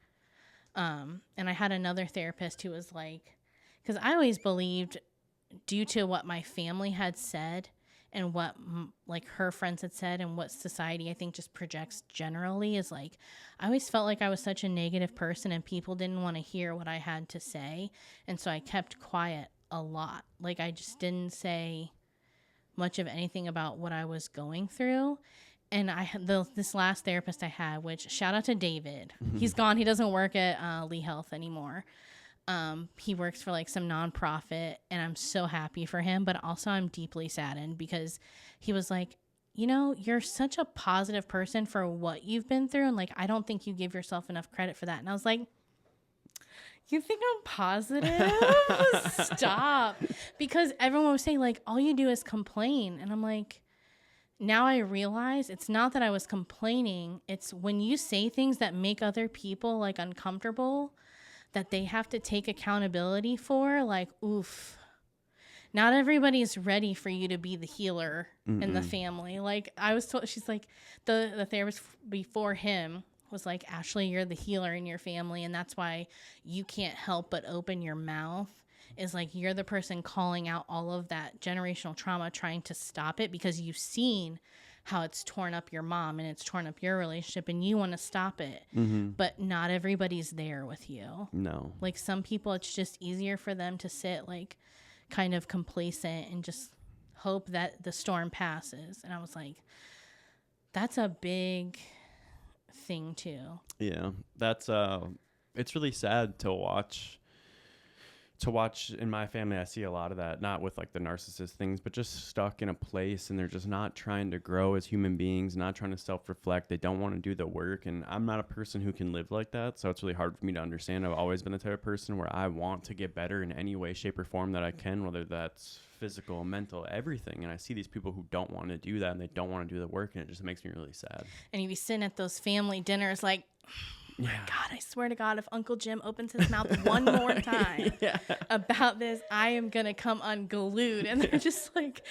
And I had another therapist who was like, because I always believed, due to what my family had said and what like her friends had said and what society I think just projects generally, is like, I always felt like I was such a negative person and people didn't want to hear what I had to say. And so I kept quiet a lot. Like, I just didn't say much of anything about what I was going through. And I had this last therapist I had, which, shout out to David. He's gone. He doesn't work at Lee Health anymore. He works for like some nonprofit, and I'm so happy for him, but also I'm deeply saddened because he was like, you know, you're such a positive person for what you've been through, and like, I don't think you give yourself enough credit for that. And I was like, you think I'm positive? Stop. Because everyone was saying like, all you do is complain. And I'm like, now I realize it's not that I was complaining. It's when you say things that make other people like uncomfortable, that they have to take accountability for, like, oof. Not everybody's ready for you to be the healer in the family. Like, I was told, she's like, the therapist before him was like, Ashley, you're the healer in your family, and that's why you can't help but open your mouth is like you're the person calling out all of that generational trauma, trying to stop it because you've seen how it's torn up your mom and it's torn up your relationship and you want to stop it. But not everybody's there with you. No. Like some people, it's just easier for them to sit like kind of complacent and just hope that the storm passes. And I was like, that's a big thing too. Yeah. That's it's really sad to watch in my family. I see a lot of that, not with like the narcissist things, but just stuck in a place and they're just not trying to grow as human beings, not trying to self-reflect. They don't want to do the work. And I'm not a person who can live like that. So it's really hard for me to understand. I've always been the type of person where I want to get better in any way, shape, or form that I can, whether that's physical, mental, everything. And I see these people who don't want to do that and they don't want to do the work. And it just makes me really sad. And you be sitting at those family dinners like, oh my God, I swear to God, if Uncle Jim opens his mouth one more time about this, I am going to come unglued. And they're just like,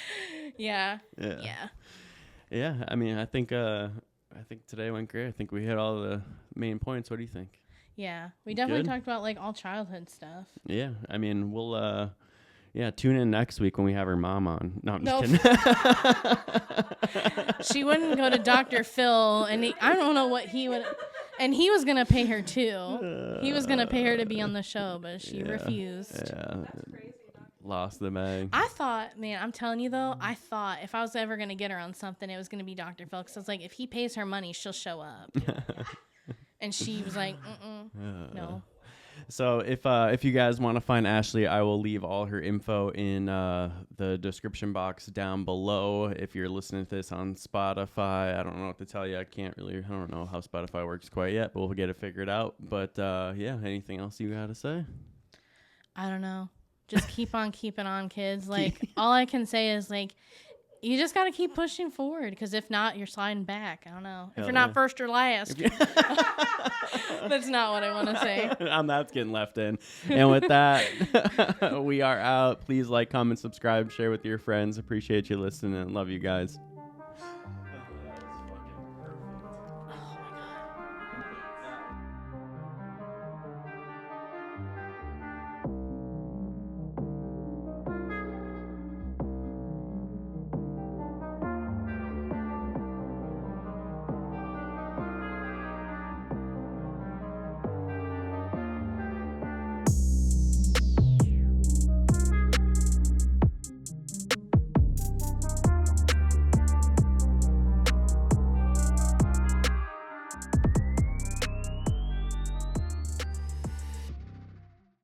yeah. I mean, I think today went great. I think we hit all the main points. What do you think? Yeah, we definitely talked about like all childhood stuff. Yeah, I mean, we'll tune in next week when we have her mom on. No, I'm just kidding. She wouldn't go to Dr. Phil, and I don't know what he would. And he was going to pay her too. He was going to pay her to be on the show, but she refused. Yeah. Lost the bag. I thought, man, I'm telling you though, I thought if I was ever going to get her on something, it was going to be Dr. Phil. Because I was like, if he pays her money, she'll show up. And she was like, no. So if you guys want to find Ashley, I will leave all her info in the description box down below. If you're listening to this on Spotify, I don't know what to tell you. I don't know how Spotify works quite yet, but we'll get it figured out. But anything else you got to say? I don't know. Just keep on keeping on, kids. Like all I can say is like, you just got to keep pushing forward, because if not, you're sliding back. I don't know. If you're not first or last. That's not what I want to say. That's getting left in. And with that, we are out. Please like, comment, subscribe, share with your friends. Appreciate you listening and love you guys.